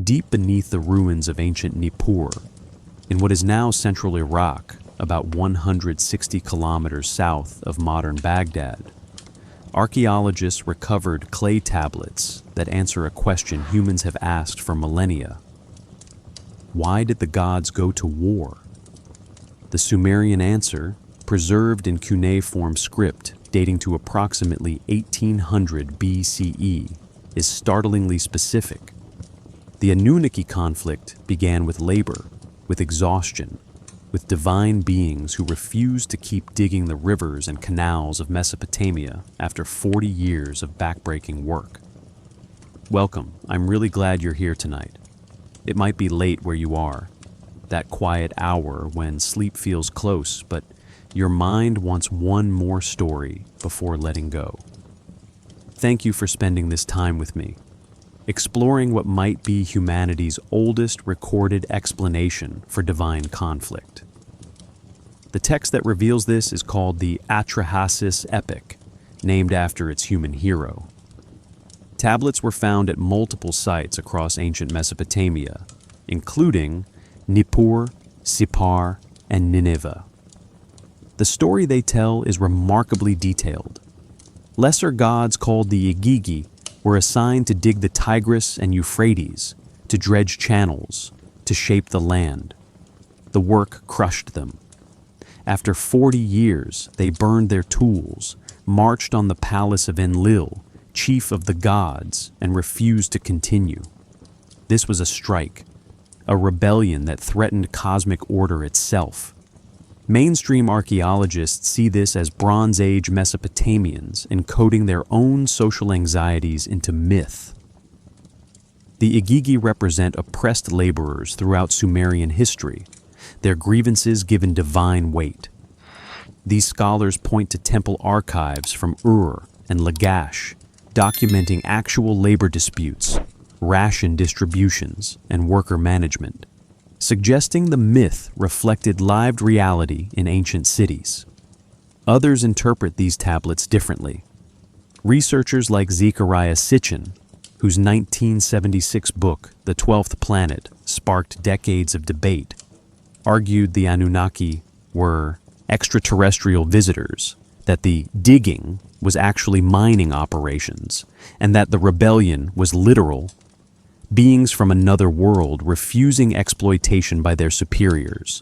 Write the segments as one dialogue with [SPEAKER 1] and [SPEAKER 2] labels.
[SPEAKER 1] Deep beneath the ruins of ancient Nippur, in what is now central Iraq, about 160 kilometers south of modern Baghdad, archaeologists recovered clay tablets that answer a question humans have asked for millennia. Why did the gods go to war? The Sumerian answer, preserved in cuneiform script dating to approximately 1800 BCE, is startlingly specific. The Anunnaki conflict began with labor, with exhaustion, with divine beings who refused to keep digging the rivers and canals of Mesopotamia after 40 years of backbreaking work. Welcome, I'm really glad you're here tonight. It might be late where you are, that quiet hour when sleep feels close, but your mind wants one more story before letting go. Thank you for spending this time with me, exploring what might be humanity's oldest recorded explanation for divine conflict. The text that reveals this is called the Atrahasis Epic, named after its human hero. Tablets were found at multiple sites across ancient Mesopotamia, including Nippur, Sippar, and Nineveh. The story they tell is remarkably detailed. Lesser gods called the Igigi were assigned to dig the Tigris and Euphrates, to dredge channels, to shape the land. The work crushed them. After 40 years, they burned their tools, marched on the palace of Enlil, chief of the gods, and refused to continue. This was a strike, a rebellion that threatened cosmic order itself. Mainstream archaeologists see this as Bronze Age Mesopotamians encoding their own social anxieties into myth. The Igigi represent oppressed laborers throughout Sumerian history, their grievances given divine weight. These scholars point to temple archives from Ur and Lagash, documenting actual labor disputes, ration distributions, and worker management, suggesting the myth reflected lived reality in ancient cities. Others interpret these tablets differently. Researchers like Zecharia Sitchin, whose 1976 book, The 12th Planet, sparked decades of debate, argued the Anunnaki were extraterrestrial visitors, that the digging was actually mining operations, and that the rebellion was literal, beings from another world refusing exploitation by their superiors.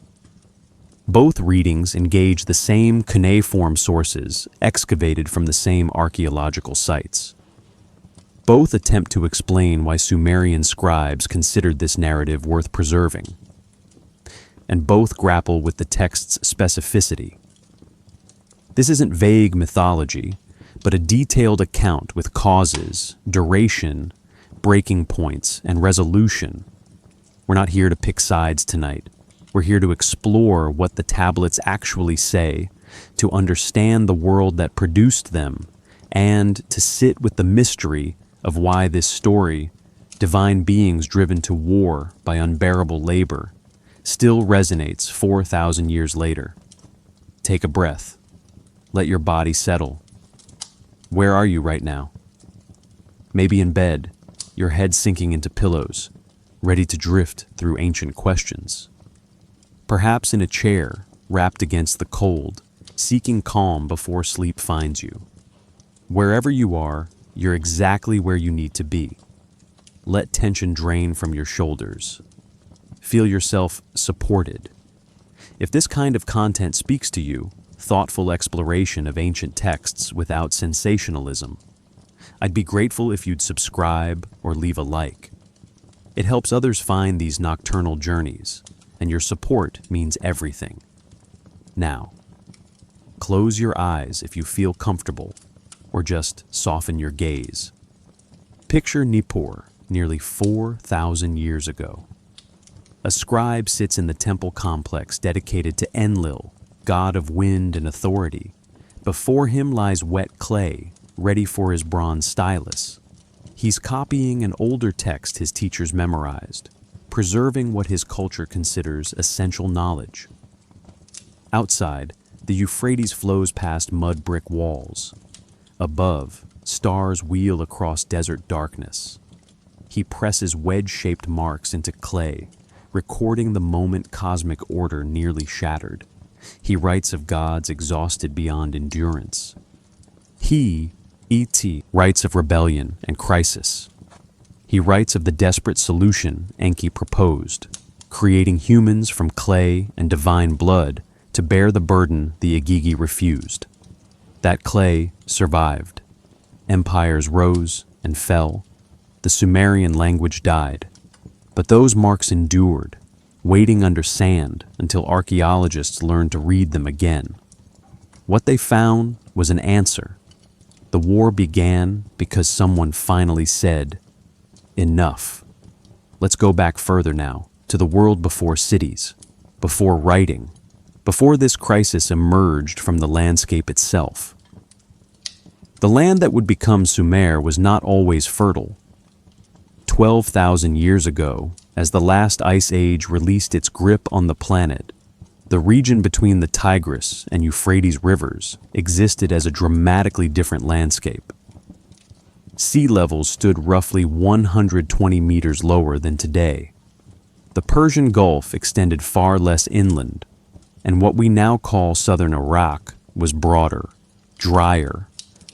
[SPEAKER 1] Both readings engage the same cuneiform sources excavated from the same archaeological sites. Both attempt to explain why Sumerian scribes considered this narrative worth preserving. And both grapple with the text's specificity. This isn't vague mythology, but a detailed account with causes, duration, breaking points, and resolution. We're not here to pick sides tonight. We're here to explore what the tablets actually say, to understand the world that produced them, and to sit with the mystery of why this story, divine beings driven to war by unbearable labor, still resonates 4,000 years later. Take a breath. Let your body settle. Where are you right now? Maybe in bed, your head sinking into pillows, ready to drift through ancient questions. Perhaps in a chair, wrapped against the cold, seeking calm before sleep finds you. Wherever you are, you're exactly where you need to be. Let tension drain from your shoulders. Feel yourself supported. If this kind of content speaks to you, thoughtful exploration of ancient texts without sensationalism, I'd be grateful if you'd subscribe or leave a like. It helps others find these nocturnal journeys, and your support means everything. Now, close your eyes if you feel comfortable, or just soften your gaze. Picture Nippur nearly 4,000 years ago. A scribe sits in the temple complex dedicated to Enlil, god of wind and authority. Before him lies wet clay, ready for his bronze stylus. He's copying an older text his teachers memorized, preserving what his culture considers essential knowledge. Outside, the Euphrates flows past mud brick walls. Above, stars wheel across desert darkness. he presses wedge-shaped marks into clay, recording the moment cosmic order nearly shattered. He writes of gods exhausted beyond endurance. He, E.T., writes of rebellion and crisis. He writes of the desperate solution Enki proposed, creating humans from clay and divine blood to bear the burden the Igigi refused. That clay survived. Empires rose and fell. The Sumerian language died. But those marks endured, waiting under sand until archaeologists learned to read them again. What they found was an answer. The war began because someone finally said, "Enough." Let's go back further now, to the world before cities, before writing, before this crisis emerged from the landscape itself. The land that would become Sumer was not always fertile. 12,000 years ago, as the last ice age released its grip on the planet, the region between the Tigris and Euphrates rivers existed as a dramatically different landscape. Sea levels stood roughly 120 meters lower than today. The Persian Gulf extended far less inland, and what we now call southern Iraq was broader, drier,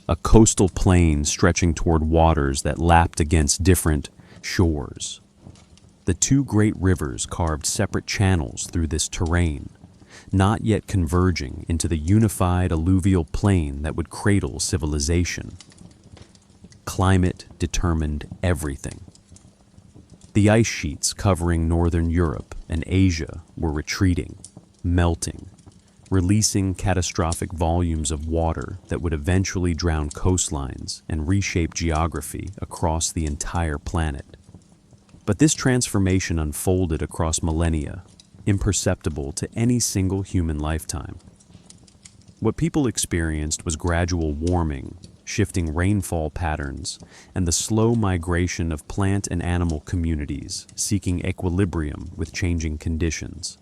[SPEAKER 1] a coastal plain stretching toward waters that lapped against different shores. The two great rivers carved separate channels through this terrain, not yet converging into the unified alluvial plain that would cradle civilization. Climate determined everything. The ice sheets covering northern Europe and Asia were retreating, melting, releasing catastrophic volumes of water that would eventually drown coastlines and reshape geography across the entire planet. But this transformation unfolded across millennia, imperceptible to any single human lifetime. What people experienced was gradual warming, shifting rainfall patterns, and the slow migration of plant and animal communities seeking equilibrium with changing conditions.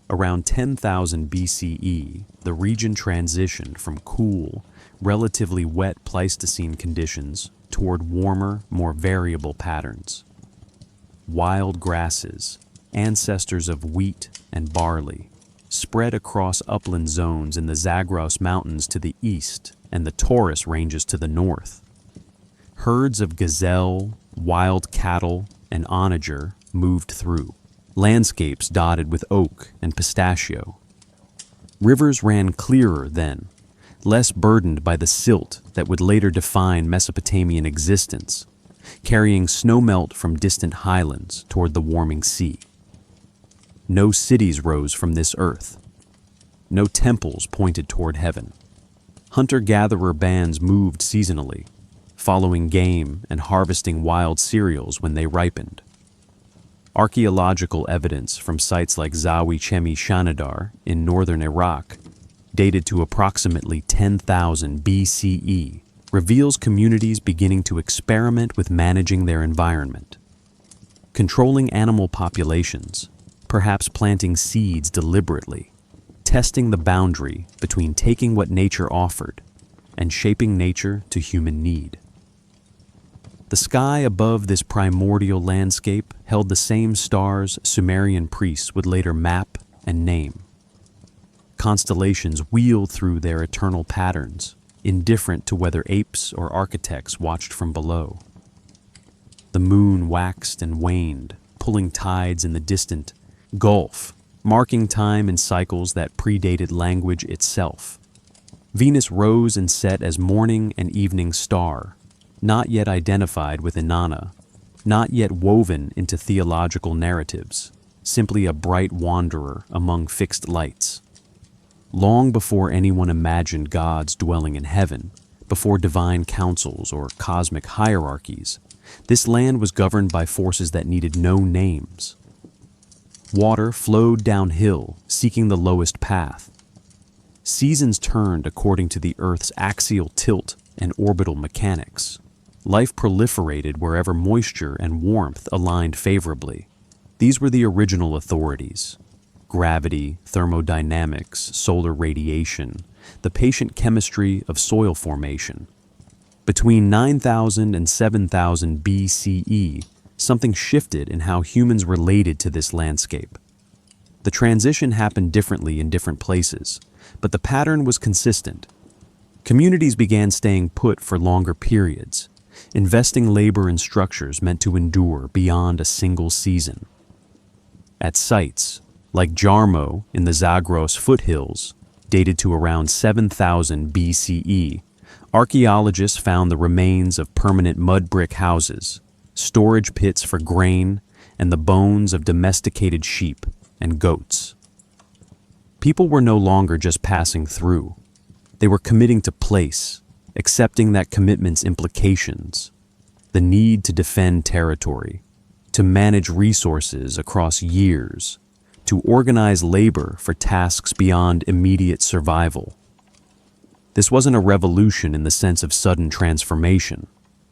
[SPEAKER 1] Around 10,000 BCE, the region transitioned from cool, relatively wet Pleistocene conditions toward warmer, more variable patterns. Wild grasses, ancestors of wheat and barley, spread across upland zones in the Zagros Mountains to the east and the Taurus ranges to the north. Herds of gazelle, wild cattle, and onager moved through, landscapes dotted with oak and pistachio. Rivers ran clearer then, less burdened by the silt that would later define Mesopotamian existence, carrying snowmelt from distant highlands toward the warming sea. No cities rose from this earth. No temples pointed toward heaven. Hunter-gatherer bands moved seasonally, following game and harvesting wild cereals when they ripened. Archaeological evidence from sites like Zawi Chemi Shanidar in northern Iraq, dated to approximately 10,000 BCE, reveals communities beginning to experiment with managing their environment. Controlling animal populations, perhaps planting seeds deliberately, testing the boundary between taking what nature offered and shaping nature to human need. The sky above this primordial landscape held the same stars Sumerian priests would later map and name. Constellations wheeled through their eternal patterns, indifferent to whether apes or architects watched from below. The moon waxed and waned, pulling tides in the distant Gulf, marking time in cycles that predated language itself. Venus rose and set as morning and evening star, not yet identified with Inanna, not yet woven into theological narratives, simply a bright wanderer among fixed lights. Long before anyone imagined gods dwelling in heaven, before divine councils or cosmic hierarchies, this land was governed by forces that needed no names. Water flowed downhill, seeking the lowest path. Seasons turned according to the Earth's axial tilt and orbital mechanics. Life proliferated wherever moisture and warmth aligned favorably. These were the original authorities: gravity, thermodynamics, solar radiation, the patient chemistry of soil formation. Between 9000 and 7000 BCE, something shifted in how humans related to this landscape. The transition happened differently in different places, but the pattern was consistent. Communities began staying put for longer periods, investing labor in structures meant to endure beyond a single season. At sites like Jarmo in the Zagros foothills, dated to around 7000 BCE, archaeologists found the remains of permanent mud brick houses, storage pits for grain, and the bones of domesticated sheep and goats. People were no longer just passing through. They were committing to place, accepting that commitment's implications, the need to defend territory, to manage resources across years, to organize labor for tasks beyond immediate survival. This wasn't a revolution in the sense of sudden transformation.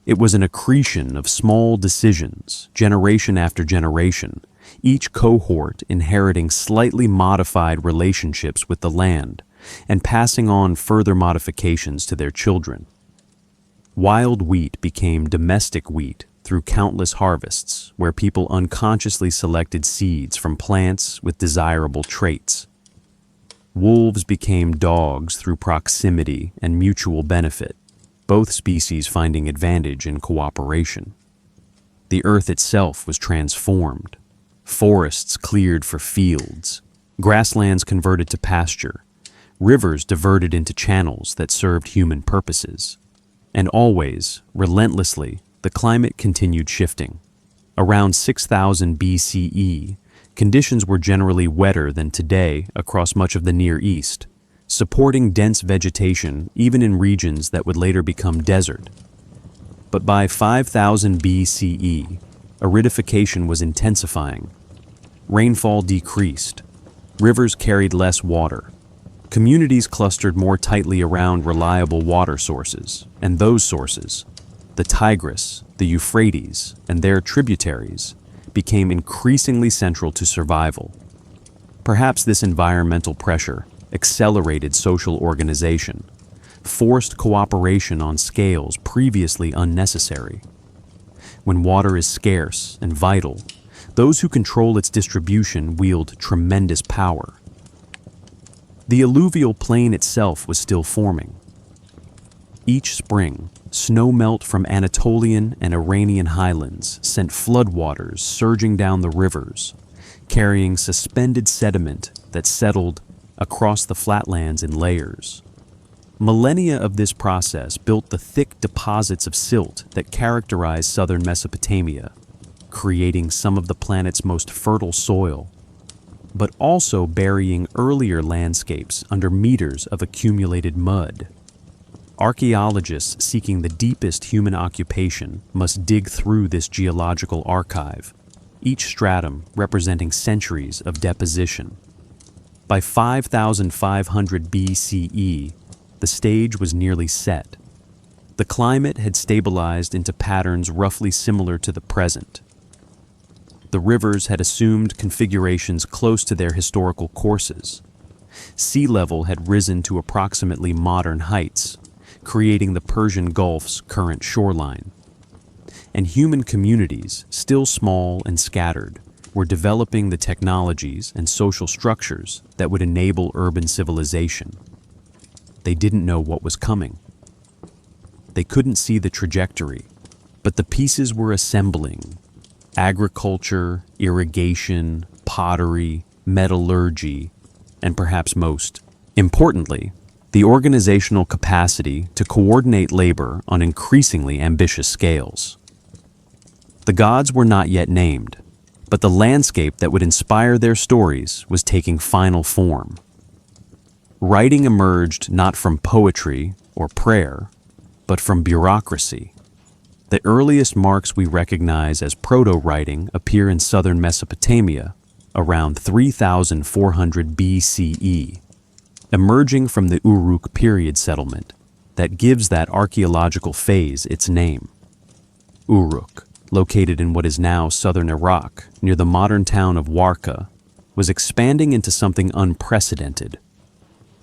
[SPEAKER 1] It was an accretion of small decisions, generation after generation, each cohort inheriting slightly modified relationships with the land and passing on further modifications to their children. Wild wheat became domestic wheat through countless harvests, where people unconsciously selected seeds from plants with desirable traits. Wolves became dogs through proximity and mutual benefit, both species finding advantage in cooperation. The earth itself was transformed. Forests cleared for fields, grasslands converted to pasture, rivers diverted into channels that served human purposes. And always, relentlessly, the climate continued shifting. Around 6000 BCE, conditions were generally wetter than today across much of the Near East, supporting dense vegetation even in regions that would later become desert. But by 5000 BCE, aridification was intensifying. Rainfall decreased. Rivers carried less water. Communities clustered more tightly around reliable water sources, and those sources, the Tigris, the Euphrates, and their tributaries, became increasingly central to survival. Perhaps this environmental pressure accelerated social organization, forced cooperation on scales previously unnecessary. When water is scarce and vital, those who control its distribution wield tremendous power. The alluvial plain itself was still forming. Each spring, snowmelt from Anatolian and Iranian highlands sent floodwaters surging down the rivers, carrying suspended sediment that settled across the flatlands in layers. Millennia of this process built the thick deposits of silt that characterize southern Mesopotamia, creating some of the planet's most fertile soil, but also burying earlier landscapes under meters of accumulated mud. Archaeologists seeking the deepest human occupation must dig through this geological archive, each stratum representing centuries of deposition. By 5500 BCE, the stage was nearly set. The climate had stabilized into patterns roughly similar to the present. The rivers had assumed configurations close to their historical courses. Sea level had risen to approximately modern heights, creating the Persian Gulf's current shoreline. And human communities, still small and scattered, were developing the technologies and social structures that would enable urban civilization. They didn't know what was coming. They couldn't see the trajectory, but the pieces were assembling. Agriculture, irrigation, pottery, metallurgy, and perhaps most importantly, the organizational capacity to coordinate labor on increasingly ambitious scales. The gods were not yet named, but the landscape that would inspire their stories was taking final form. Writing emerged not from poetry or prayer, but from bureaucracy. The earliest marks we recognize as proto-writing appear in southern Mesopotamia around 3400 BCE, emerging from the Uruk period settlement that gives that archaeological phase its name. Uruk, located in what is now southern Iraq near the modern town of Warka, was expanding into something unprecedented.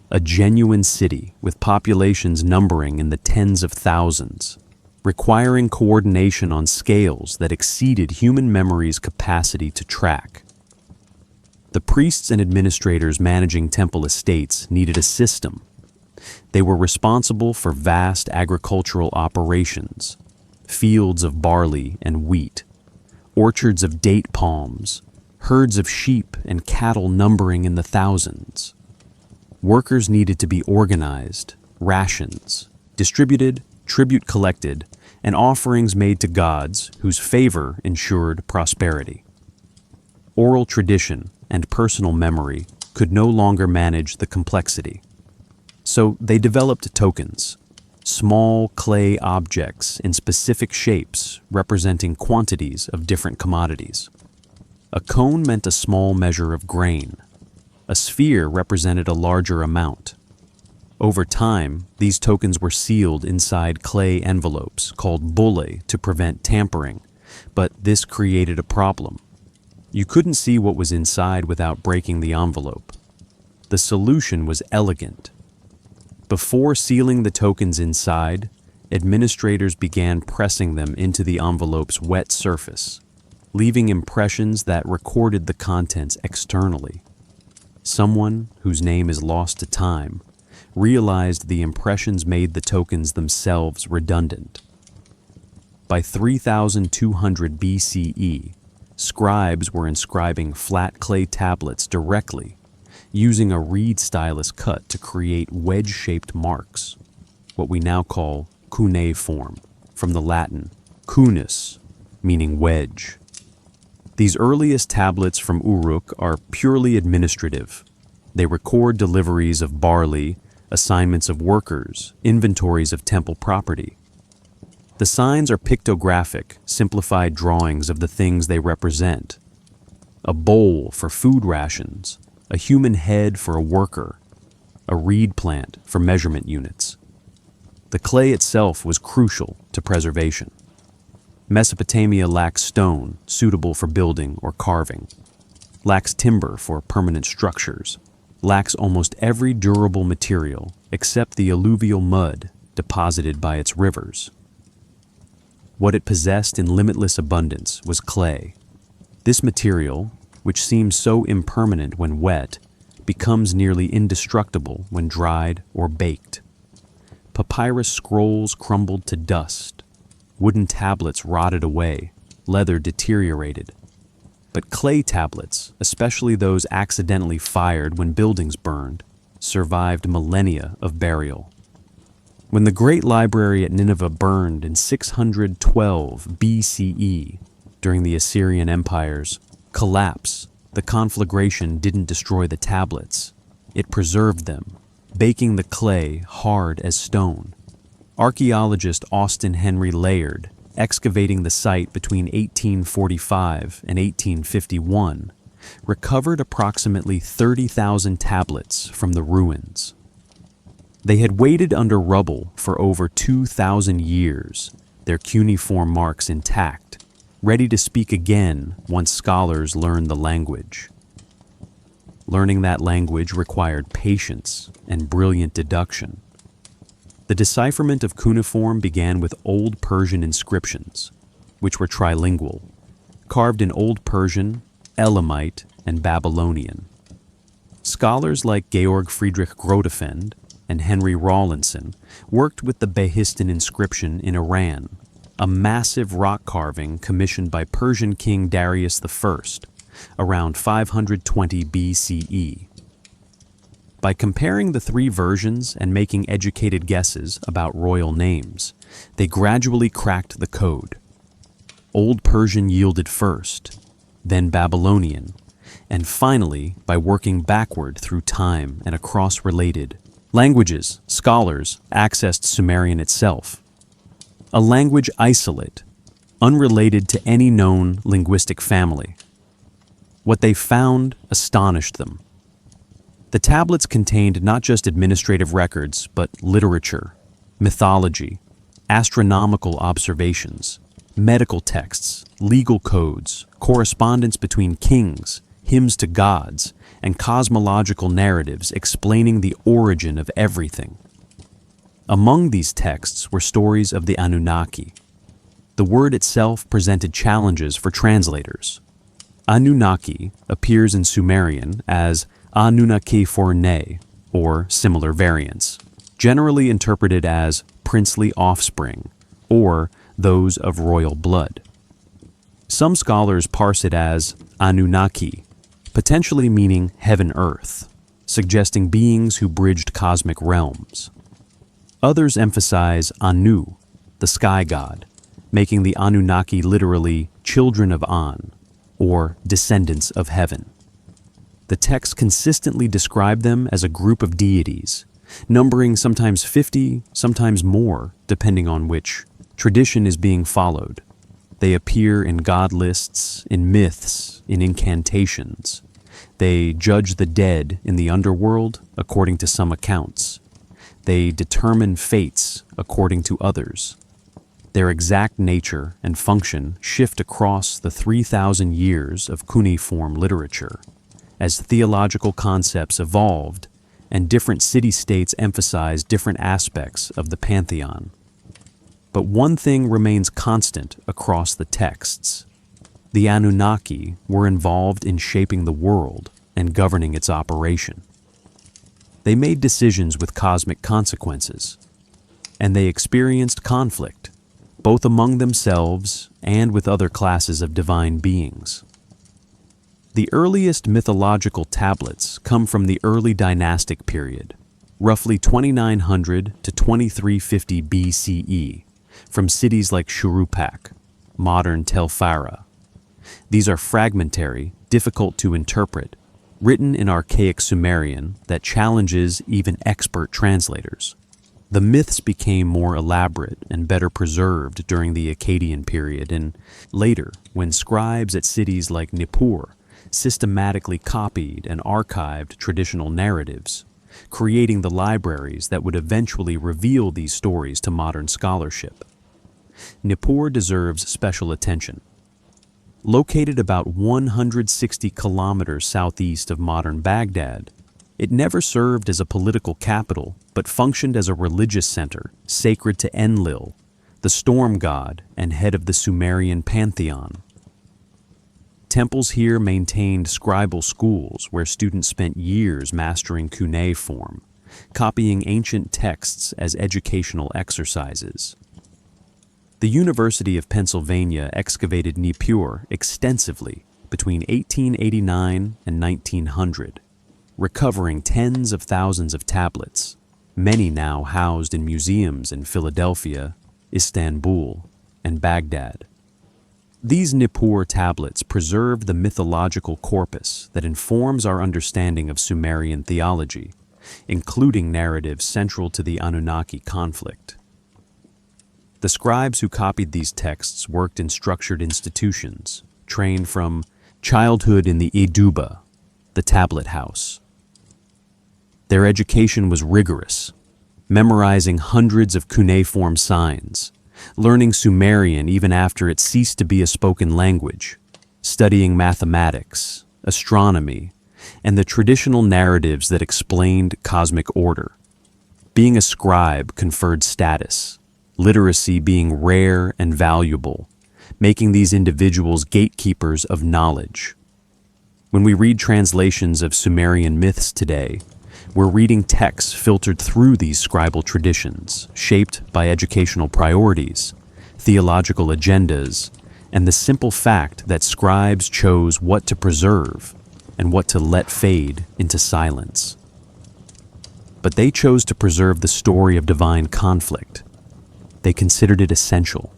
[SPEAKER 1] a genuine city with populations numbering in the tens of thousands, requiring coordination on scales that exceeded human memory's capacity to track. The priests and administrators managing temple estates needed a system. They were responsible for vast agricultural operations, fields of barley and wheat, orchards of date palms, herds of sheep and cattle numbering in the thousands. Workers needed to be organized, rations distributed, tribute collected, and offerings made to gods whose favor ensured prosperity. Oral tradition and personal memory could no longer manage the complexity. So they developed tokens, small clay objects in specific shapes representing quantities of different commodities. A cone meant a small measure of grain. A sphere represented a larger amount. Over time, these tokens were sealed inside clay envelopes called bullae to prevent tampering, but this created a problem. You couldn't see what was inside without breaking the envelope. The solution was elegant. Before sealing the tokens inside, administrators began pressing them into the envelope's wet surface, leaving impressions that recorded the contents externally. Someone, whose name is lost to time, realized the impressions made the tokens themselves redundant. By 3200 BCE, scribes were inscribing flat clay tablets directly, using a reed stylus cut to create wedge-shaped marks, what we now call cuneiform, from the Latin cunus, meaning wedge. These earliest tablets from Uruk are purely administrative. They record deliveries of barley, assignments of workers, inventories of temple property. The signs are pictographic, simplified drawings of the things they represent. A bowl for food rations, a human head for a worker, a reed plant for measurement units. The clay itself was crucial to preservation. Mesopotamia lacks stone suitable for building or carving, lacks timber for permanent structures, lacks almost every durable material except the alluvial mud deposited by its rivers. What it possessed in limitless abundance was clay. This material, which seems so impermanent when wet, becomes nearly indestructible when dried or baked. Papyrus scrolls crumbled to dust. Wooden tablets rotted away, leather deteriorated. But clay tablets, especially those accidentally fired when buildings burned, survived millennia of burial. When the Great Library at Nineveh burned in 612 BCE during the Assyrian Empire's collapse, the conflagration didn't destroy the tablets. It preserved them, baking the clay hard as stone. Archaeologist Austin Henry Layard, excavating the site between 1845 and 1851, recovered approximately 30,000 tablets from the ruins. They had waited under rubble for over 2,000 years, their cuneiform marks intact, ready to speak again once scholars learned the language. Learning that language required patience and brilliant deduction. The decipherment of cuneiform began with Old Persian inscriptions, which were trilingual, carved in Old Persian, Elamite, and Babylonian. Scholars like Georg Friedrich Grotefend and Henry Rawlinson worked with the Behistun inscription in Iran, a massive rock carving commissioned by Persian King Darius I around 520 BCE. By comparing the three versions and making educated guesses about royal names, they gradually cracked the code. Old Persian yielded first, then Babylonian, and finally, by working backward through time and across related languages, scholars accessed Sumerian itself, a language isolate, unrelated to any known linguistic family. What they found astonished them. The tablets contained not just administrative records, but literature, mythology, astronomical observations, medical texts, legal codes, correspondence between kings, hymns to gods, and cosmological narratives explaining the origin of everything. Among these texts were stories of the Anunnaki. The word itself presented challenges for translators. Anunnaki appears in Sumerian as Anunnaki forne, or similar variants, generally interpreted as princely offspring, or those of royal blood. Some scholars parse it as Anunnaki, potentially meaning heaven-earth, suggesting beings who bridged cosmic realms. Others emphasize Anu, the sky god, making the Anunnaki literally children of An, or descendants of heaven. The texts consistently describe them as a group of deities, numbering sometimes 50, sometimes more, depending on which tradition is being followed. They appear in god lists, in myths, in incantations. They judge the dead in the underworld, according to some accounts. They determine fates, according to others. Their exact nature and function shift across the 3,000 years of cuneiform literature, as theological concepts evolved and different city-states emphasized different aspects of the pantheon. But one thing remains constant across the texts. The Anunnaki were involved in shaping the world and governing its operation. They made decisions with cosmic consequences, and they experienced conflict, both among themselves and with other classes of divine beings. The earliest mythological tablets come from the early dynastic period, roughly 2900 to 2350 BCE, from cities like Shuruppak, modern Tel Farah. These are fragmentary, difficult to interpret, written in archaic Sumerian that challenges even expert translators. The myths became more elaborate and better preserved during the Akkadian period and later when scribes at cities like Nippur systematically copied and archived traditional narratives, creating the libraries that would eventually reveal these stories to modern scholarship. Nippur deserves special attention. Located about 160 kilometers southeast of modern Baghdad, it never served as a political capital, but functioned as a religious center sacred to Enlil, the storm god and head of the Sumerian pantheon. Temples here maintained scribal schools where students spent years mastering cuneiform, copying ancient texts as educational exercises. The University of Pennsylvania excavated Nippur extensively between 1889 and 1900, recovering tens of thousands of tablets, many now housed in museums in Philadelphia, Istanbul, and Baghdad. These Nippur tablets preserve the mythological corpus that informs our understanding of Sumerian theology, including narratives central to the Anunnaki conflict. The scribes who copied these texts worked in structured institutions, trained from childhood in the Iduba, the tablet house. Their education was rigorous, memorizing hundreds of cuneiform signs, learning Sumerian even after it ceased to be a spoken language, studying mathematics, astronomy, and the traditional narratives that explained cosmic order. Being a scribe conferred status, literacy being rare and valuable, making these individuals gatekeepers of knowledge. When we read translations of Sumerian myths today, we're reading texts filtered through these scribal traditions, shaped by educational priorities, theological agendas, and the simple fact that scribes chose what to preserve and what to let fade into silence. But they chose to preserve the story of divine conflict. They considered it essential,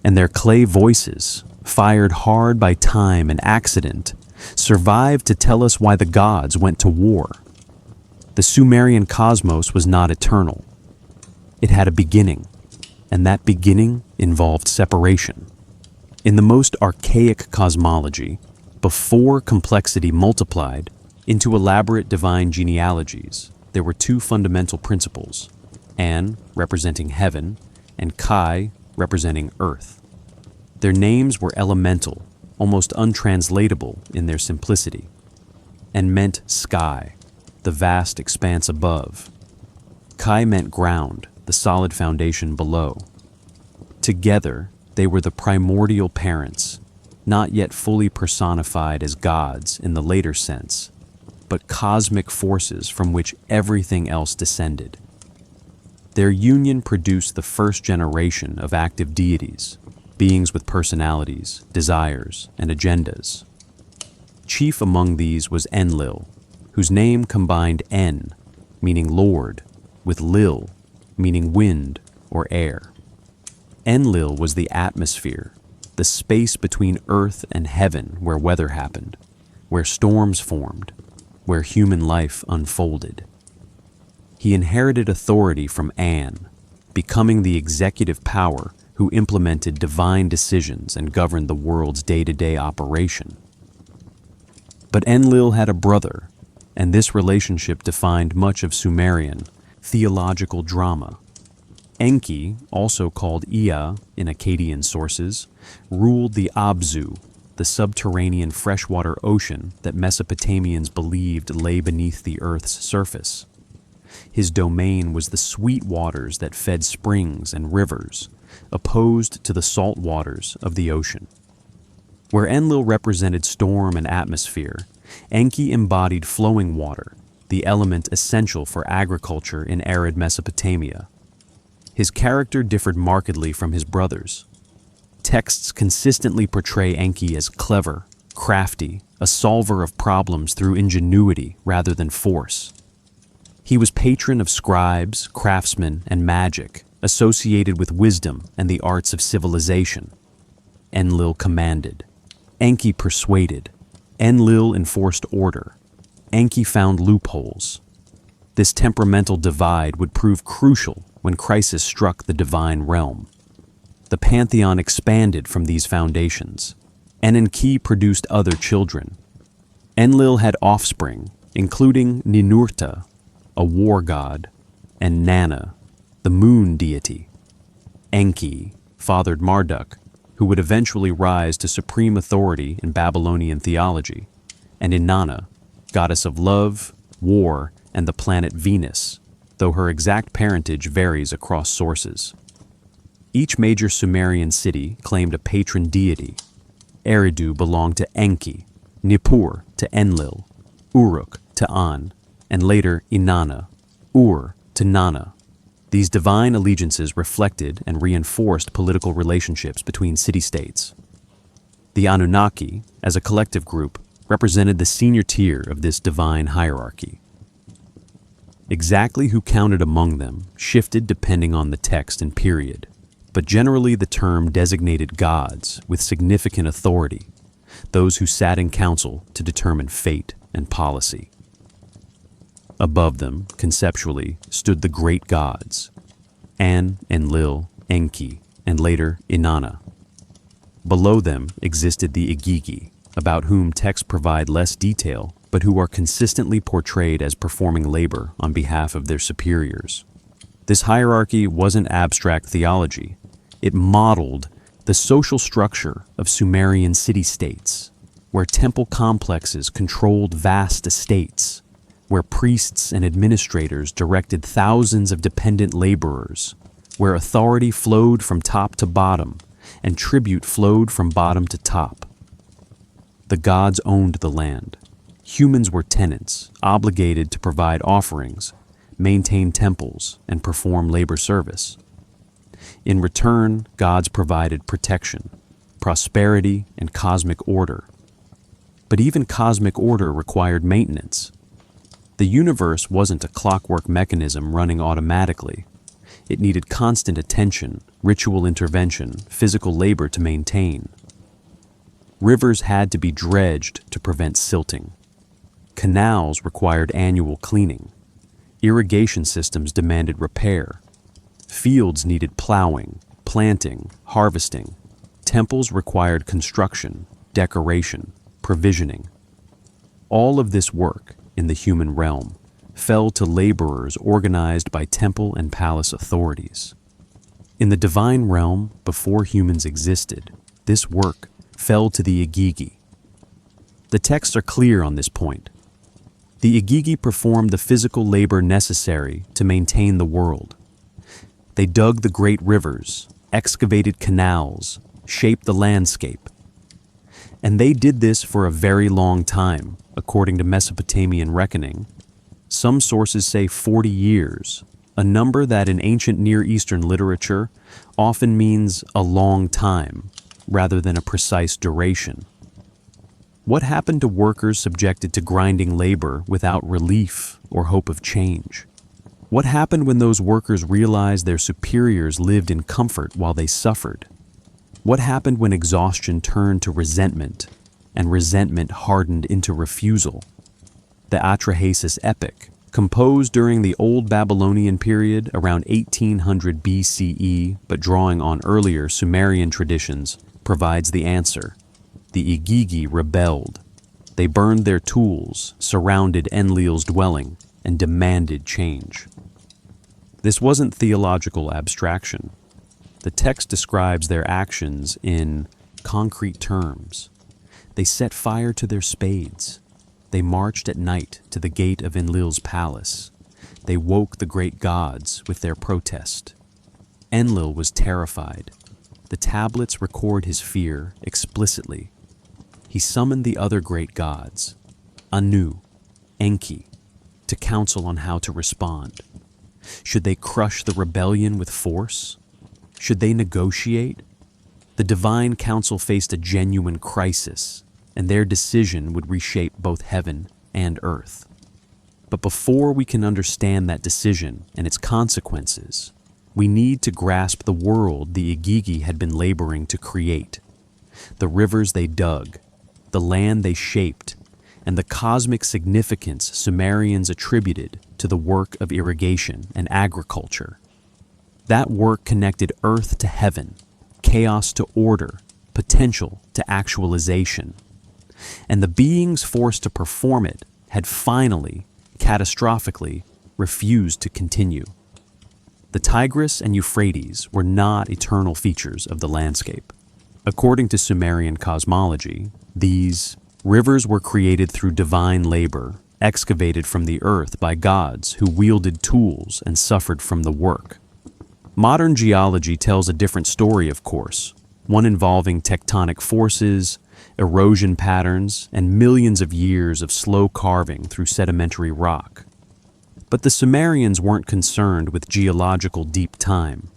[SPEAKER 1] and their clay voices, fired hard by time and accident, survived to tell us why the gods went to war. The Sumerian cosmos was not eternal. It had a beginning, and that beginning involved separation. In the most archaic cosmology, before complexity multiplied into elaborate divine genealogies, there were two fundamental principles: An, representing heaven, and Kai, representing earth. Their names were elemental, almost untranslatable in their simplicity, and meant sky, the vast expanse above. Kai meant ground, the solid foundation below. Together, they were the primordial parents, not yet fully personified as gods in the later sense, but cosmic forces from which everything else descended. Their union produced the first generation of active deities, beings with personalities, desires, and agendas. Chief among these was Enlil, whose name combined En, meaning Lord, with Lil, meaning wind or air. Enlil was the atmosphere, the space between earth and heaven where weather happened, where storms formed, where human life unfolded. He inherited authority from An, becoming the executive power who implemented divine decisions and governed the world's day-to-day operation. But Enlil had a brother, and this relationship defined much of Sumerian theological drama. Enki, also called Ea in Akkadian sources, ruled the Abzu, the subterranean freshwater ocean that Mesopotamians believed lay beneath the Earth's surface. His domain was the sweet waters that fed springs and rivers, opposed to the salt waters of the ocean. Where Enlil represented storm and atmosphere, Enki embodied flowing water, the element essential for agriculture in arid Mesopotamia. His character differed markedly from his brothers. Texts consistently portray Enki as clever, crafty, a solver of problems through ingenuity rather than force. He was patron of scribes, craftsmen, and magic, associated with wisdom and the arts of civilization. Enlil commanded. Enki persuaded. Enlil enforced order. Enki found loopholes. This temperamental divide would prove crucial when crisis struck the divine realm. The pantheon expanded from these foundations. Enki produced other children. Enlil had offspring, including Ninurta, a war god, and Nana, the moon deity. Enki fathered Marduk, who would eventually rise to supreme authority in Babylonian theology, and Inanna, goddess of love, war, and the planet Venus, though her exact parentage varies across sources. Each major Sumerian city claimed a patron deity. Eridu belonged to Enki, Nippur to Enlil, Uruk to An, and later Inanna, Ur to Nana. These divine allegiances reflected and reinforced political relationships between city-states. The Anunnaki, as a collective group, represented the senior tier of this divine hierarchy. Exactly who counted among them shifted depending on the text and period, but generally the term designated gods with significant authority, those who sat in council to determine fate and policy. Above them, conceptually, stood the great gods, An, Enlil, Enki, and later Inanna. Below them existed the Igigi, about whom texts provide less detail, but who are consistently portrayed as performing labor on behalf of their superiors. This hierarchy wasn't abstract theology. It modeled the social structure of Sumerian city-states, where temple complexes controlled vast estates, where priests and administrators directed thousands of dependent laborers, where authority flowed from top to bottom and tribute flowed from bottom to top. The gods owned the land. Humans were tenants, obligated to provide offerings, maintain temples, and perform labor service. In return, gods provided protection, prosperity, and cosmic order. But even cosmic order required maintenance. The universe wasn't a clockwork mechanism running automatically. It needed constant attention, ritual intervention, physical labor to maintain. Rivers had to be dredged to prevent silting. Canals required annual cleaning. Irrigation systems demanded repair. Fields needed plowing, planting, harvesting. Temples required construction, decoration, provisioning. All of this work, in the human realm, fell to laborers organized by temple and palace authorities. In the divine realm, before humans existed, this work fell to the Igigi. The texts are clear on this point. The Igigi performed the physical labor necessary to maintain the world. They dug the great rivers, excavated canals, shaped the landscape. And they did this for a very long time, according to Mesopotamian reckoning. Some sources say 40 years, a number that in ancient Near Eastern literature often means a long time, rather than a precise duration. What happened to workers subjected to grinding labor without relief or hope of change? What happened when those workers realized their superiors lived in comfort while they suffered? What happened when exhaustion turned to resentment, and resentment hardened into refusal? The Atrahasis epic, composed during the Old Babylonian period around 1800 BCE, but drawing on earlier Sumerian traditions, provides the answer. The Igigi rebelled. They burned their tools, surrounded Enlil's dwelling, and demanded change. This wasn't theological abstraction. The text describes their actions in concrete terms. They set fire to their spades. They marched at night to the gate of Enlil's palace. They woke the great gods with their protest. Enlil was terrified. The tablets record his fear explicitly. He summoned the other great gods, Anu, Enki, to counsel on how to respond. Should they crush the rebellion with force? Should they negotiate? The divine council faced a genuine crisis, and their decision would reshape both heaven and earth. But before we can understand that decision and its consequences, we need to grasp the world the Igigi had been laboring to create, the rivers they dug, the land they shaped, and the cosmic significance Sumerians attributed to the work of irrigation and agriculture. That work connected earth to heaven, chaos to order, potential to actualization. And the beings forced to perform it had finally, catastrophically, refused to continue. The Tigris and Euphrates were not eternal features of the landscape. According to Sumerian cosmology, these rivers were created through divine labor, excavated from the earth by gods who wielded tools and suffered from the work. Modern geology tells a different story, of course, one involving tectonic forces, erosion patterns, and millions of years of slow carving through sedimentary rock. But the Sumerians weren't concerned with geological deep time.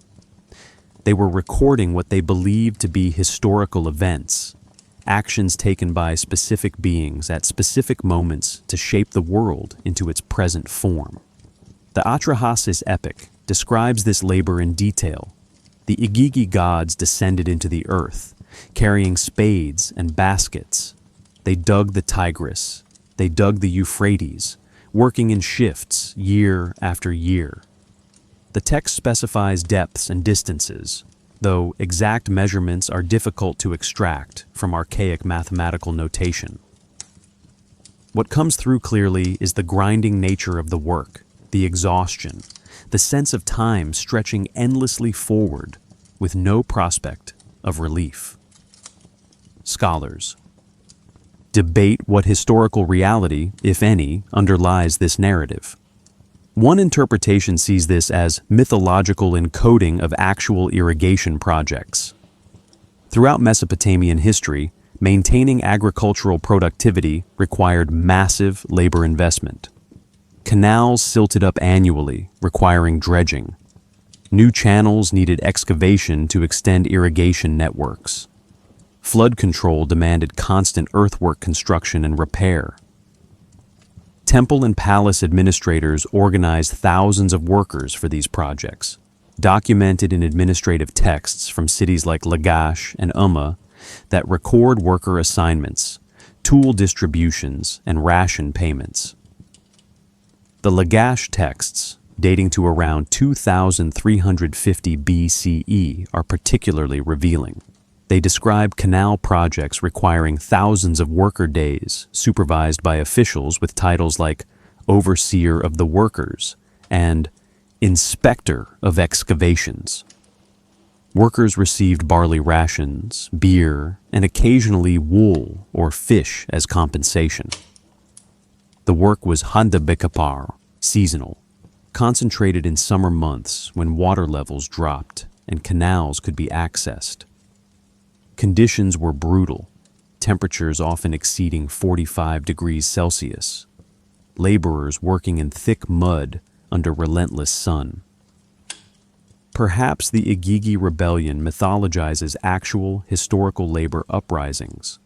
[SPEAKER 1] They were recording what they believed to be historical events, actions taken by specific beings at specific moments to shape the world into its present form. The Atrahasis epic describes this labor in detail. The Igigi gods descended into the earth, carrying spades and baskets. They dug the Tigris. They dug the Euphrates, working in shifts year after year. The text specifies depths and distances, though exact measurements are difficult to extract from archaic mathematical notation. What comes through clearly is the grinding nature of the work, the exhaustion, the sense of time stretching endlessly forward with no prospect of relief. Scholars debate what historical reality, if any, underlies this narrative. One interpretation sees this as mythological encoding of actual irrigation projects. Throughout Mesopotamian history, maintaining agricultural productivity required massive labor investment. Canals silted up annually, requiring dredging. New channels needed excavation to extend irrigation networks. Flood control demanded constant earthwork construction and repair. Temple and palace administrators organized thousands of workers for these projects, documented in administrative texts from cities like Lagash and Umma that record worker assignments, tool distributions, and ration payments. The Lagash texts, dating to around 2350 BCE, are particularly revealing. They describe canal projects requiring thousands of worker days, supervised by officials with titles like Overseer of the Workers and Inspector of Excavations. Workers received barley rations, beer, and occasionally wool or fish as compensation. The work was handabekapar, seasonal, concentrated in summer months when water levels dropped and canals could be accessed. Conditions were brutal, temperatures often exceeding 45 degrees Celsius, laborers working in thick mud under relentless sun. Perhaps the Igigi rebellion mythologizes actual historical labor uprisings.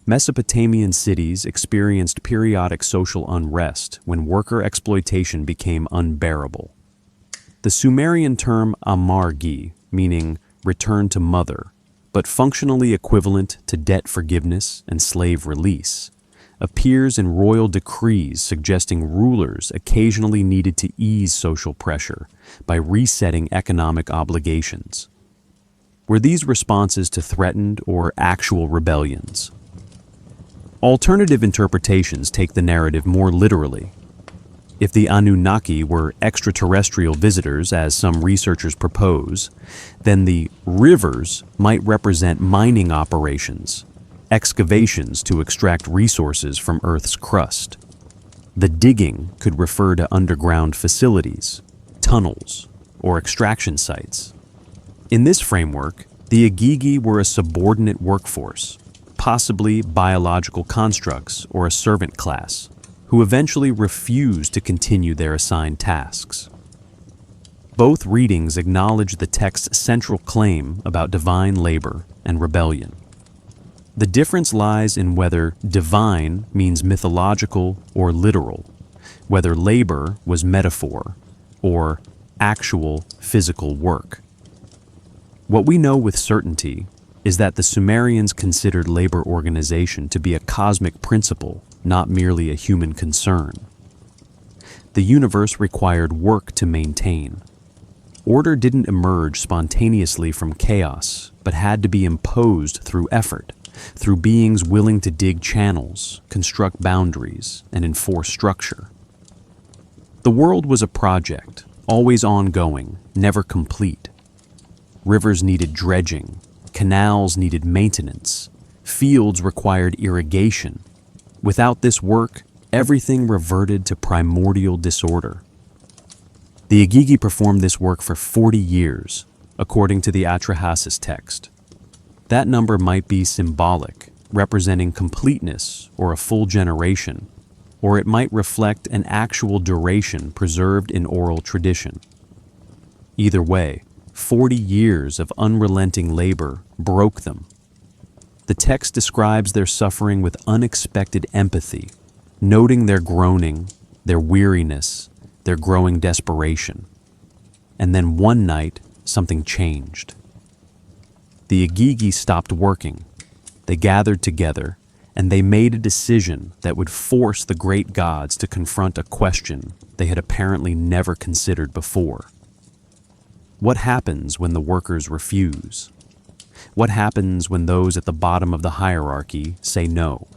[SPEAKER 1] Mesopotamian cities experienced periodic social unrest when worker exploitation became unbearable. The Sumerian term amargi, meaning return to mother, but functionally equivalent to debt forgiveness and slave release, appears in royal decrees suggesting rulers occasionally needed to ease social pressure by resetting economic obligations. Were these responses to threatened or actual rebellions? Alternative interpretations take the narrative more literally. If the Anunnaki were extraterrestrial visitors, as some researchers propose, then the rivers might represent mining operations, excavations to extract resources from Earth's crust. The digging could refer to underground facilities, tunnels, or extraction sites. In this framework, the Igigi were a subordinate workforce, possibly biological constructs or a servant class, who eventually refused to continue their assigned tasks. Both readings acknowledge the text's central claim about divine labor and rebellion. The difference lies in whether divine means mythological or literal, whether labor was metaphor or actual physical work. What we know with certainty is that the Sumerians considered labor organization to be a cosmic principle, not merely a human concern. The universe required work to maintain. Order didn't emerge spontaneously from chaos, but had to be imposed through effort, through beings willing to dig channels, construct boundaries, and enforce structure. The world was a project, always ongoing, never complete. Rivers needed dredging, canals needed maintenance, fields required irrigation. Without this work, everything reverted to primordial disorder. The Igigi performed this work for 40 years, according to the Atrahasis text. That number might be symbolic, representing completeness or a full generation, or it might reflect an actual duration preserved in oral tradition. Either way, 40 years of unrelenting labor broke them. The text describes their suffering with unexpected empathy, noting their groaning, their weariness, their growing desperation. And then one night, something changed. The Igigi stopped working. They gathered together, and they made a decision that would force the great gods to confront a question they had apparently never considered before. What happens when the workers refuse? What happens when those at the bottom of the hierarchy say no?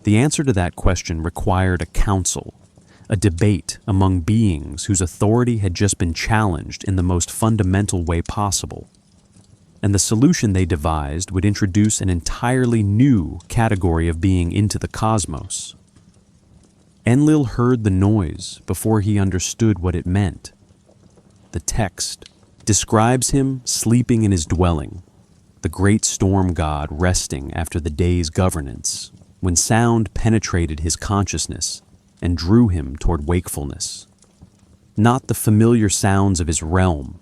[SPEAKER 1] The answer to that question required a council, a debate among beings whose authority had just been challenged in the most fundamental way possible. And the solution they devised would introduce an entirely new category of being into the cosmos. Enlil heard the noise before he understood what it meant. The text describes him sleeping in his dwelling, the great storm god resting after the day's governance, when sound penetrated his consciousness and drew him toward wakefulness. Not the familiar sounds of his realm,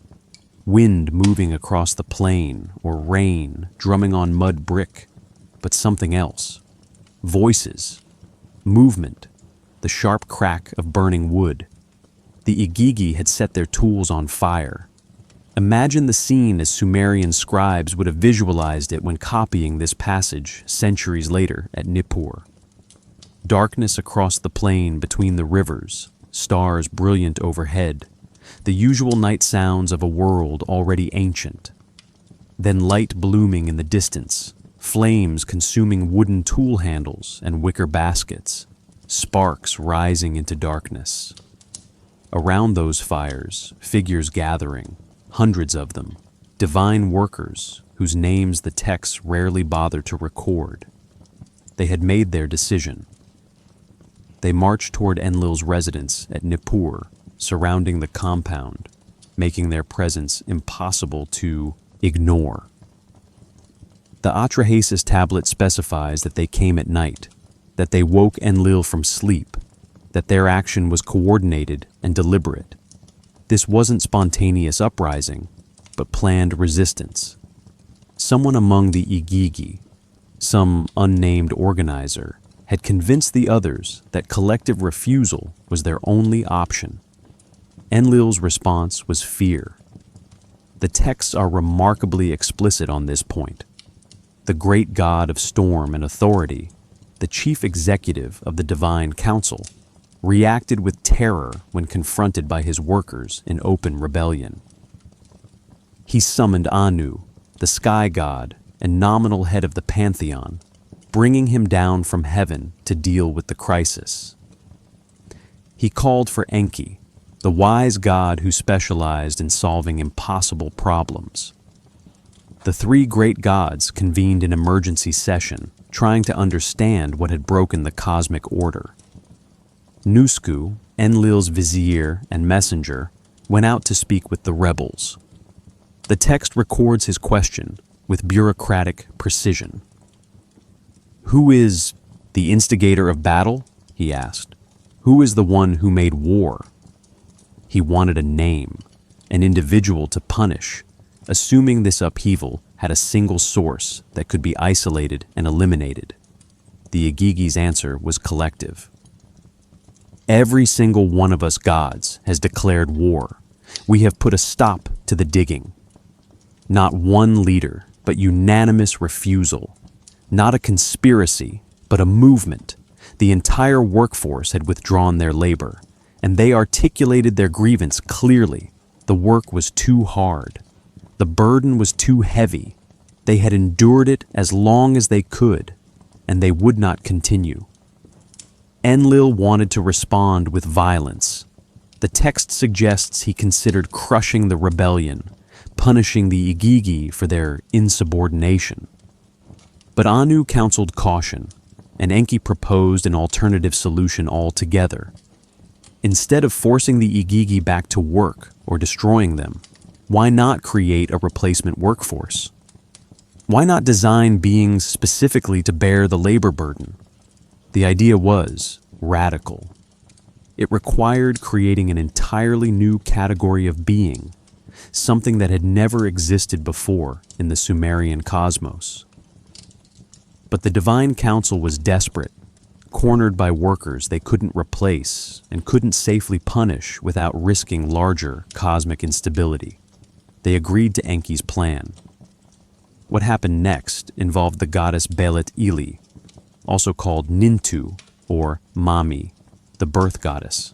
[SPEAKER 1] wind moving across the plain or rain drumming on mud brick, but something else. Voices, movement, the sharp crack of burning wood. The Igigi had set their tools on fire. Imagine the scene as Sumerian scribes would have visualized it when copying this passage centuries later at Nippur. Darkness across the plain between the rivers, stars brilliant overhead, the usual night sounds of a world already ancient. Then light blooming in the distance, flames consuming wooden tool handles and wicker baskets, sparks rising into darkness. Around those fires, figures gathering, hundreds of them, divine workers whose names the texts rarely bother to record. They had made their decision. They marched toward Enlil's residence at Nippur, surrounding the compound, making their presence impossible to ignore. The Atrahasis tablet specifies that they came at night, that they woke Enlil from sleep, that their action was coordinated and deliberate. This wasn't spontaneous uprising, but planned resistance. Someone among the Igigi, some unnamed organizer, had convinced the others that collective refusal was their only option. Enlil's response was fear. The texts are remarkably explicit on this point. The great god of storm and authority, the chief executive of the divine council, reacted with terror when confronted by his workers in open rebellion. He summoned Anu, the sky god and nominal head of the pantheon, bringing him down from heaven to deal with the crisis. He called for Enki, the wise god who specialized in solving impossible problems. The three great gods convened an emergency session, trying to understand what had broken the cosmic order. Nusku, Enlil's vizier and messenger, went out to speak with the rebels. The text records his question with bureaucratic precision. "Who is the instigator of battle?" he asked. "Who is the one who made war?" He wanted a name, an individual to punish, assuming this upheaval had a single source that could be isolated and eliminated. The Igigi's answer was collective. "Every single one of us gods has declared war. We have put a stop to the digging. Not one leader, but unanimous refusal. Not a conspiracy, but a movement. The entire workforce had withdrawn their labor, and they articulated their grievance clearly. The work was too hard. The burden was too heavy. They had endured it as long as they could, and they would not continue." Enlil wanted to respond with violence. The text suggests he considered crushing the rebellion, punishing the Igigi for their insubordination. But Anu counseled caution, and Enki proposed an alternative solution altogether. Instead of forcing the Igigi back to work or destroying them, why not create a replacement workforce? Why not design beings specifically to bear the labor burden? The idea was radical. It required creating an entirely new category of being, something that had never existed before in the Sumerian cosmos. But the divine council was desperate, cornered by workers they couldn't replace and couldn't safely punish without risking larger cosmic instability. They agreed to Enki's plan. What happened next involved the goddess Belet Ili, also called Nintu or Mami, the birth goddess.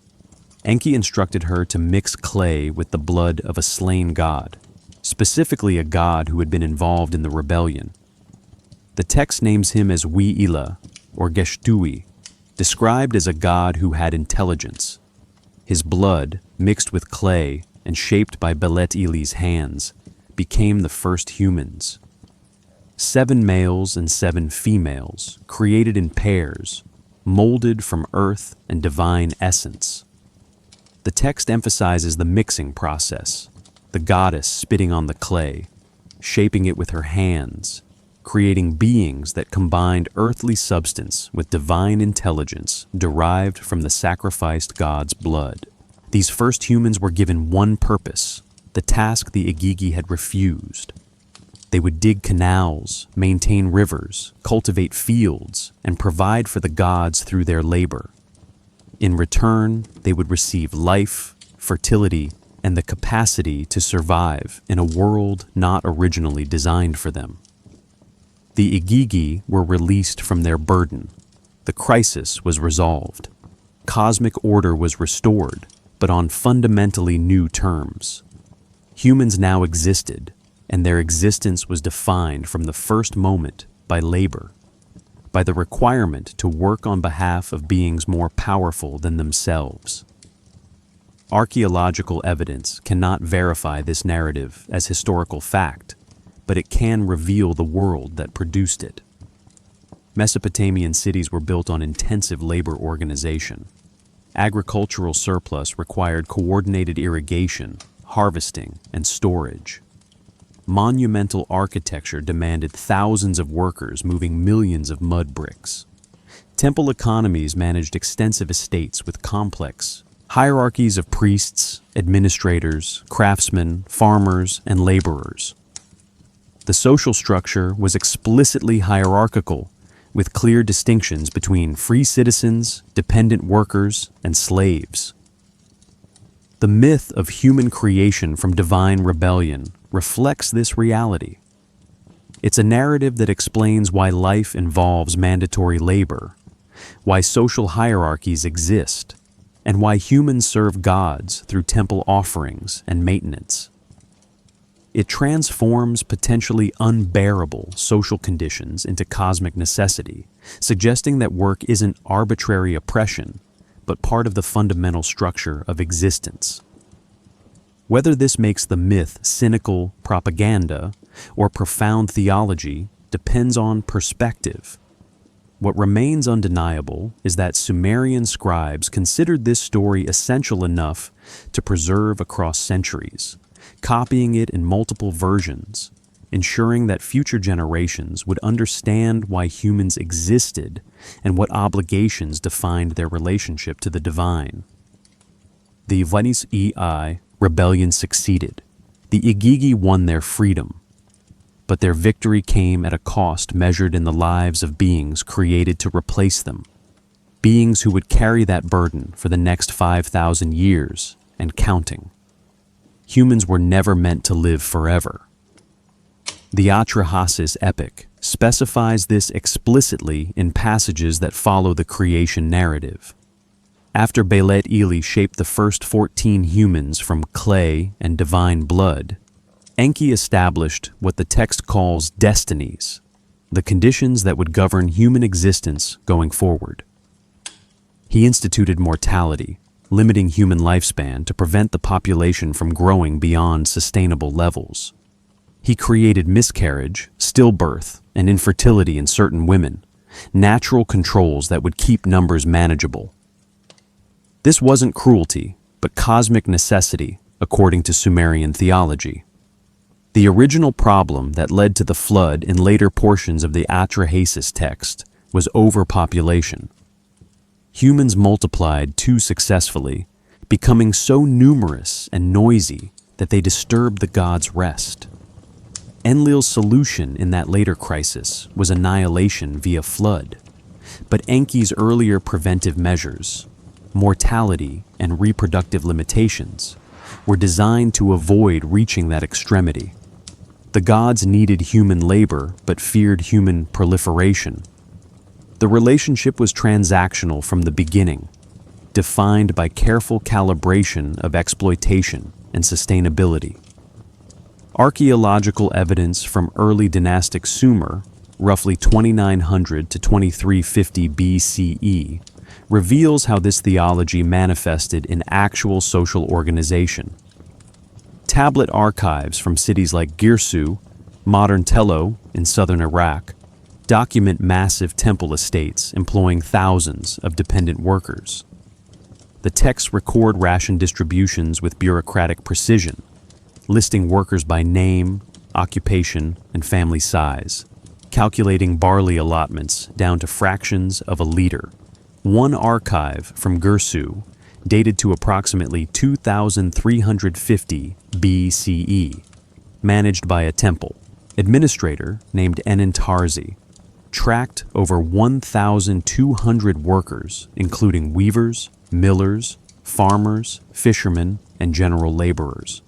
[SPEAKER 1] Enki instructed her to mix clay with the blood of a slain god, specifically a god who had been involved in the rebellion. The text names him as Wi-Ila, or Geshtui, described as a god who had intelligence. His blood, mixed with clay and shaped by Belet Ili's hands, became the first humans. 7 males and 7 females, created in pairs, molded from earth and divine essence. The text emphasizes the mixing process, the goddess spitting on the clay, shaping it with her hands, creating beings that combined earthly substance with divine intelligence derived from the sacrificed god's blood. These first humans were given one purpose, the task the Igigi had refused. They would dig canals, maintain rivers, cultivate fields, and provide for the gods through their labor. In return, they would receive life, fertility, and the capacity to survive in a world not originally designed for them. The Igigi were released from their burden. The crisis was resolved. Cosmic order was restored, but on fundamentally new terms. Humans now existed, and their existence was defined from the first moment by labor, by the requirement to work on behalf of beings more powerful than themselves. Archaeological evidence cannot verify this narrative as historical fact, but it can reveal the world that produced it. Mesopotamian cities were built on intensive labor organization. Agricultural surplus required coordinated irrigation, harvesting, and storage. Monumental architecture demanded thousands of workers moving millions of mud bricks. Temple economies managed extensive estates with complex hierarchies of priests, administrators, craftsmen, farmers, and laborers. The social structure was explicitly hierarchical, with clear distinctions between free citizens, dependent workers, and slaves. The myth of human creation from divine rebellion reflects this reality. It's a narrative that explains why life involves mandatory labor, why social hierarchies exist, and why humans serve gods through temple offerings and maintenance. It transforms potentially unbearable social conditions into cosmic necessity, suggesting that work isn't arbitrary oppression, but part of the fundamental structure of existence. Whether this makes the myth cynical propaganda or profound theology depends on perspective. What remains undeniable is that Sumerian scribes considered this story essential enough to preserve across centuries, copying it in multiple versions, ensuring that future generations would understand why humans existed and what obligations defined their relationship to the divine. The Vanis-ei rebellion succeeded. The Igigi won their freedom, but their victory came at a cost measured in the lives of beings created to replace them, beings who would carry that burden for the next 5,000 years and counting. Humans were never meant to live forever. The Atrahasis epic specifies this explicitly in passages that follow the creation narrative. After Belet Eli shaped the first 14 humans from clay and divine blood, Enki established what the text calls destinies, the conditions that would govern human existence going forward. He instituted mortality, limiting human lifespan to prevent the population from growing beyond sustainable levels. He created miscarriage, stillbirth, and infertility in certain women, natural controls that would keep numbers manageable. This wasn't cruelty, but cosmic necessity, according to Sumerian theology. The original problem that led to the flood in later portions of the Atrahasis text was overpopulation. Humans multiplied too successfully, becoming so numerous and noisy that they disturbed the gods' rest. Enlil's solution in that later crisis was annihilation via flood, but Enki's earlier preventive measures, mortality and reproductive limitations, were designed to avoid reaching that extremity. The gods needed human labor but feared human proliferation. The relationship was transactional from the beginning, defined by careful calibration of exploitation and sustainability. Archaeological evidence from early dynastic Sumer, roughly 2900 to 2350 BCE, reveals how this theology manifested in actual social organization. Tablet archives from cities like Girsu, modern Tello in southern Iraq, document massive temple estates employing thousands of dependent workers. The texts record ration distributions with bureaucratic precision, listing workers by name, occupation, and family size, calculating barley allotments down to fractions of a liter. One archive from Girsu, dated to approximately 2350 BCE, managed by a temple administrator named Enantarzi, tracked over 1,200 workers, including weavers, millers, farmers, fishermen, and general laborers.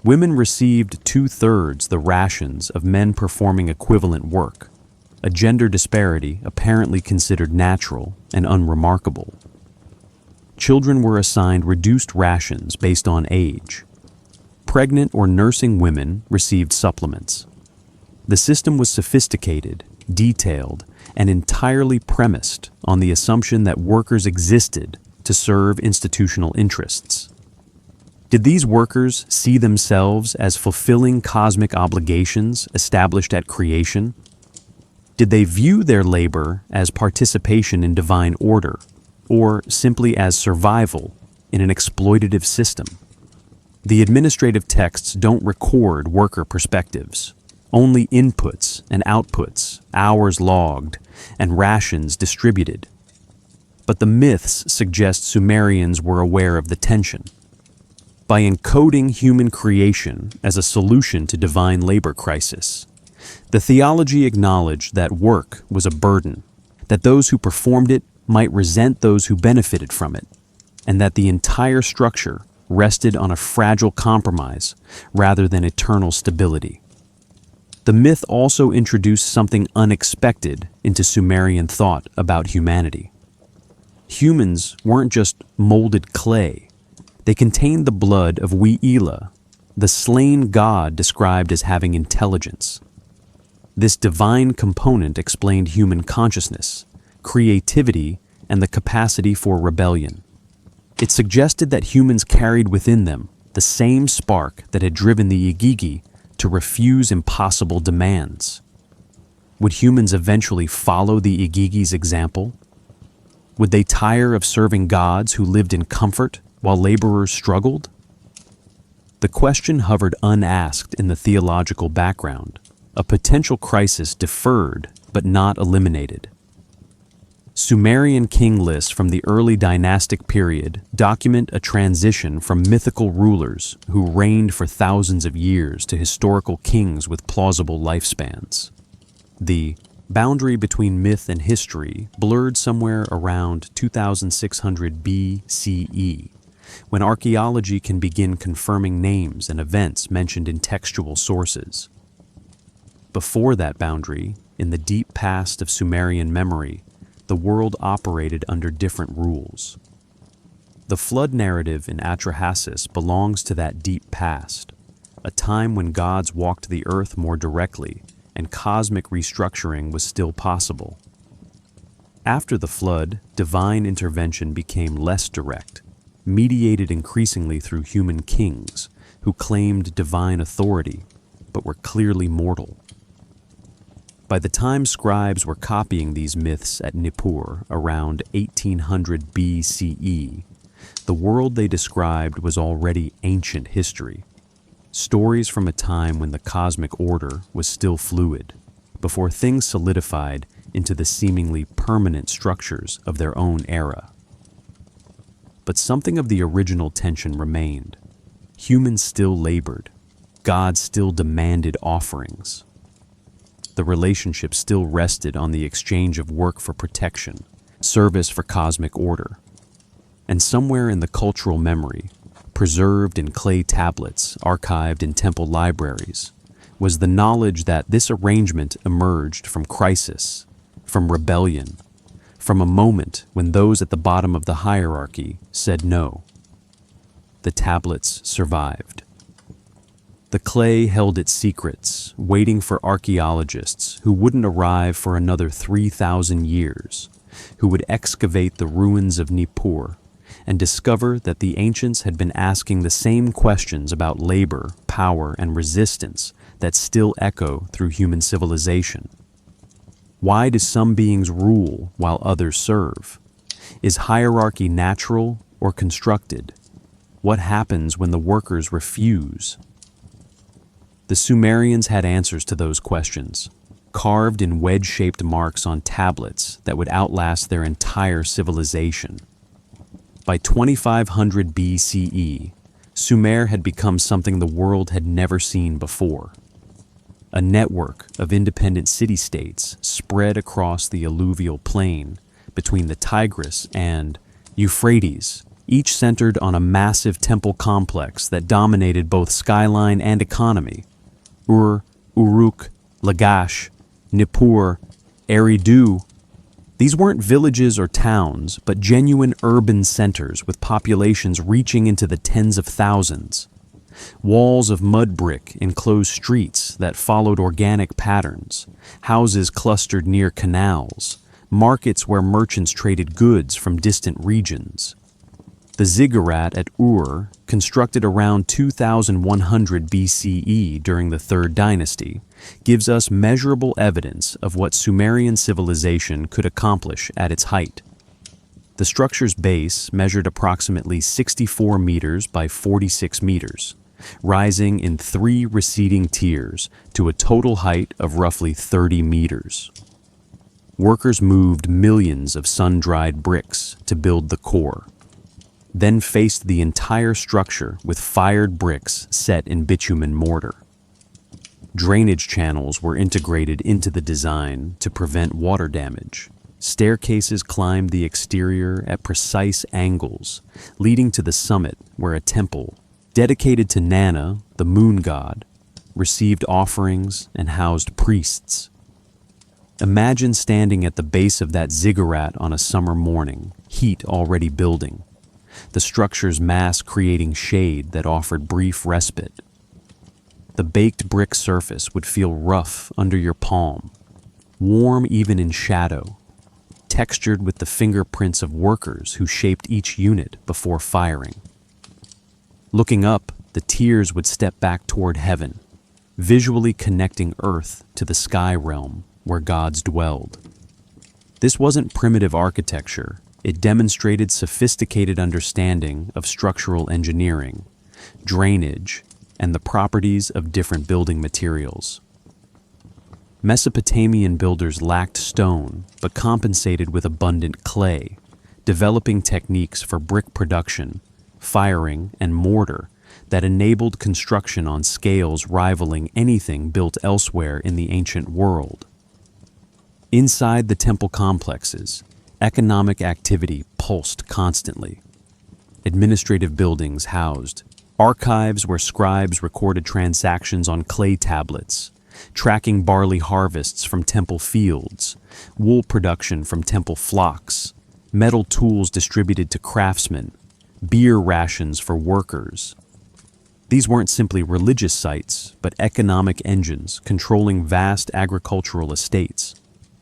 [SPEAKER 1] Women received 2/3 the rations of men performing equivalent work, a gender disparity apparently considered natural and unremarkable. Children were assigned reduced rations based on age. Pregnant or nursing women received supplements. The system was sophisticated, detailed, and entirely premised on the assumption that workers existed to serve institutional interests. Did these workers see themselves as fulfilling cosmic obligations established at creation? Did they view their labor as participation in divine order, or simply as survival in an exploitative system? The administrative texts don't record worker perspectives, only inputs and outputs, hours logged, and rations distributed. But the myths suggest Sumerians were aware of the tension. By encoding human creation as a solution to divine labor crisis, the theology acknowledged that work was a burden, that those who performed it might resent those who benefited from it, and that the entire structure rested on a fragile compromise rather than eternal stability. The myth also introduced something unexpected into Sumerian thought about humanity. Humans weren't just molded clay. They contained the blood of We'ila, the slain god described as having intelligence. This divine component explained human consciousness, creativity, and the capacity for rebellion. It suggested that humans carried within them the same spark that had driven the Igigi to refuse impossible demands. Would humans eventually follow the Igigi's example? Would they tire of serving gods who lived in comfort while laborers struggled? The question hovered unasked in the theological background, a potential crisis deferred but not eliminated. Sumerian king lists from the early dynastic period document a transition from mythical rulers who reigned for thousands of years to historical kings with plausible lifespans. The boundary between myth and history blurred somewhere around 2600 BCE, when archaeology can begin confirming names and events mentioned in textual sources. Before that boundary, in the deep past of Sumerian memory, the world operated under different rules. The flood narrative in Atrahasis belongs to that deep past, a time when gods walked the earth more directly and cosmic restructuring was still possible. After the flood, divine intervention became less direct, mediated increasingly through human kings who claimed divine authority but were clearly mortal. By the time scribes were copying these myths at Nippur around 1800 BCE, the world they described was already ancient history, stories from a time when the cosmic order was still fluid, before things solidified into the seemingly permanent structures of their own era. But something of the original tension remained. Humans still labored. God still demanded offerings. The relationship still rested on the exchange of work for protection, service for cosmic order. And somewhere in the cultural memory, preserved in clay tablets archived in temple libraries, was the knowledge that this arrangement emerged from crisis, from rebellion, from a moment when those at the bottom of the hierarchy said no. The tablets survived. The clay held its secrets, waiting for archaeologists who wouldn't arrive for another 3,000 years, who would excavate the ruins of Nippur and discover that the ancients had been asking the same questions about labor, power, and resistance that still echo through human civilization. Why do some beings rule while others serve? Is hierarchy natural or constructed? What happens when the workers refuse? The Sumerians had answers to those questions, carved in wedge-shaped marks on tablets that would outlast their entire civilization. By 2500 BCE, Sumer had become something the world had never seen before. A network of independent city-states spread across the alluvial plain between the Tigris and Euphrates, each centered on a massive temple complex that dominated both skyline and economy. Uruk, Lagash, Nippur, Eridu. These weren't villages or towns, but genuine urban centers with populations reaching into the tens of thousands. Walls of mud brick enclosed streets that followed organic patterns, houses clustered near canals, markets where merchants traded goods from distant regions. The ziggurat at Ur, constructed around 2100 BCE during the Third Dynasty, gives us measurable evidence of what Sumerian civilization could accomplish at its height. The structure's base measured approximately 64 meters by 46 meters, rising in 3 receding tiers to a total height of roughly 30 meters. Workers moved millions of sun-dried bricks to build the core, then faced the entire structure with fired bricks set in bitumen mortar. Drainage channels were integrated into the design to prevent water damage. Staircases climbed the exterior at precise angles, leading to the summit where a temple, dedicated to Nana, the moon god, received offerings and housed priests. Imagine standing at the base of that ziggurat on a summer morning, heat already building, the structure's mass creating shade that offered brief respite. The baked brick surface would feel rough under your palm, warm even in shadow, textured with the fingerprints of workers who shaped each unit before firing. Looking up, the tiers would step back toward heaven, visually connecting Earth to the sky realm where gods dwelled. This wasn't primitive architecture. It demonstrated sophisticated understanding of structural engineering, drainage, and the properties of different building materials. Mesopotamian builders lacked stone, but compensated with abundant clay, developing techniques for brick production, firing, and mortar that enabled construction on scales rivaling anything built elsewhere in the ancient world. Inside the temple complexes, economic activity pulsed constantly. Administrative buildings housed archives where scribes recorded transactions on clay tablets, tracking barley harvests from temple fields, wool production from temple flocks, metal tools distributed to craftsmen, beer rations for workers. These weren't simply religious sites, but economic engines controlling vast agricultural estates,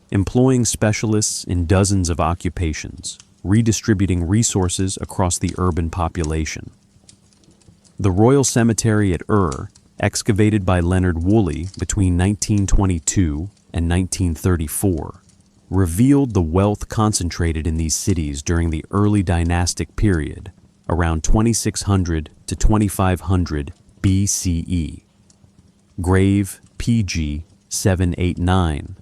[SPEAKER 1] employing specialists in dozens of occupations, redistributing resources across the urban population. The Royal Cemetery at Ur, excavated by Leonard Woolley between 1922 and 1934, revealed the wealth concentrated in these cities during the early dynastic period, around 2600 to 2500 BCE. Grave PG 789,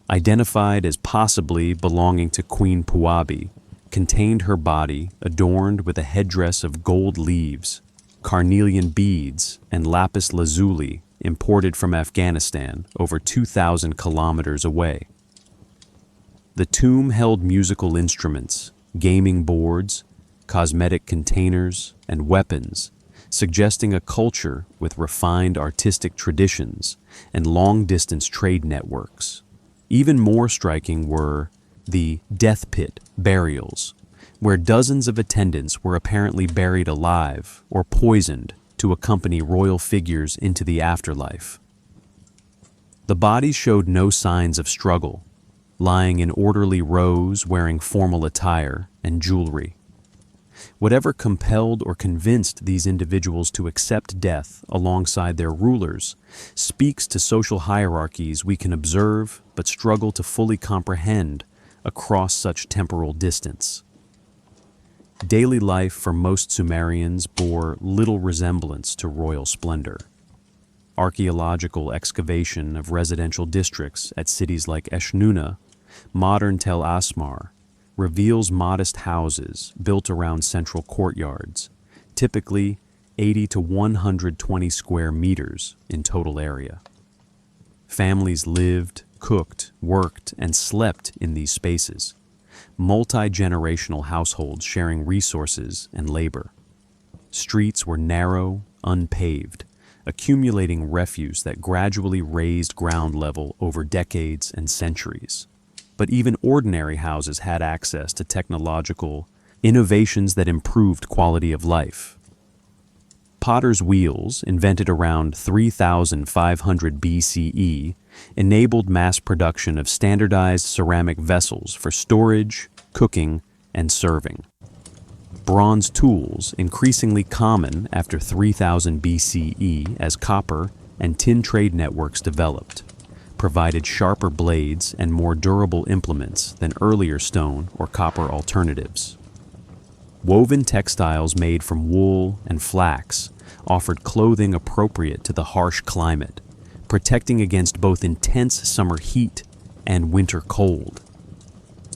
[SPEAKER 1] identified as possibly belonging to Queen Puabi, contained her body adorned with a headdress of gold leaves, carnelian beads, and lapis lazuli imported from Afghanistan over 2,000 kilometers away. The tomb held musical instruments, gaming boards, cosmetic containers, and weapons, suggesting a culture with refined artistic traditions and long-distance trade networks. Even more striking were the death pit burials, where dozens of attendants were apparently buried alive or poisoned to accompany royal figures into the afterlife. The bodies showed no signs of struggle, lying in orderly rows wearing formal attire and jewelry. Whatever compelled or convinced these individuals to accept death alongside their rulers speaks to social hierarchies we can observe but struggle to fully comprehend across such temporal distance. Daily life for most Sumerians bore little resemblance to royal splendor. Archaeological excavation of residential districts at cities like Eshnunna, modern Tel Asmar, reveals modest houses built around central courtyards, typically 80 to 120 square meters in total area. Families lived, cooked, worked, and slept in these spaces, multi-generational households sharing resources and labor. Streets were narrow, unpaved, accumulating refuse that gradually raised ground level over decades and centuries. But even ordinary houses had access to technological innovations that improved quality of life. Potter's wheels, invented around 3500 BCE, enabled mass production of standardized ceramic vessels for storage, cooking, and serving. bronze tools, increasingly common after 3000 BCE as copper and tin trade networks developed, provided sharper blades and more durable implements than earlier stone or copper alternatives. Woven textiles made from wool and flax offered clothing appropriate to the harsh climate, protecting against both intense summer heat and winter cold.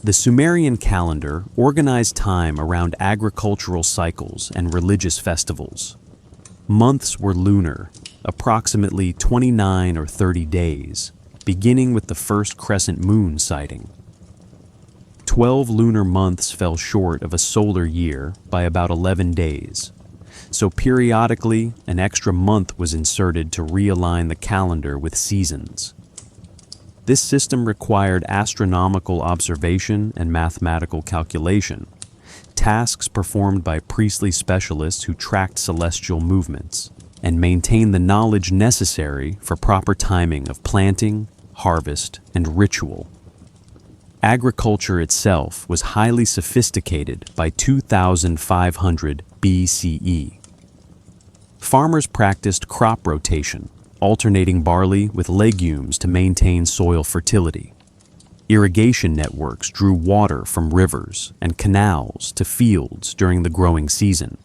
[SPEAKER 1] The Sumerian calendar organized time around agricultural cycles and religious festivals. Months were lunar, approximately 29 or 30 days, beginning with the first crescent moon sighting. 12 lunar months fell short of a solar year by about 11 days, so periodically an extra month was inserted to realign the calendar with seasons. This system required astronomical observation and mathematical calculation, tasks performed by priestly specialists who tracked celestial movements and maintained the knowledge necessary for proper timing of planting, harvest, and ritual. Agriculture itself was highly sophisticated by 2500 BCE. Farmers practiced crop rotation, alternating barley with legumes to maintain soil fertility. Irrigation networks drew water from rivers and canals to fields during the growing season,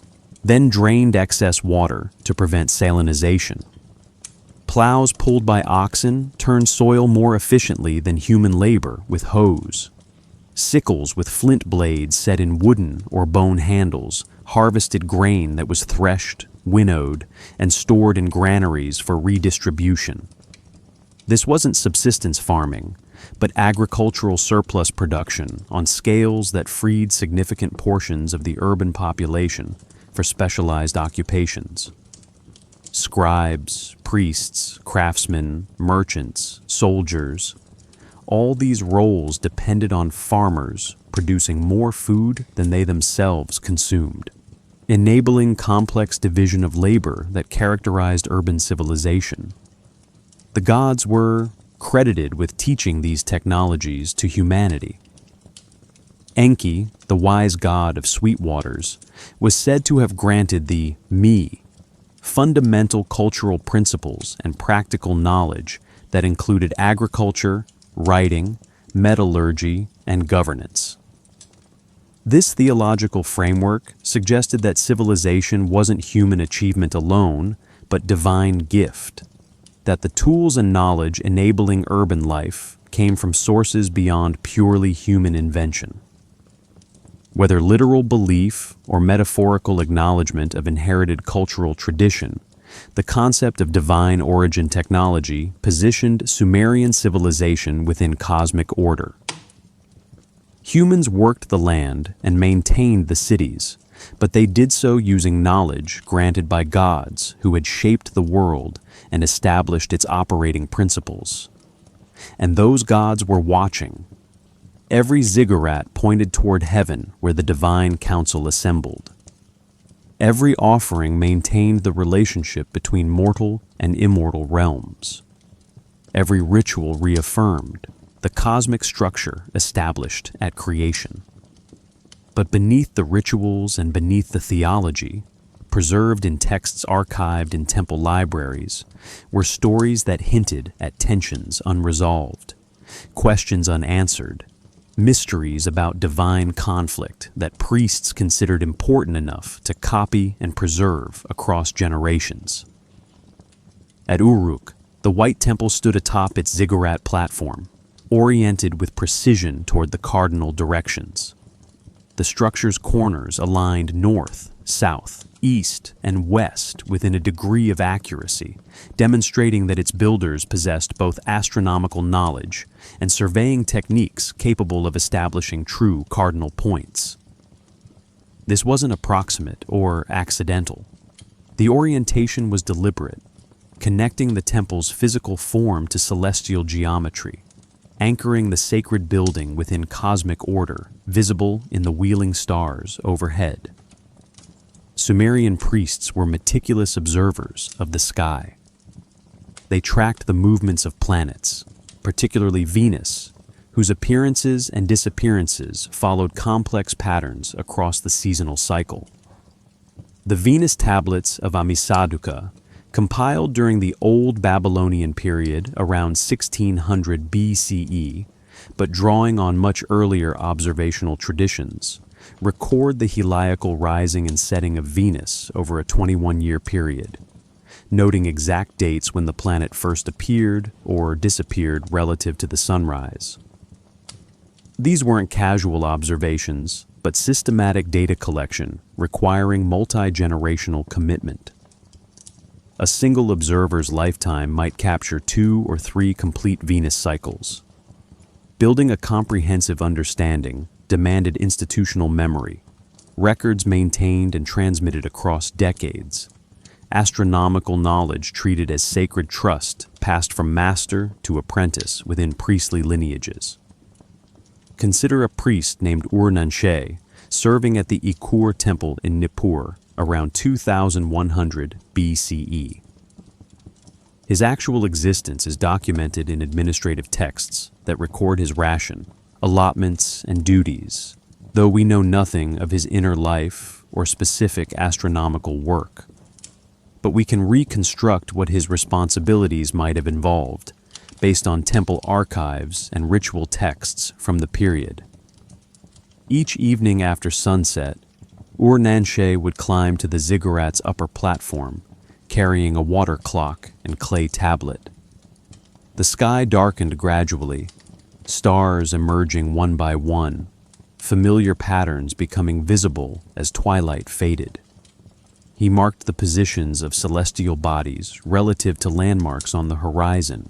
[SPEAKER 1] then drained excess water to prevent salinization. Plows pulled by oxen turned soil more efficiently than human labor with hoes. Sickles with flint blades set in wooden or bone handles harvested grain that was threshed, winnowed, and stored in granaries for redistribution. This wasn't subsistence farming, but agricultural surplus production on scales that freed significant portions of the urban population for specialized occupations. Scribes, priests, craftsmen, merchants, soldiers, all these roles depended on farmers producing more food than they themselves consumed, enabling complex division of labor that characterized urban civilization. The gods were credited with teaching these technologies to humanity. Enki, the wise god of sweet waters, was said to have granted the me, fundamental cultural principles and practical knowledge that included agriculture, writing, metallurgy, and governance. This theological framework suggested that civilization wasn't human achievement alone, but divine gift, that the tools and knowledge enabling urban life came from sources beyond purely human invention. Whether literal belief or metaphorical acknowledgement of inherited cultural tradition, the concept of divine origin technology positioned Sumerian civilization within cosmic order. Humans worked the land and maintained the cities, but they did so using knowledge granted by gods who had shaped the world and established its operating principles. And those gods were watching. Every ziggurat pointed toward heaven where the divine council assembled. Every offering maintained the relationship between mortal and immortal realms. Every ritual reaffirmed the cosmic structure established at creation. But beneath the rituals and beneath the theology, preserved in texts archived in temple libraries, were stories that hinted at tensions unresolved, questions unanswered, mysteries about divine conflict that priests considered important enough to copy and preserve across generations. At Uruk, the White Temple stood atop its ziggurat platform, oriented with precision toward the cardinal directions. The structure's corners aligned north, south, east, and west within a degree of accuracy, demonstrating that its builders possessed both astronomical knowledge and surveying techniques capable of establishing true cardinal points. This wasn't approximate or accidental. The orientation was deliberate, connecting the temple's physical form to celestial geometry, anchoring the sacred building within cosmic order, visible in the wheeling stars overhead. Sumerian priests were meticulous observers of the sky. They tracked the movements of planets, particularly Venus, whose appearances and disappearances followed complex patterns across the seasonal cycle. The Venus tablets of Amisaduqa, compiled during the Old Babylonian period around 1600 BCE, but drawing on much earlier observational traditions, record the heliacal rising and setting of Venus over a 21-year period, noting exact dates when the planet first appeared or disappeared relative to the sunrise. These weren't casual observations, but systematic data collection requiring multi-generational commitment. A single observer's lifetime might capture 2 or 3 complete Venus cycles. Building a comprehensive understanding demanded institutional memory, records maintained and transmitted across decades, astronomical knowledge treated as sacred trust passed from master to apprentice within priestly lineages. Consider a priest named Ur-Nanshe serving at the Ikur temple in Nippur around 2100 BCE. His actual existence is documented in administrative texts that record his ration, allotments, and duties, though we know nothing of his inner life or specific astronomical work. But we can reconstruct what his responsibilities might have involved, based on temple archives and ritual texts from the period. Each evening after sunset, Ur-Nanshe would climb to the ziggurat's upper platform, carrying a water clock and clay tablet. The sky darkened gradually, stars emerging one by one, familiar patterns becoming visible as twilight faded. He marked the positions of celestial bodies relative to landmarks on the horizon,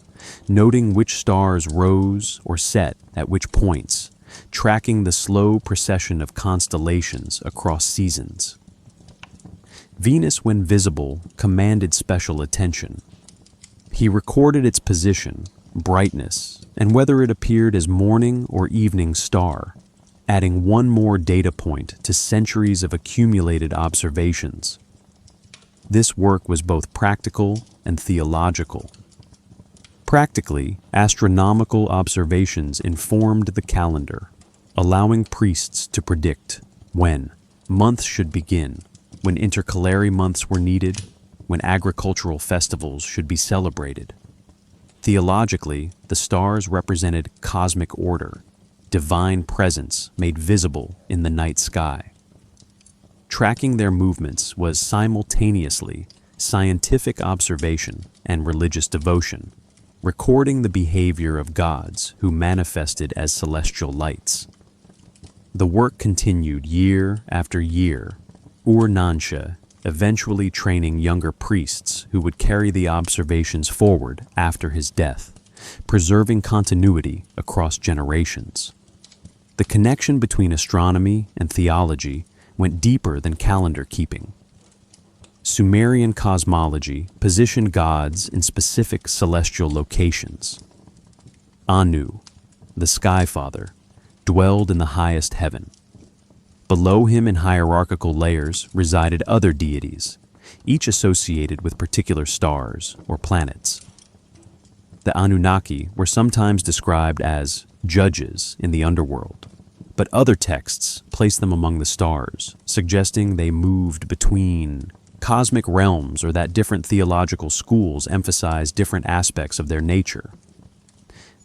[SPEAKER 1] noting which stars rose or set at which points, tracking the slow procession of constellations across seasons. Venus, when visible, commanded special attention. He recorded its position, brightness, and whether it appeared as morning or evening star, adding one more data point to centuries of accumulated observations. This work was both practical and theological. Practically, astronomical observations informed the calendar, allowing priests to predict when months should begin, when intercalary months were needed, when agricultural festivals should be celebrated. Theologically, the stars represented cosmic order, divine presence made visible in the night sky. Tracking their movements was simultaneously scientific observation and religious devotion, recording the behavior of gods who manifested as celestial lights. The work continued year after year, Ur-Nanshe eventually training younger priests who would carry the observations forward after his death, preserving continuity across generations. The connection between astronomy and theology went deeper than calendar keeping. Sumerian cosmology positioned gods in specific celestial locations. Anu, the Sky Father, dwelled in the highest heaven. Below him in hierarchical layers resided other deities, each associated with particular stars or planets. The Anunnaki were sometimes described as judges in the underworld, but other texts place them among the stars, suggesting they moved between cosmic realms or that different theological schools emphasize different aspects of their nature.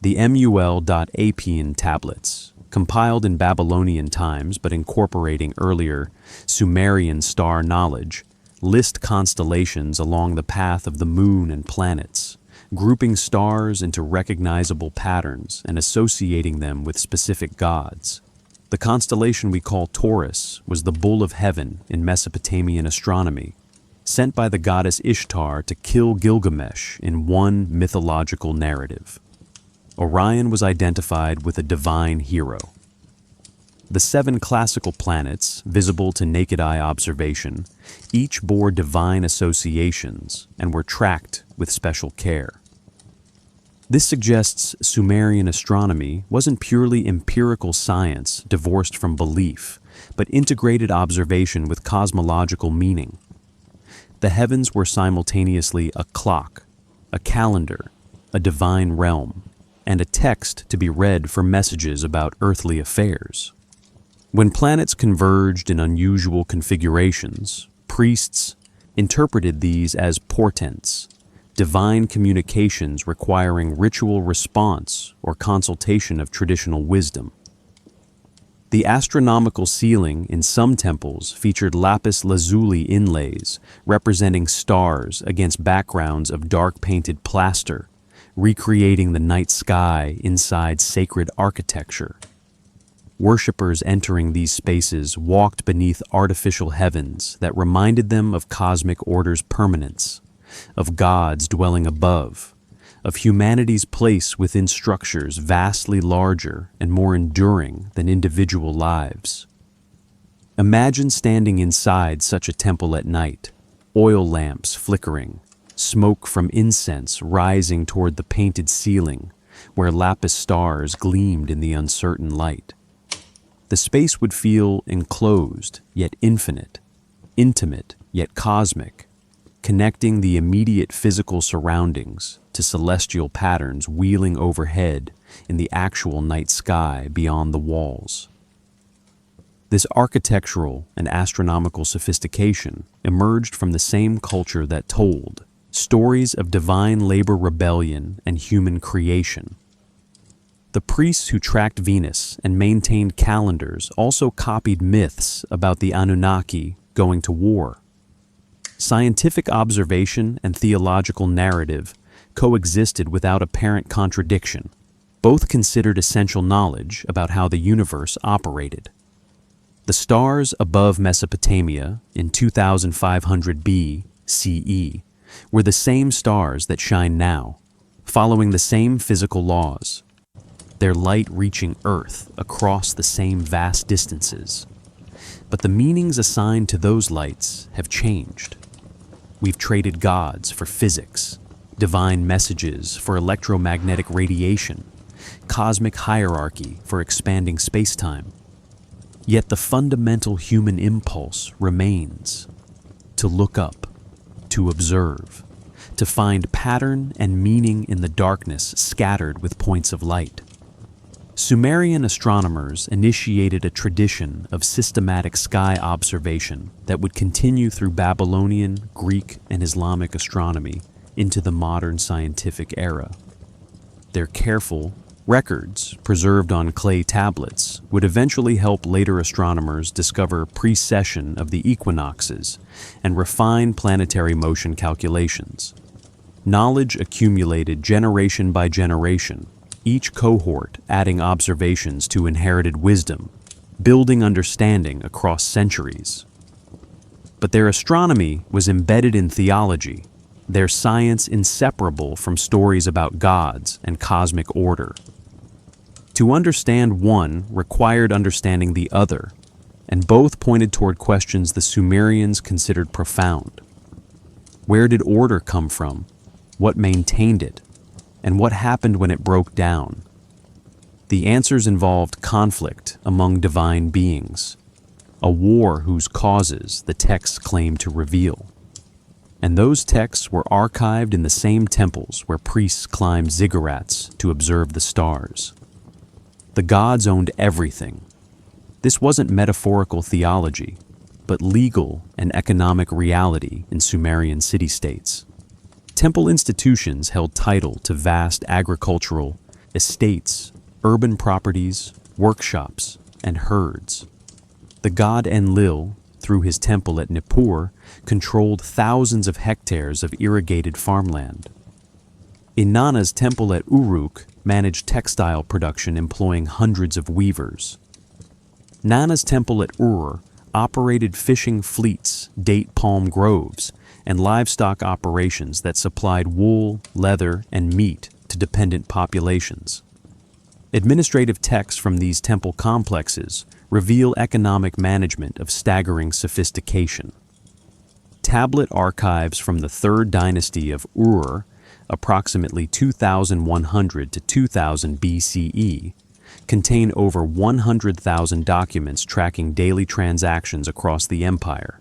[SPEAKER 1] The Mul.Apian tablets, compiled in Babylonian times but incorporating earlier Sumerian star knowledge, list constellations along the path of the moon and planets, grouping stars into recognizable patterns and associating them with specific gods. The constellation we call Taurus was the bull of heaven in Mesopotamian astronomy, sent by the goddess Ishtar to kill Gilgamesh in one mythological narrative. Orion was identified with a divine hero. The 7 classical planets, visible to naked eye observation, each bore divine associations and were tracked with special care. This suggests Sumerian astronomy wasn't purely empirical science divorced from belief, but integrated observation with cosmological meaning. The heavens were simultaneously a clock, a calendar, a divine realm, and a text to be read for messages about earthly affairs. When planets converged in unusual configurations, priests interpreted these as portents, divine communications requiring ritual response or consultation of traditional wisdom. The astronomical ceiling in some temples featured lapis lazuli inlays representing stars against backgrounds of dark painted plaster, recreating the night sky inside sacred architecture. Worshippers entering these spaces walked beneath artificial heavens that reminded them of cosmic order's permanence, of gods dwelling above, of humanity's place within structures vastly larger and more enduring than individual lives. Imagine standing inside such a temple at night, oil lamps flickering, smoke from incense rising toward the painted ceiling where lapis stars gleamed in the uncertain light. The space would feel enclosed yet infinite, intimate yet cosmic, connecting the immediate physical surroundings to celestial patterns wheeling overhead in the actual night sky beyond the walls. This architectural and astronomical sophistication emerged from the same culture that told stories of divine labor rebellion and human creation. The priests who tracked Venus and maintained calendars also copied myths about the Anunnaki going to war. Scientific observation and theological narrative coexisted without apparent contradiction, both considered essential knowledge about how the universe operated. The stars above Mesopotamia in 2500 BCE were the same stars that shine now, following the same physical laws, their light reaching Earth across the same vast distances. But the meanings assigned to those lights have changed. We've traded gods for physics, divine messages for electromagnetic radiation, cosmic hierarchy for expanding space-time. Yet the fundamental human impulse remains: to look up, to observe, to find pattern and meaning in the darkness scattered with points of light. Sumerian astronomers initiated a tradition of systematic sky observation that would continue through Babylonian, Greek, and Islamic astronomy into the modern scientific era. Their careful records, preserved on clay tablets, would eventually help later astronomers discover precession of the equinoxes and refine planetary motion calculations. Knowledge accumulated generation by generation, each cohort adding observations to inherited wisdom, building understanding across centuries. But their astronomy was embedded in theology, their science inseparable from stories about gods and cosmic order. To understand one required understanding the other, and both pointed toward questions the Sumerians considered profound. Where did order come from? What maintained it? And what happened when it broke down? The answers involved conflict among divine beings, a war whose causes the texts claim to reveal. And those texts were archived in the same temples where priests climbed ziggurats to observe the stars. The gods owned everything. This wasn't metaphorical theology, but legal and economic reality in Sumerian city-states. Temple institutions held title to vast agricultural estates, urban properties, workshops, and herds. The god Enlil, through his temple at Nippur, controlled thousands of hectares of irrigated farmland. Inanna's temple at Uruk managed textile production employing hundreds of weavers. Nana's temple at Ur operated fishing fleets, date palm groves, and livestock operations that supplied wool, leather, and meat to dependent populations. Administrative texts from these temple complexes reveal economic management of staggering sophistication. Tablet archives from the 3rd dynasty of Ur, approximately 2100 to 2000 BCE, contain over 100,000 documents tracking daily transactions across the empire.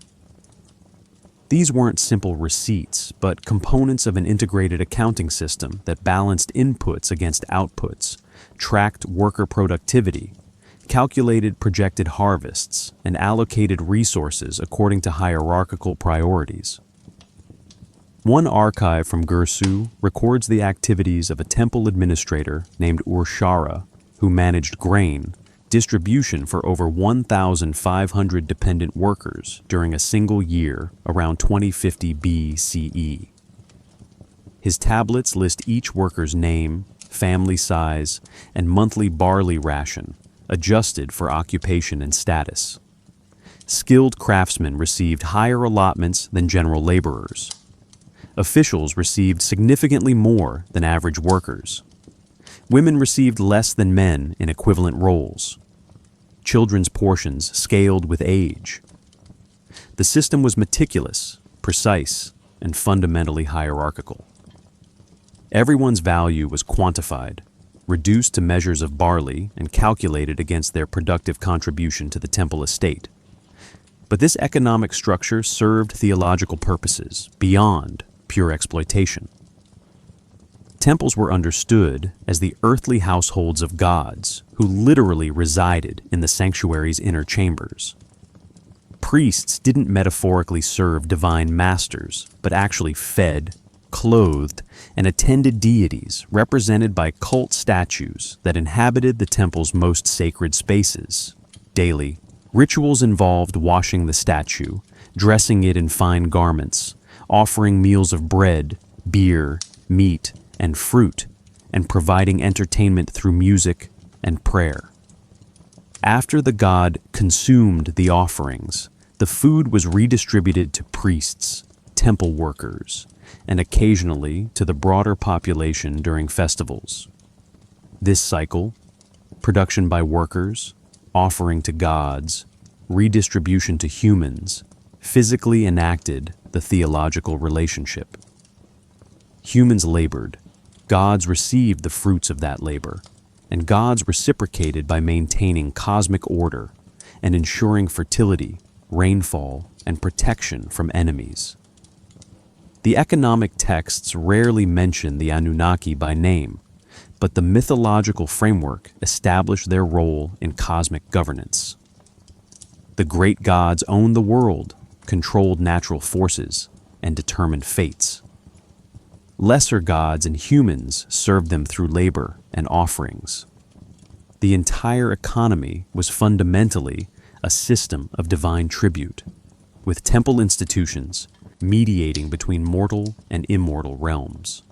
[SPEAKER 1] These weren't simple receipts, but components of an integrated accounting system that balanced inputs against outputs, tracked worker productivity, calculated projected harvests, and allocated resources according to hierarchical priorities. One archive from Gursu records the activities of a temple administrator named Urshara, who managed grain distribution for over 1,500 dependent workers during a single year around 2050 BCE. His tablets list each worker's name, family size, and monthly barley ration, adjusted for occupation and status. Skilled craftsmen received higher allotments than general laborers. Officials received significantly more than average workers. Women received less than men in equivalent roles. Children's portions scaled with age. The system was meticulous, precise, and fundamentally hierarchical. Everyone's value was quantified, reduced to measures of barley, and calculated against their productive contribution to the temple estate. But this economic structure served theological purposes beyond pure exploitation. Temples were understood as the earthly households of gods who literally resided in the sanctuary's inner chambers. Priests didn't metaphorically serve divine masters, but actually fed, clothed, and attended deities represented by cult statues that inhabited the temple's most sacred spaces. Daily, rituals involved washing the statue, dressing it in fine garments, offering meals of bread, beer, meat, and fruit, and providing entertainment through music and prayer. After the god consumed the offerings, the food was redistributed to priests, temple workers, and occasionally to the broader population during festivals. This cycle, production by workers, offering to gods, redistribution to humans, physically enacted the theological relationship. Humans labored, gods received the fruits of that labor, and gods reciprocated by maintaining cosmic order and ensuring fertility, rainfall, and protection from enemies. The economic texts rarely mention the Anunnaki by name, but the mythological framework established their role in cosmic governance. The great gods owned the world, controlled natural forces, and determined fates. Lesser gods and humans served them through labor and offerings. The entire economy was fundamentally a system of divine tribute, with temple institutions mediating between mortal and immortal realms.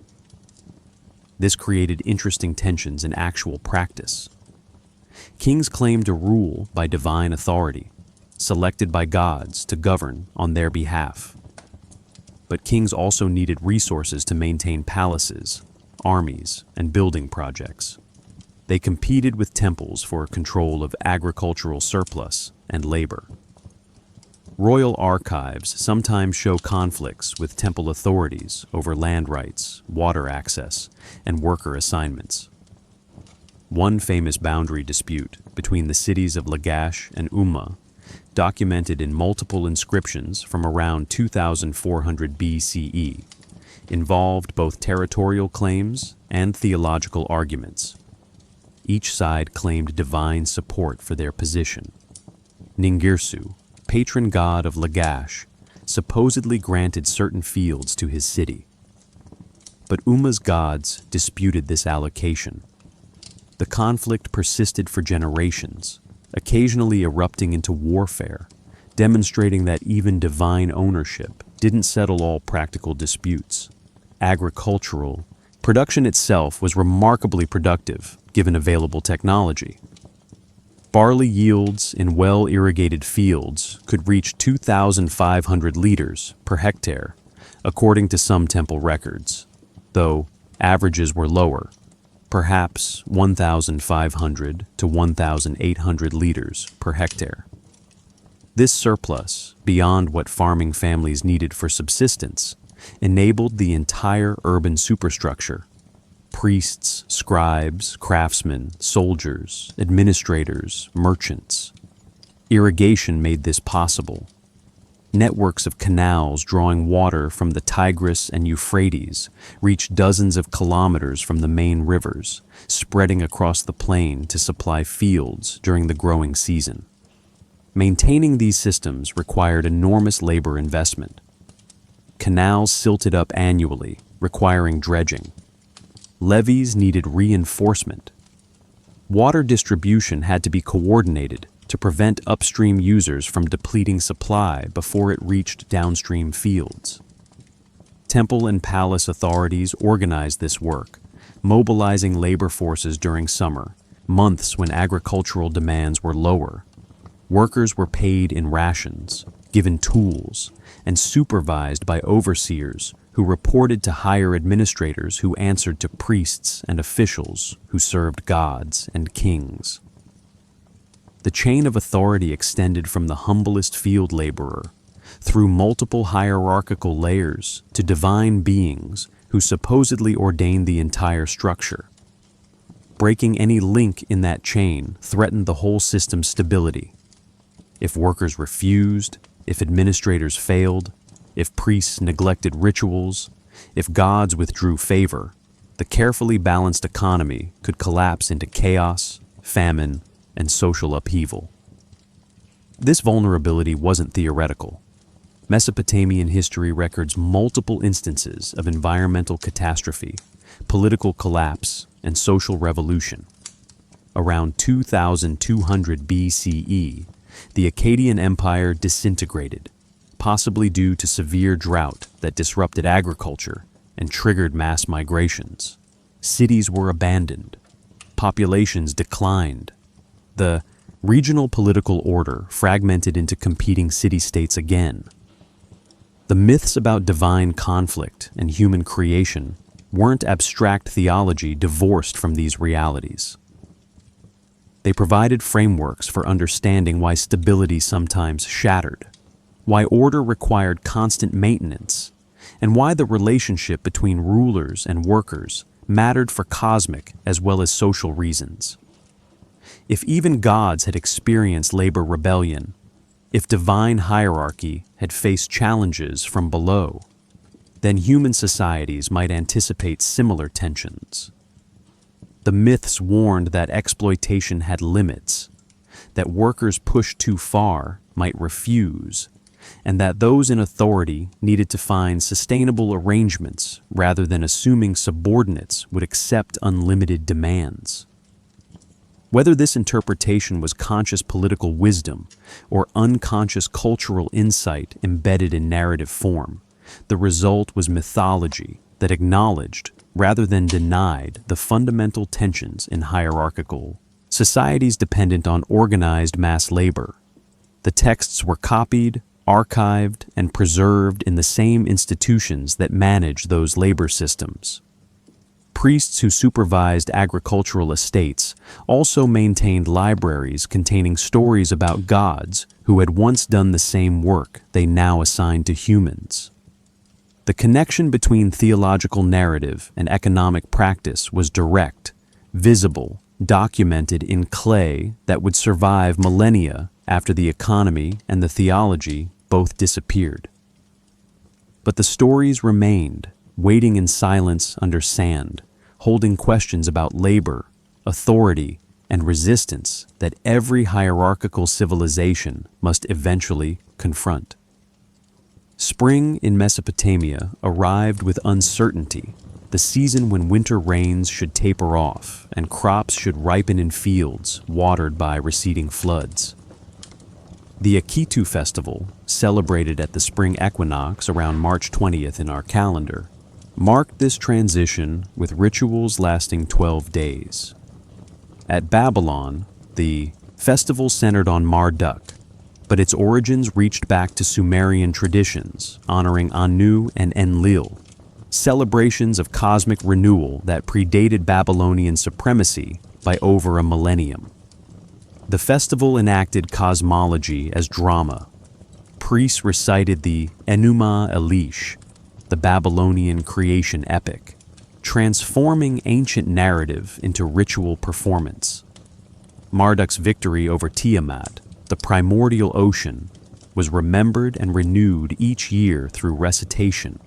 [SPEAKER 1] This created interesting tensions in actual practice. Kings claimed to rule by divine authority, selected by gods to govern on their behalf. But kings also needed resources to maintain palaces, armies, and building projects. They competed with temples for control of agricultural surplus and labor. Royal archives sometimes show conflicts with temple authorities over land rights, water access, and worker assignments. One famous boundary dispute between the cities of Lagash and Umma, documented in multiple inscriptions from around 2400 BCE, involved both territorial claims and theological arguments. Each side claimed divine support for their position. Ningirsu, patron god of Lagash, supposedly granted certain fields to his city. But Umma's gods disputed this allocation. The conflict persisted for generations, occasionally erupting into warfare, demonstrating that even divine ownership didn't settle all practical disputes. Agricultural production itself was remarkably productive, given available technology. Barley yields in well-irrigated fields could reach 2,500 liters per hectare, according to some temple records, though averages were lower, perhaps 1,500 to 1,800 liters per hectare. This surplus, beyond what farming families needed for subsistence, enabled the entire urban superstructure. Priests, scribes, craftsmen, soldiers, administrators, merchants. Irrigation made this possible. Networks of canals drawing water from the Tigris and Euphrates reached dozens of kilometers from the main rivers, spreading across the plain to supply fields during the growing season. Maintaining these systems required enormous labor investment. Canals silted up annually, requiring dredging. Levees needed reinforcement. Water distribution had to be coordinated to prevent upstream users from depleting supply before it reached downstream fields. Temple and palace authorities organized this work, mobilizing labor forces during summer, months when agricultural demands were lower. Workers were paid in rations, given tools, and supervised by overseers who reported to higher administrators who answered to priests and officials who served gods and kings. The chain of authority extended from the humblest field laborer through multiple hierarchical layers to divine beings who supposedly ordained the entire structure. Breaking any link in that chain threatened the whole system's stability. If workers refused, if administrators failed, if priests neglected rituals, if gods withdrew favor, the carefully balanced economy could collapse into chaos, famine, and social upheaval. This vulnerability wasn't theoretical. Mesopotamian history records multiple instances of environmental catastrophe, political collapse, and social revolution. Around 2200 BCE, the Akkadian Empire disintegrated, possibly due to severe drought that disrupted agriculture and triggered mass migrations. Cities were abandoned. Populations declined. The regional political order fragmented into competing city-states again. The myths about divine conflict and human creation weren't abstract theology divorced from these realities. They provided frameworks for understanding why stability sometimes shattered, why order required constant maintenance, and why the relationship between rulers and workers mattered for cosmic as well as social reasons. If even gods had experienced labor rebellion, if divine hierarchy had faced challenges from below, then human societies might anticipate similar tensions. The myths warned that exploitation had limits, that workers pushed too far might refuse, and that those in authority needed to find sustainable arrangements rather than assuming subordinates would accept unlimited demands. Whether this interpretation was conscious political wisdom or unconscious cultural insight embedded in narrative form, the result was mythology that acknowledged, rather than denied, the fundamental tensions in hierarchical societies dependent on organized mass labor. The texts were copied, archived, and preserved in the same institutions that manage those labor systems. Priests who supervised agricultural estates also maintained libraries containing stories about gods who had once done the same work they now assigned to humans. The connection between theological narrative and economic practice was direct, visible, documented in clay that would survive millennia after the economy and the theology both disappeared. But the stories remained, waiting in silence under sand, holding questions about labor, authority, and resistance that every hierarchical civilization must eventually confront. Spring in Mesopotamia arrived with uncertainty, the season when winter rains should taper off and crops should ripen in fields watered by receding floods. The Akitu festival, celebrated at the spring equinox around March 20th in our calendar, marked this transition with rituals lasting 12 days. At Babylon, the festival centered on Marduk, but its origins reached back to Sumerian traditions honoring Anu and Enlil, celebrations of cosmic renewal that predated Babylonian supremacy by over a millennium. The festival enacted cosmology as drama. Priests recited the Enuma Elish, the Babylonian creation epic, transforming ancient narrative into ritual performance. Marduk's victory over Tiamat, the primordial ocean, was remembered and renewed each year through recitation,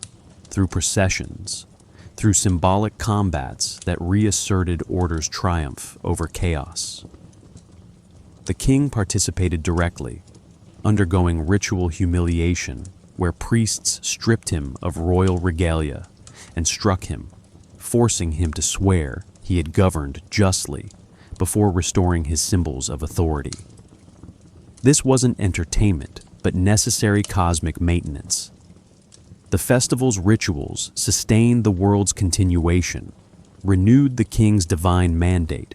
[SPEAKER 1] through processions, through symbolic combats that reasserted order's triumph over chaos. The king participated directly, undergoing ritual humiliation where priests stripped him of royal regalia and struck him, forcing him to swear he had governed justly before restoring his symbols of authority. This wasn't entertainment, but necessary cosmic maintenance. The festival's rituals sustained the world's continuation, renewed the king's divine mandate,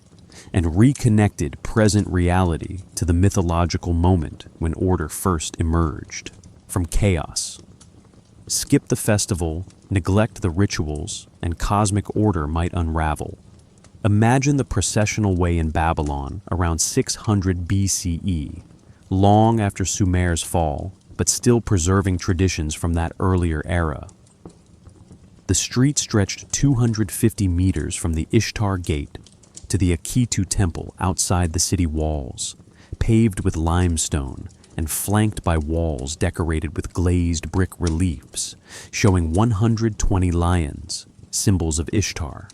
[SPEAKER 1] and reconnected present reality to the mythological moment when order first emerged from chaos. Skip the festival, neglect the rituals, and cosmic order might unravel. Imagine the processional way in Babylon around 600 BCE, long after Sumer's fall, but still preserving traditions from that earlier era. The street stretched 250 meters from the Ishtar Gate to the Akitu Temple outside the city walls, paved with limestone and flanked by walls decorated with glazed brick reliefs showing 120 lions, symbols of Ishtar.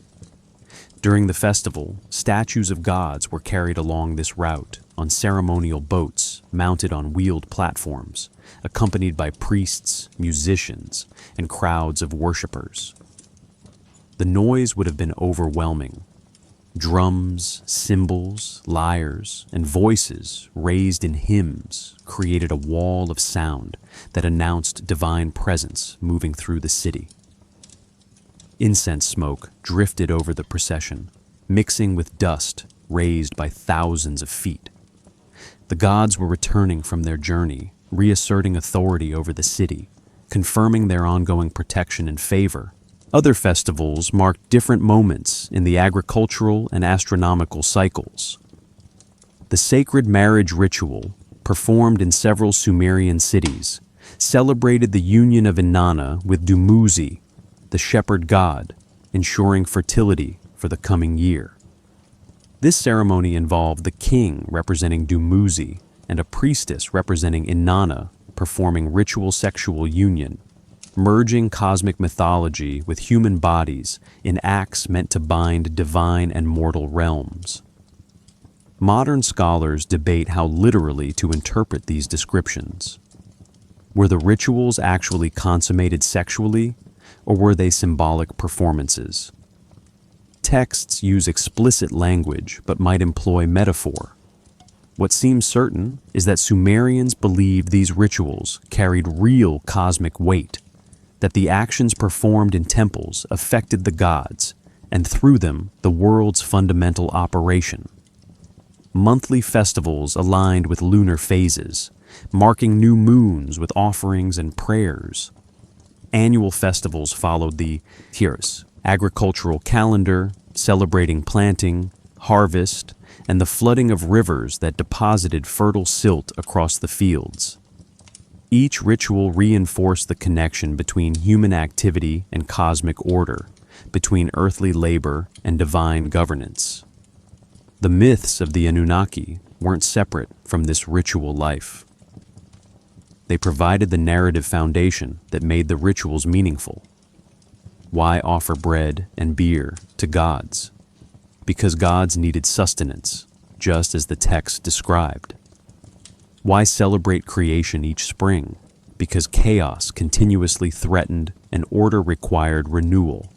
[SPEAKER 1] During the festival, statues of gods were carried along this route on ceremonial boats mounted on wheeled platforms, accompanied by priests, musicians, and crowds of worshippers. The noise would have been overwhelming. Drums, cymbals, lyres, and voices raised in hymns created a wall of sound that announced divine presence moving through the city. Incense smoke drifted over the procession, mixing with dust raised by thousands of feet. The gods were returning from their journey, reasserting authority over the city, confirming their ongoing protection and favor. Other festivals marked different moments in the agricultural and astronomical cycles. The sacred marriage ritual, performed in several Sumerian cities, celebrated the union of Inanna with Dumuzi, the shepherd god, ensuring fertility for the coming year. This ceremony involved the king representing Dumuzi and a priestess representing Inanna performing ritual sexual union, merging cosmic mythology with human bodies in acts meant to bind divine and mortal realms. Modern scholars debate how literally to interpret these descriptions. Were the rituals actually consummated sexually, or were they symbolic performances? Texts use explicit language but might employ metaphor. What seems certain is that Sumerians believed these rituals carried real cosmic weight, that the actions performed in temples affected the gods, and through them, the world's fundamental operation. Monthly festivals aligned with lunar phases, marking new moons with offerings and prayers. Annual festivals followed the Tiras, agricultural calendar, celebrating planting, harvest, and the flooding of rivers that deposited fertile silt across the fields. Each ritual reinforced the connection between human activity and cosmic order, between earthly labor and divine governance. The myths of the Anunnaki weren't separate from this ritual life. They provided the narrative foundation that made the rituals meaningful. Why offer bread and beer to gods? Because gods needed sustenance, just as the text described. Why celebrate creation each spring? Because chaos continuously threatened and order required renewal,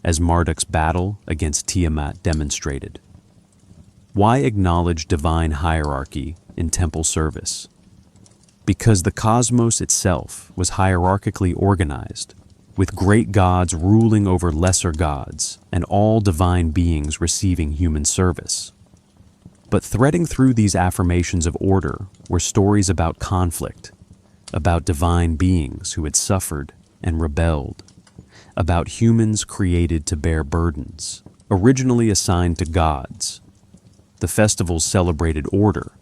[SPEAKER 1] as Marduk's battle against Tiamat demonstrated. Why acknowledge divine hierarchy in temple service? Because the cosmos itself was hierarchically organized, with great gods ruling over lesser gods and all divine beings receiving human service. But threading through these affirmations of order were stories about conflict, about divine beings who had suffered and rebelled, about humans created to bear burdens, originally assigned to gods. The festivals celebrated order,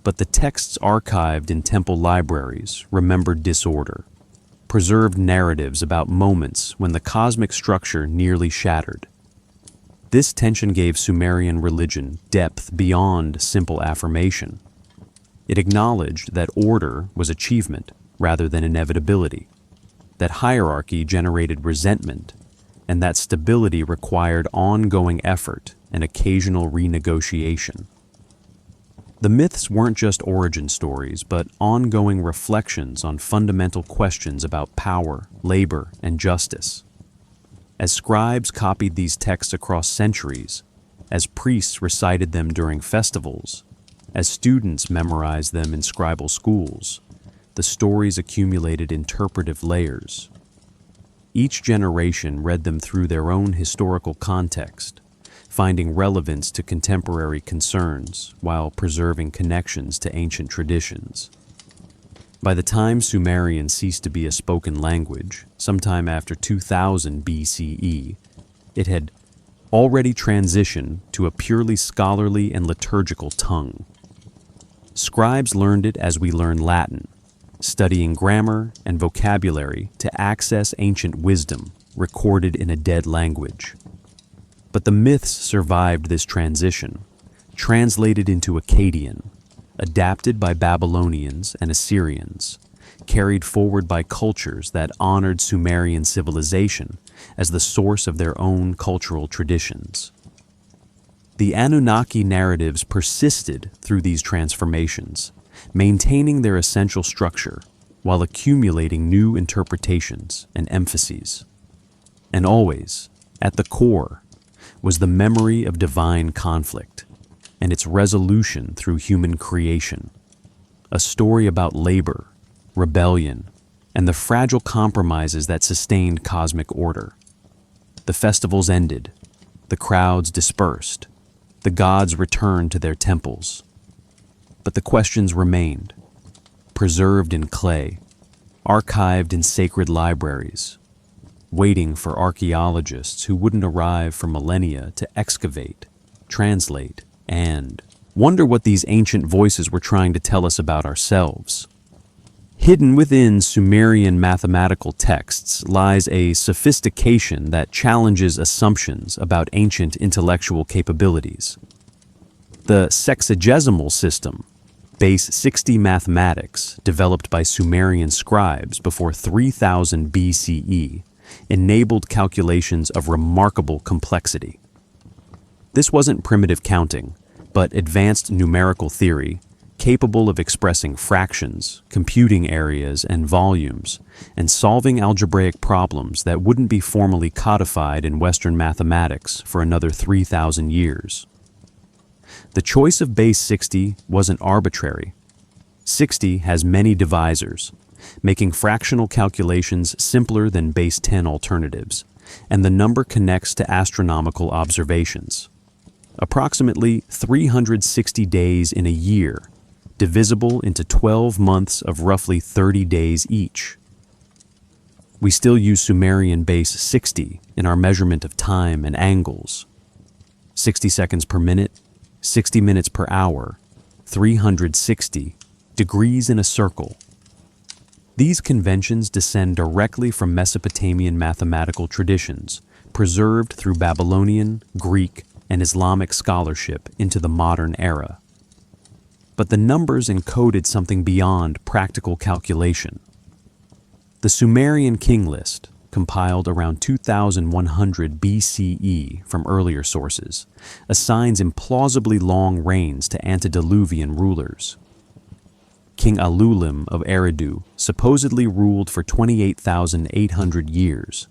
[SPEAKER 1] but the texts archived in temple libraries remembered disorder, preserved narratives about moments when the cosmic structure nearly shattered. This tension gave Sumerian religion depth beyond simple affirmation. It acknowledged that order was achievement rather than inevitability, that hierarchy generated resentment, and that stability required ongoing effort and occasional renegotiation. The myths weren't just origin stories, but ongoing reflections on fundamental questions about power, labor, and justice. As scribes copied these texts across centuries, as priests recited them during festivals, as students memorized them in scribal schools, the stories accumulated interpretive layers. Each generation read them through their own historical context, finding relevance to contemporary concerns while preserving connections to ancient traditions. By the time Sumerian ceased to be a spoken language, sometime after 2000 BCE, it had already transitioned to a purely scholarly and liturgical tongue. Scribes learned it as we learn Latin, studying grammar and vocabulary to access ancient wisdom recorded in a dead language. But the myths survived this transition, translated into Akkadian, adapted by Babylonians and Assyrians, carried forward by cultures that honored Sumerian civilization as the source of their own cultural traditions. The Anunnaki narratives persisted through these transformations, maintaining their essential structure while accumulating new interpretations and emphases. And always, at the core, was the memory of divine conflict and its resolution through human creation, a story about labor, rebellion, and the fragile compromises that sustained cosmic order. The festivals ended, the crowds dispersed, the gods returned to their temples. But the questions remained, preserved in clay, archived in sacred libraries, waiting for archaeologists who wouldn't arrive for millennia to excavate, translate, and wonder what these ancient voices were trying to tell us about ourselves. Hidden within Sumerian mathematical texts lies a sophistication that challenges assumptions about ancient intellectual capabilities. The sexagesimal system, base 60 mathematics developed by Sumerian scribes before 3000 BCE, enabled calculations of remarkable complexity. This wasn't primitive counting, but advanced numerical theory capable of expressing fractions, computing areas and volumes, and solving algebraic problems that wouldn't be formally codified in Western mathematics for another 3,000 years. The choice of base 60 wasn't arbitrary. 60 has many divisors, making fractional calculations simpler than base 10 alternatives, and the number connects to astronomical observations. Approximately 360 days in a year, divisible into 12 months of roughly 30 days each. We still use Sumerian base 60 in our measurement of time and angles. 60 seconds per minute, 60 minutes per hour, 360 degrees in a circle. These conventions descend directly from Mesopotamian mathematical traditions, preserved through Babylonian, Greek, and Islamic scholarship into the modern era. But the numbers encoded something beyond practical calculation. The Sumerian king list, compiled around 2100 BCE from earlier sources, assigns implausibly long reigns to antediluvian rulers. King Alulim of Eridu supposedly ruled for 28,800 years.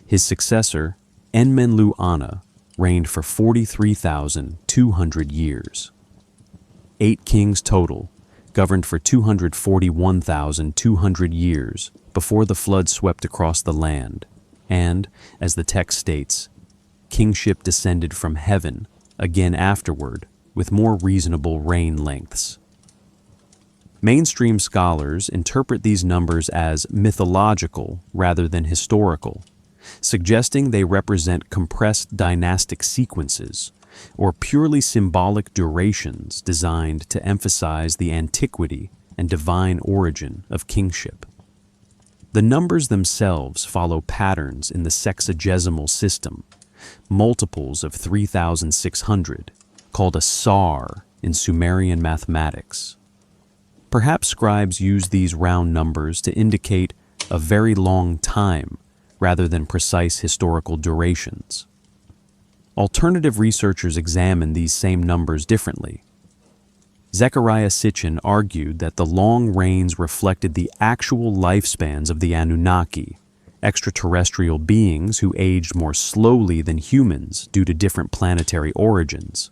[SPEAKER 1] His successor, Enmenlu-Ana, reigned for 43,200 years. 8 kings total, governed for 241,200 years before the flood swept across the land, and, as the text states, kingship descended from heaven again afterward with more reasonable reign lengths. Mainstream scholars interpret these numbers as mythological rather than historical, suggesting they represent compressed dynastic sequences or purely symbolic durations designed to emphasize the antiquity and divine origin of kingship. The numbers themselves follow patterns in the sexagesimal system, multiples of 3,600, called a sar in Sumerian mathematics. Perhaps scribes used these round numbers to indicate a very long time rather than precise historical durations. Alternative researchers examined these same numbers differently. Zechariah Sitchin argued that the long reigns reflected the actual lifespans of the Anunnaki, extraterrestrial beings who aged more slowly than humans due to different planetary origins.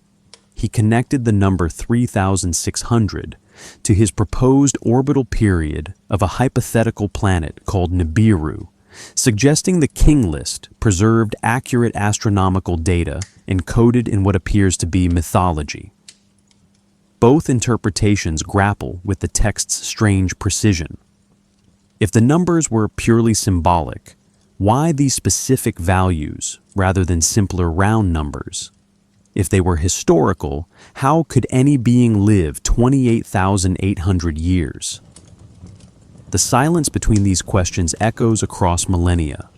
[SPEAKER 1] He connected the number 3,600 to his proposed orbital period of a hypothetical planet called Nibiru, suggesting the King List preserved accurate astronomical data encoded in what appears to be mythology. Both interpretations grapple with the text's strange precision. If the numbers were purely symbolic, why these specific values rather than simpler round numbers? If they were historical, how could any being live 28,800 years? The silence between these questions echoes across millennia,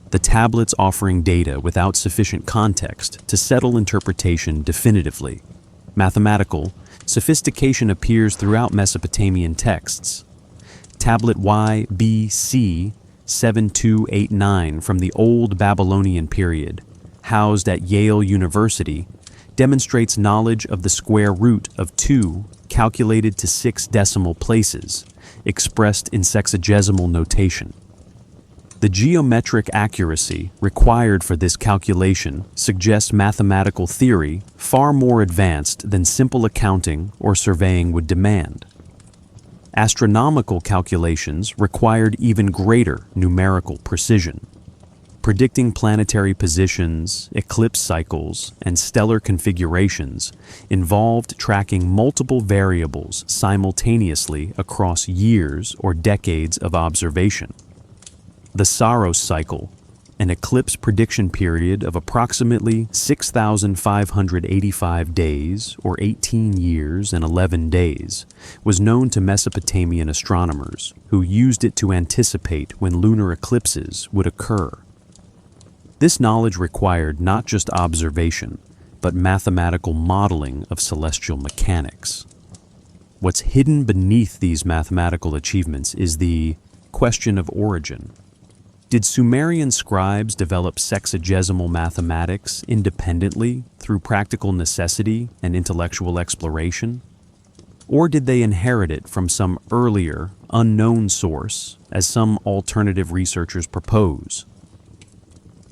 [SPEAKER 1] the tablets offering data without sufficient context to settle interpretation definitively. Mathematical sophistication appears throughout Mesopotamian texts. Tablet YBC 7289 from the Old Babylonian period, housed at Yale University, demonstrates knowledge of the square root of 2 calculated to 6 decimal places, expressed in sexagesimal notation. The geometric accuracy required for this calculation suggests mathematical theory far more advanced than simple accounting or surveying would demand. Astronomical calculations required even greater numerical precision. Predicting planetary positions, eclipse cycles, and stellar configurations involved tracking multiple variables simultaneously across years or decades of observation. The Saros cycle, an eclipse prediction period of approximately 6,585 days or 18 years and 11 days, was known to Mesopotamian astronomers who used it to anticipate when lunar eclipses would occur. This knowledge required not just observation, but mathematical modeling of celestial mechanics. What's hidden beneath these mathematical achievements is the question of origin. Did Sumerian scribes develop sexagesimal mathematics independently through practical necessity and intellectual exploration? Or did they inherit it from some earlier, unknown source, as some alternative researchers propose?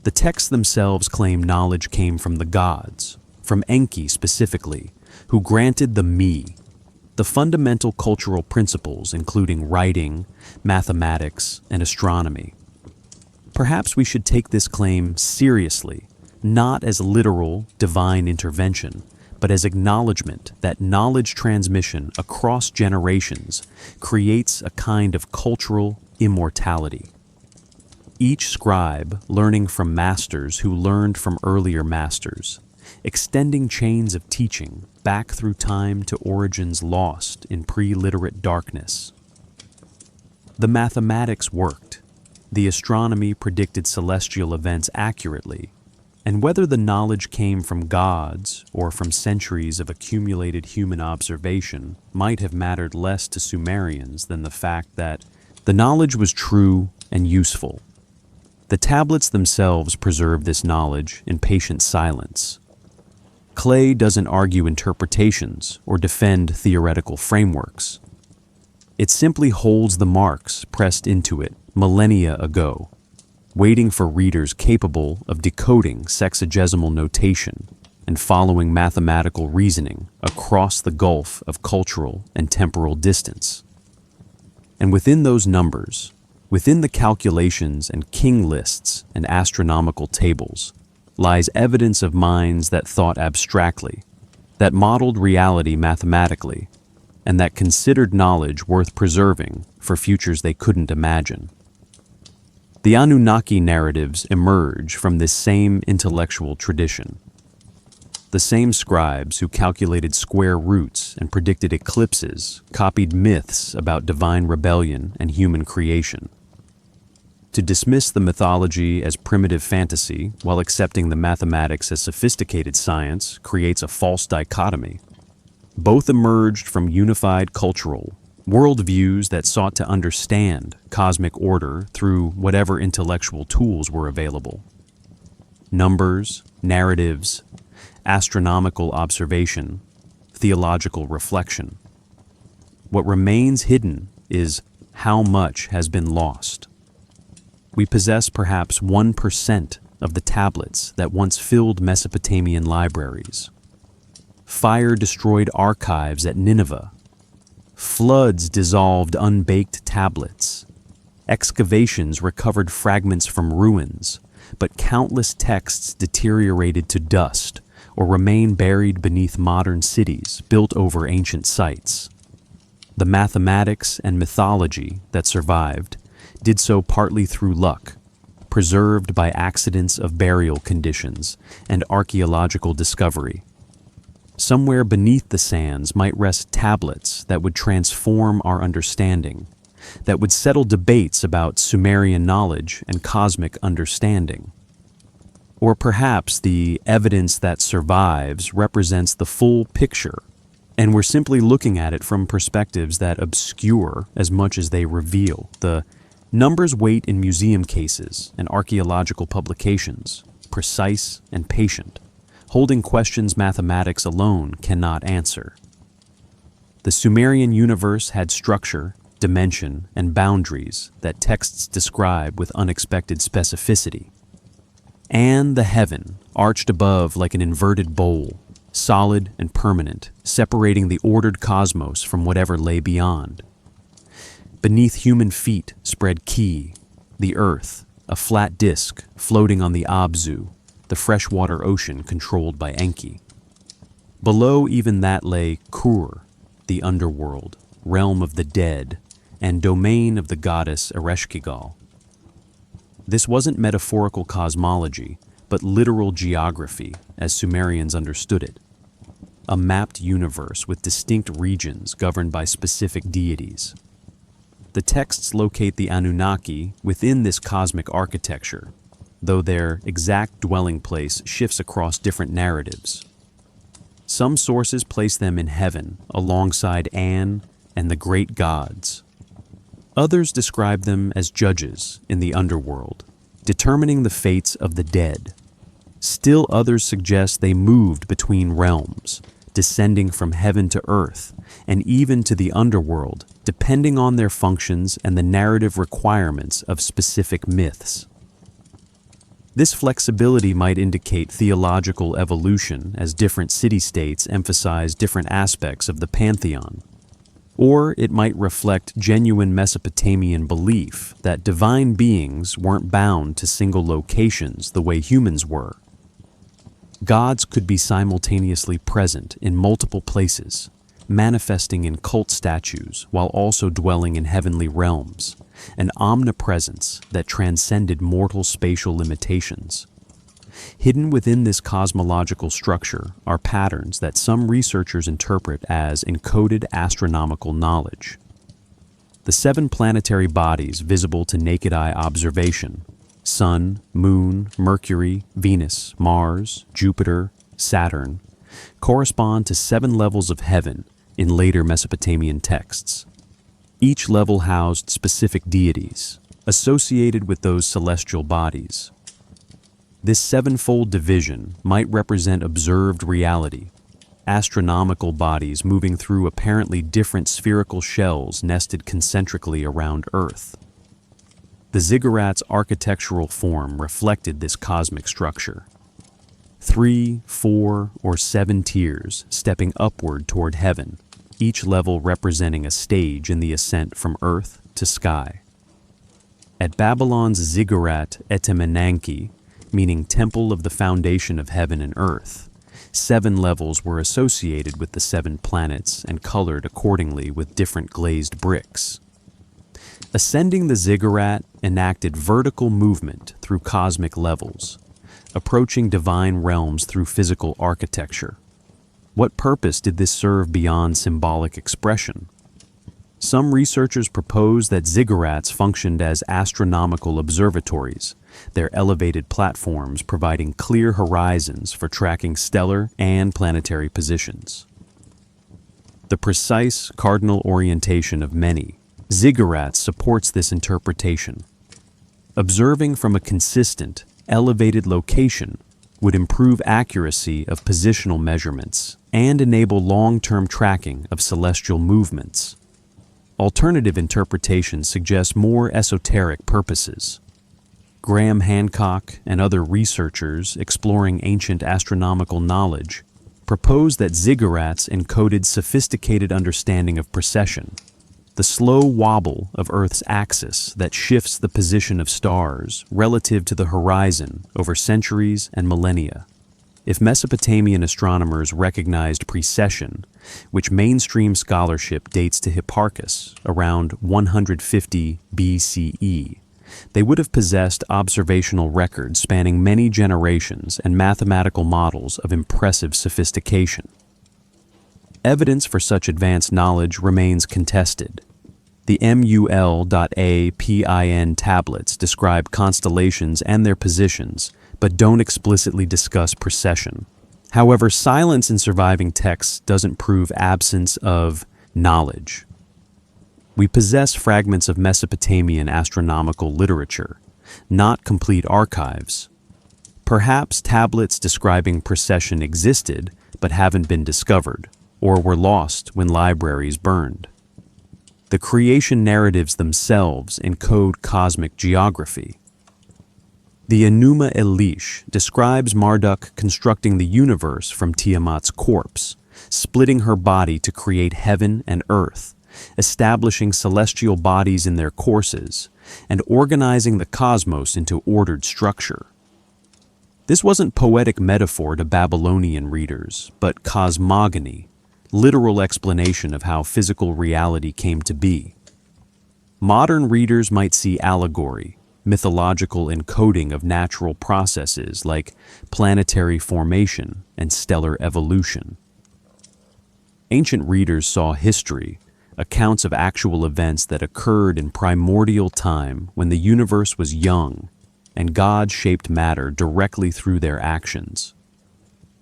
[SPEAKER 1] The texts themselves claim knowledge came from the gods, from Enki specifically, who granted the me, the fundamental cultural principles including writing, mathematics, and astronomy. Perhaps we should take this claim seriously, not as literal divine intervention, but as acknowledgement that knowledge transmission across generations creates a kind of cultural immortality. Each scribe learning from masters who learned from earlier masters, extending chains of teaching back through time to origins lost in pre-literate darkness. The mathematics worked. The astronomy predicted celestial events accurately, and whether the knowledge came from gods or from centuries of accumulated human observation might have mattered less to Sumerians than the fact that the knowledge was true and useful. The tablets themselves preserve this knowledge in patient silence. Clay doesn't argue interpretations or defend theoretical frameworks. It simply holds the marks pressed into it millennia ago, waiting for readers capable of decoding sexagesimal notation and following mathematical reasoning across the gulf of cultural and temporal distance. And within those numbers, within the calculations and king lists and astronomical tables, lies evidence of minds that thought abstractly, that modeled reality mathematically, and that considered knowledge worth preserving for futures they couldn't imagine. The Anunnaki narratives emerge from this same intellectual tradition. The same scribes who calculated square roots and predicted eclipses copied myths about divine rebellion and human creation. To dismiss the mythology as primitive fantasy while accepting the mathematics as sophisticated science creates a false dichotomy. Both emerged from unified cultural, worldviews that sought to understand cosmic order through whatever intellectual tools were available. Numbers, narratives, astronomical observation, theological reflection. What remains hidden is how much has been lost. We possess perhaps 1% of the tablets that once filled Mesopotamian libraries. Fire destroyed archives at Nineveh. Floods dissolved unbaked tablets. Excavations recovered fragments from ruins, but countless texts deteriorated to dust or remain buried beneath modern cities built over ancient sites. The mathematics and mythology that survived did so partly through luck, preserved by accidents of burial conditions and archaeological discovery. Somewhere beneath the sands might rest tablets that would transform our understanding, that would settle debates about Sumerian knowledge and cosmic understanding. Or perhaps the evidence that survives represents the full picture, and we're simply looking at it from perspectives that obscure as much as they reveal. The numbers wait in museum cases and archaeological publications, precise and patient, holding questions mathematics alone cannot answer. The Sumerian universe had structure, dimension, and boundaries that texts describe with unexpected specificity. And the heaven, arched above like an inverted bowl, solid and permanent, separating the ordered cosmos from whatever lay beyond. Beneath human feet spread Ki, the earth, a flat disk floating on the Abzu, the freshwater ocean controlled by Enki. Below even that lay Kur, the underworld, realm of the dead, and domain of the goddess Ereshkigal. This wasn't metaphorical cosmology, but literal geography, as Sumerians understood it. A mapped universe with distinct regions governed by specific deities. The texts locate the Anunnaki within this cosmic architecture, though their exact dwelling place shifts across different narratives. Some sources place them in heaven, alongside An and the great gods. Others describe them as judges in the underworld, determining the fates of the dead. Still others suggest they moved between realms, descending from heaven to earth, and even to the underworld, depending on their functions and the narrative requirements of specific myths. This flexibility might indicate theological evolution as different city-states emphasize different aspects of the pantheon. Or it might reflect genuine Mesopotamian belief that divine beings weren't bound to single locations the way humans were. Gods could be simultaneously present in multiple places, manifesting in cult statues while also dwelling in heavenly realms, an omnipresence that transcended mortal spatial limitations. Hidden within this cosmological structure are patterns that some researchers interpret as encoded astronomical knowledge. The 7 planetary bodies visible to naked eye observation, Sun, Moon, Mercury, Venus, Mars, Jupiter, Saturn, correspond to 7 levels of heaven in later Mesopotamian texts. Each level housed specific deities associated with those celestial bodies. This 7-fold division might represent observed reality, astronomical bodies moving through apparently different spherical shells nested concentrically around Earth. The ziggurat's architectural form reflected this cosmic structure. 3, 4, or 7 tiers stepping upward toward heaven, each level representing a stage in the ascent from Earth to sky. At Babylon's ziggurat Etemenanki, meaning Temple of the Foundation of Heaven and Earth, 7 levels were associated with the 7 planets and colored accordingly with different glazed bricks. Ascending the ziggurat enacted vertical movement through cosmic levels, approaching divine realms through physical architecture. What purpose did this serve beyond symbolic expression? Some researchers propose that ziggurats functioned as astronomical observatories, their elevated platforms providing clear horizons for tracking stellar and planetary positions. the precise cardinal orientation of many ziggurats supports this interpretation. Observing from a consistent, elevated location would improve accuracy of positional measurements and enable long-term tracking of celestial movements. Alternative interpretations suggest more esoteric purposes. Graham Hancock and other researchers exploring ancient astronomical knowledge propose that ziggurats encoded sophisticated understanding of precession, the slow wobble of Earth's axis that shifts the position of stars relative to the horizon over centuries and millennia. If Mesopotamian astronomers recognized precession, which mainstream scholarship dates to Hipparchus around 150 BCE, they would have possessed observational records spanning many generations and mathematical models of impressive sophistication. Evidence for such advanced knowledge remains contested. The MUL.A.PIN tablets describe constellations and their positions, but don't explicitly discuss precession. However, silence in surviving texts doesn't prove absence of knowledge. We possess fragments of Mesopotamian astronomical literature, not complete archives. Perhaps tablets describing precession existed but haven't been discovered, or were lost when libraries burned. The creation narratives themselves encode cosmic geography. The Enuma Elish describes Marduk constructing the universe from Tiamat's corpse, splitting her body to create heaven and earth, establishing celestial bodies in their courses, and organizing the cosmos into ordered structure. This wasn't poetic metaphor to Babylonian readers, but cosmogony, literal explanation of how physical reality came to be. Modern readers might see allegory, mythological encoding of natural processes like planetary formation and stellar evolution. Ancient readers saw history, accounts of actual events that occurred in primordial time when the universe was young, and God shaped matter directly through their actions.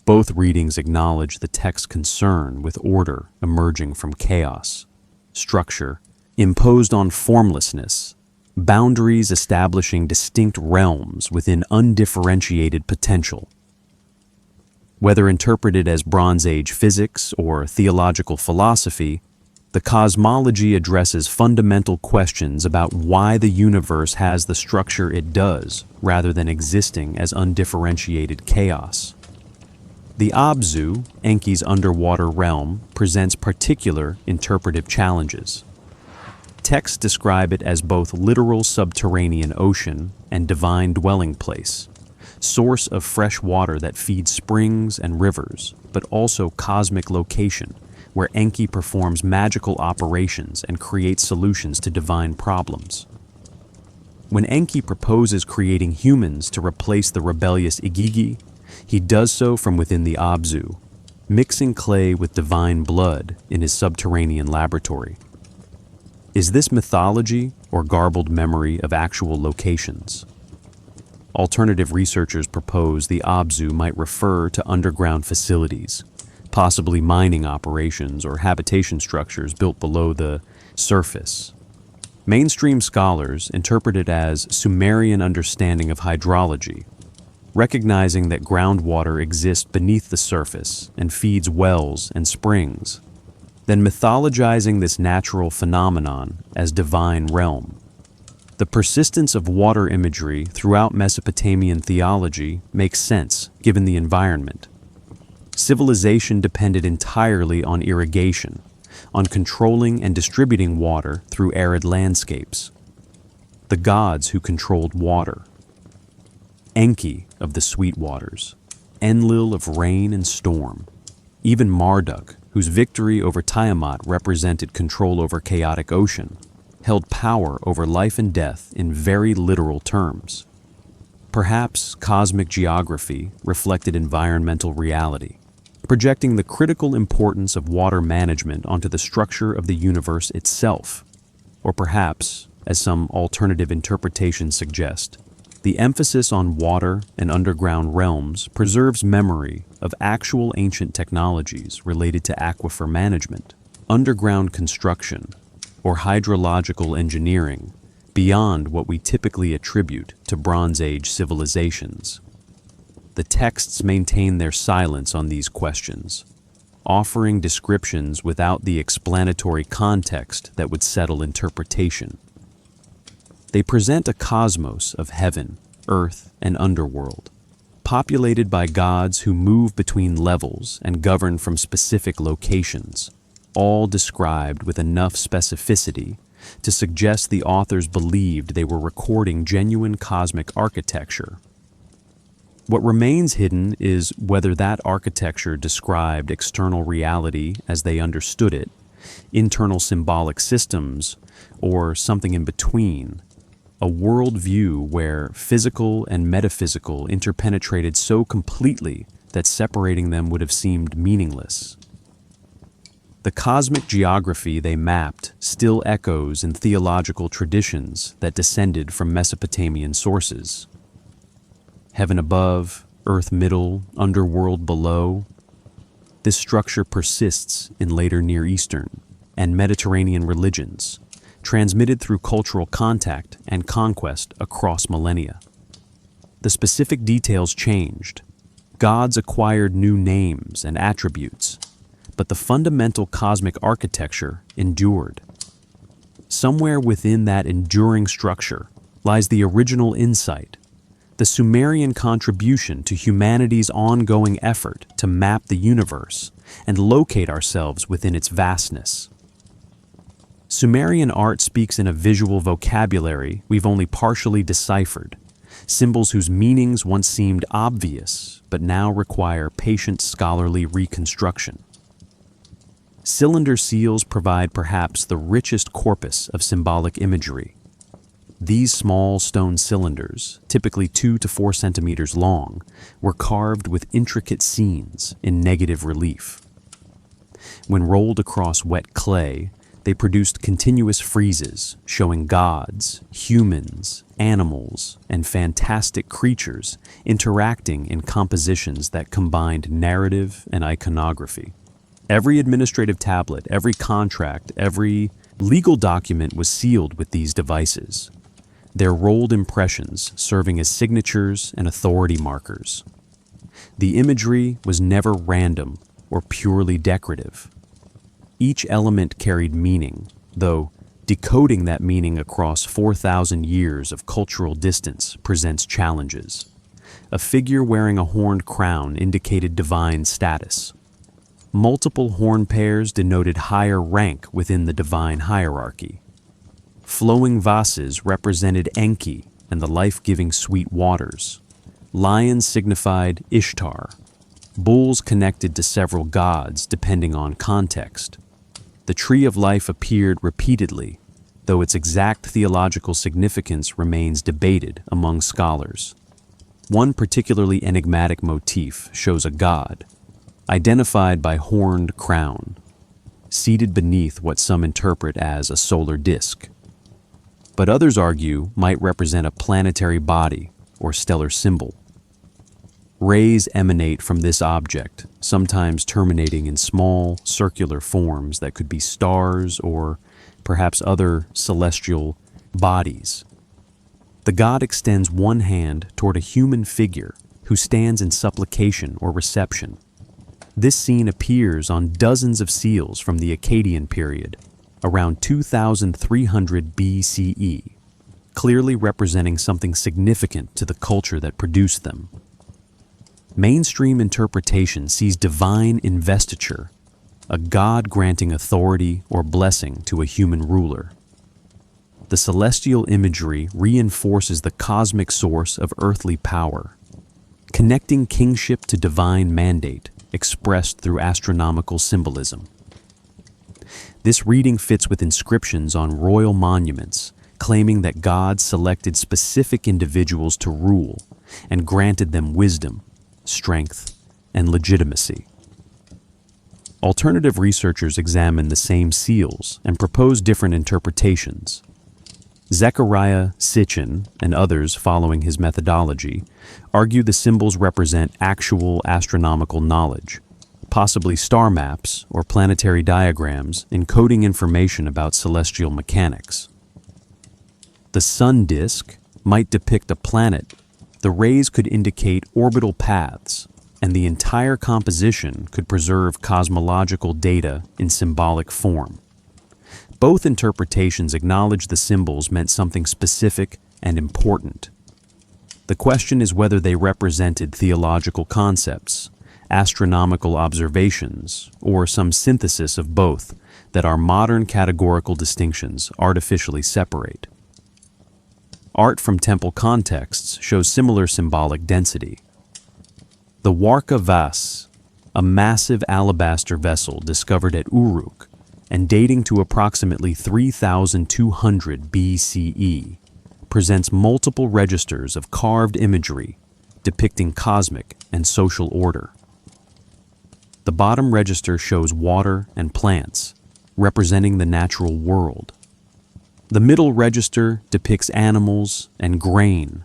[SPEAKER 1] Both readings acknowledge the text's concern with order emerging from chaos, structure imposed on formlessness, boundaries establishing distinct realms within undifferentiated potential. Whether interpreted as Bronze Age physics or theological philosophy, the cosmology addresses fundamental questions about why the universe has the structure it does, rather than existing as undifferentiated chaos. The Abzu, Enki's underwater realm, presents particular interpretive challenges. Texts describe it as both literal subterranean ocean and divine dwelling place, source of fresh water that feeds springs and rivers, but also cosmic location, where Enki performs magical operations and creates solutions to divine problems. When Enki proposes creating humans to replace the rebellious Igigi, he does so from within the Abzu, mixing clay with divine blood in his subterranean laboratory. Is this mythology or garbled memory of actual locations? Alternative researchers propose the Abzu might refer to underground facilities, possibly mining operations or habitation structures built below the surface. Mainstream scholars interpret it as Sumerian understanding of hydrology, recognizing that groundwater exists beneath the surface and feeds wells and springs, then mythologizing this natural phenomenon as divine realm. The persistence of water imagery throughout Mesopotamian theology makes sense given the environment. Civilization depended entirely on irrigation, on controlling and distributing water through arid landscapes. The gods who controlled water. Enki of the sweet waters, Enlil of rain and storm, even Marduk, whose victory over Tiamat represented control over chaotic ocean, held power over life and death in very literal terms. Perhaps cosmic geography reflected environmental reality, projecting the critical importance of water management onto the structure of the universe itself. Or perhaps, as some alternative interpretations suggest, the emphasis on water and underground realms preserves memory of actual ancient technologies related to aquifer management. underground construction, or hydrological engineering beyond what we typically attribute to Bronze Age civilizations. The texts maintain their silence on these questions, offering descriptions without the explanatory context that would settle interpretation. They present a cosmos of heaven, earth, and underworld, populated by gods who move between levels and govern from specific locations, all described with enough specificity to suggest the authors believed they were recording genuine cosmic architecture. What remains hidden is whether that architecture described external reality as they understood it, internal symbolic systems, or something in between, a worldview where physical and metaphysical interpenetrated so completely that separating them would have seemed meaningless. The cosmic geography they mapped still echoes in theological traditions that descended from Mesopotamian sources. Heaven above, earth middle, underworld below. This structure persists in later Near Eastern and Mediterranean religions, transmitted through cultural contact and conquest across millennia. The specific details changed. Gods acquired new names and attributes, but the fundamental cosmic architecture endured. Somewhere within that enduring structure lies the original insight, the Sumerian contribution to humanity's ongoing effort to map the universe and locate ourselves within its vastness. Sumerian art speaks in a visual vocabulary we've only partially deciphered, symbols whose meanings once seemed obvious but now require patient scholarly reconstruction. Cylinder seals provide perhaps the richest corpus of symbolic imagery. These small stone cylinders, typically 2 to 4 centimeters long, were carved with intricate scenes in negative relief. When rolled across wet clay, they produced continuous friezes showing gods, humans, animals, and fantastic creatures interacting in compositions that combined narrative and iconography. Every administrative tablet, every contract, every legal document was sealed with these devices, their rolled impressions serving as signatures and authority markers. The imagery was never random or purely decorative. Each element carried meaning, though decoding that meaning across 4,000 years of cultural distance presents challenges. A figure wearing a horned crown indicated divine status. Multiple horn pairs denoted higher rank within the divine hierarchy. Flowing vases represented Enki and the life-giving sweet waters. Lions signified Ishtar. Bulls connected to several gods depending on context. The tree of life appeared repeatedly, though its exact theological significance remains debated among scholars. One particularly enigmatic motif shows a god, identified by horned crown, seated beneath what some interpret as a solar disk, but others argue might represent a planetary body or stellar symbol. Rays emanate from this object, sometimes terminating in small, circular forms that could be stars or perhaps other celestial bodies. The god extends one hand toward a human figure who stands in supplication or reception. This scene appears on dozens of seals from the Akkadian period, around 2300 BCE, clearly representing something significant to the culture that produced them. Mainstream interpretation sees divine investiture, a god granting authority or blessing to a human ruler. The celestial imagery reinforces the cosmic source of earthly power, connecting kingship to divine mandate expressed through astronomical symbolism. This reading fits with inscriptions on royal monuments, claiming that God selected specific individuals to rule and granted them wisdom, strength, and legitimacy. Alternative researchers examine the same seals and propose different interpretations. Zechariah Sitchin and others following his methodology argue the symbols represent actual astronomical knowledge, possibly star maps or planetary diagrams encoding information about celestial mechanics. The sun disk might depict a planet. The rays could indicate orbital paths, and the entire composition could preserve cosmological data in symbolic form. Both interpretations acknowledge the symbols meant something specific and important. The question is whether they represented theological concepts, astronomical observations, or some synthesis of both that our modern categorical distinctions artificially separate. Art from temple contexts shows similar symbolic density. The Warka Vase, a massive alabaster vessel discovered at Uruk and dating to approximately 3200 BCE, presents multiple registers of carved imagery depicting cosmic and social order. The bottom register shows water and plants, representing the natural world. The middle register depicts animals and grain,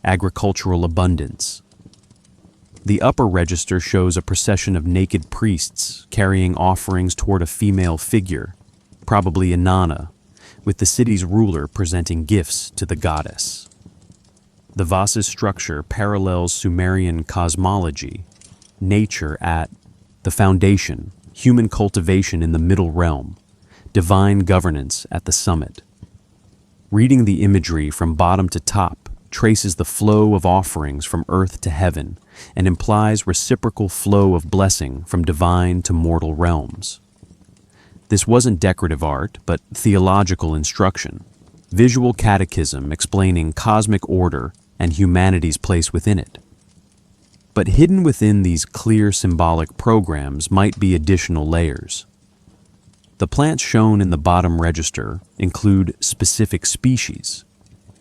[SPEAKER 1] agricultural abundance. The upper register shows a procession of naked priests carrying offerings toward a female figure, probably Inanna, with the city's ruler presenting gifts to the goddess. The vase's structure parallels Sumerian cosmology, nature at the foundation, human cultivation in the middle realm, divine governance at the summit. Reading the imagery from bottom to top traces the flow of offerings from earth to heaven and implies reciprocal flow of blessing from divine to mortal realms. This wasn't decorative art, but theological instruction, visual catechism explaining cosmic order and humanity's place within it. But hidden within these clear symbolic programs might be additional layers. The plants shown in the bottom register include specific species: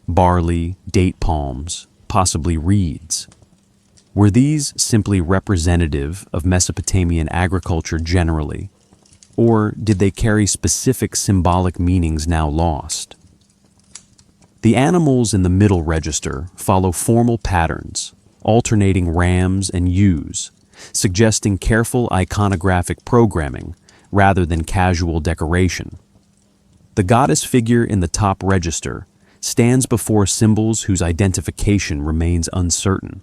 [SPEAKER 1] barley, date palms, possibly reeds. Were these simply representative of Mesopotamian agriculture generally, or did they carry specific symbolic meanings now lost? The animals in the middle register follow formal patterns, alternating rams and ewes, suggesting careful iconographic programming rather than casual decoration. The goddess figure in the top register stands before symbols whose identification remains uncertain.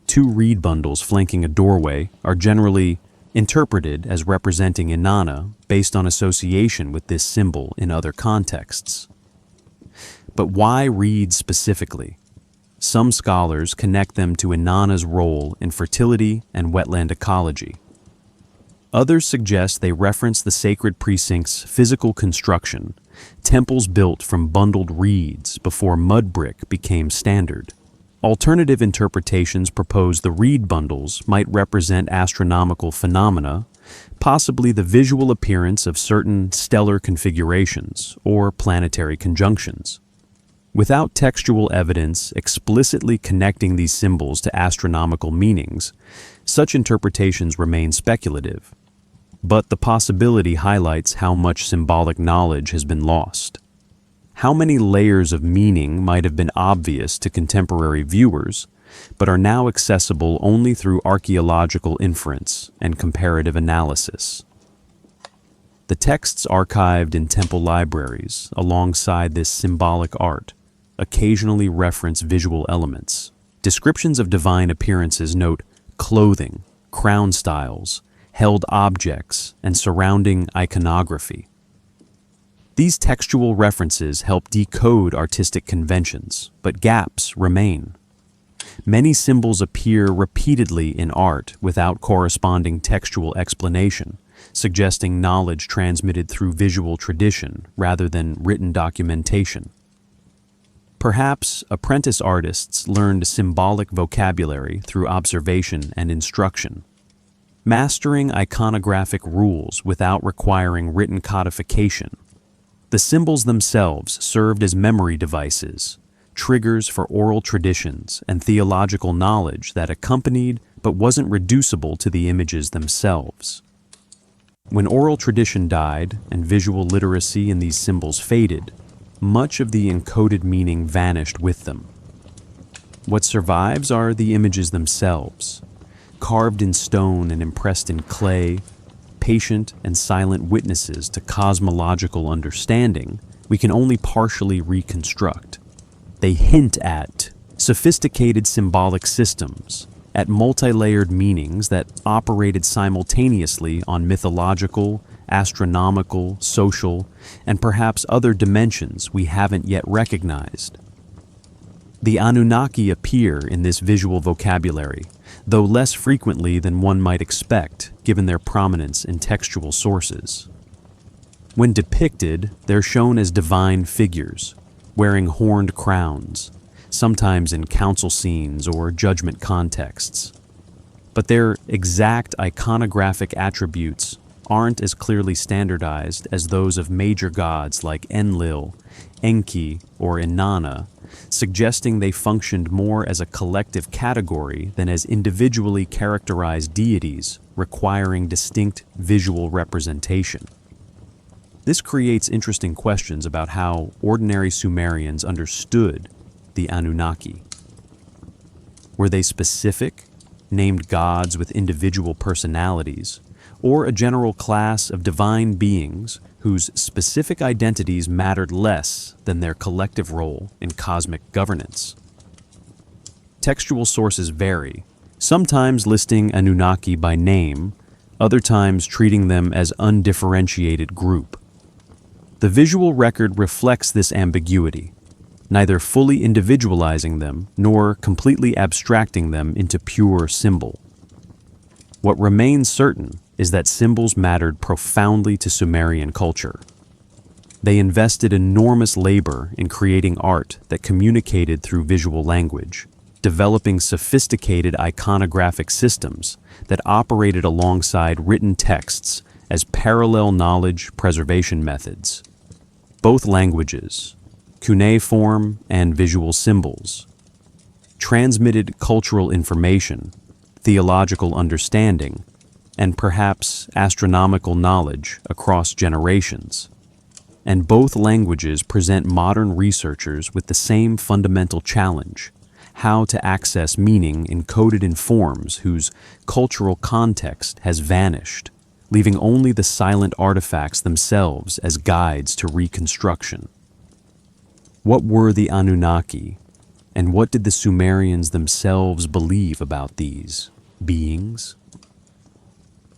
[SPEAKER 1] Two reed bundles flanking a doorway are generally interpreted as representing Inanna based on association with this symbol in other contexts. But why reeds specifically? Some scholars connect them to Inanna's role in fertility and wetland ecology. Others suggest they reference the sacred precinct's physical construction, temples built from bundled reeds before mud brick became standard. Alternative interpretations propose the reed bundles might represent astronomical phenomena, possibly the visual appearance of certain stellar configurations or planetary conjunctions. Without textual evidence explicitly connecting these symbols to astronomical meanings, such interpretations remain speculative. But the possibility highlights how much symbolic knowledge has been lost. How many layers of meaning might have been obvious to contemporary viewers, but are now accessible only through archaeological inference and comparative analysis? The texts archived in temple libraries alongside this symbolic art occasionally reference visual elements. Descriptions of divine appearances note clothing, crown styles, held objects, and surrounding iconography. These textual references help decode artistic conventions, but gaps remain. Many symbols appear repeatedly in art without corresponding textual explanation, suggesting knowledge transmitted through visual tradition rather than written documentation. Perhaps apprentice artists learned symbolic vocabulary through observation and instruction. Mastering iconographic rules without requiring written codification. The symbols themselves served as memory devices, triggers for oral traditions and theological knowledge that accompanied but wasn't reducible to the images themselves. When oral tradition died and visual literacy in these symbols faded, much of the encoded meaning vanished with them. What survives are the images themselves, carved in stone and impressed in clay, patient and silent witnesses to cosmological understanding we can only partially reconstruct. They hint at sophisticated symbolic systems, at multi-layered meanings that operated simultaneously on mythological, astronomical, social, and perhaps other dimensions we haven't yet recognized. The Anunnaki appear in this visual vocabulary, though less frequently than one might expect given their prominence in textual sources. When depicted, they're shown as divine figures, wearing horned crowns, sometimes in council scenes or judgment contexts. But their exact iconographic attributes aren't as clearly standardized as those of major gods like Enlil, Enki, or Inanna, suggesting they functioned more as a collective category than as individually characterized deities requiring distinct visual representation. This creates interesting questions about how ordinary Sumerians understood the Anunnaki. Were they specific, named gods with individual personalities, or a general class of divine beings whose specific identities mattered less than their collective role in cosmic governance? Textual sources vary, sometimes listing Anunnaki by name, other times treating them as undifferentiated group. The visual record reflects this ambiguity, neither fully individualizing them nor completely abstracting them into pure symbol. What remains certain is that symbols mattered profoundly to Sumerian culture. They invested enormous labor in creating art that communicated through visual language, developing sophisticated iconographic systems that operated alongside written texts as parallel knowledge preservation methods. Both languages, cuneiform and visual symbols, transmitted cultural information, theological understanding, and perhaps astronomical knowledge across generations. And both languages present modern researchers with the same fundamental challenge: how to access meaning encoded in forms whose cultural context has vanished, leaving only the silent artifacts themselves as guides to reconstruction. What were the Anunnaki, and what did the Sumerians themselves believe about these beings?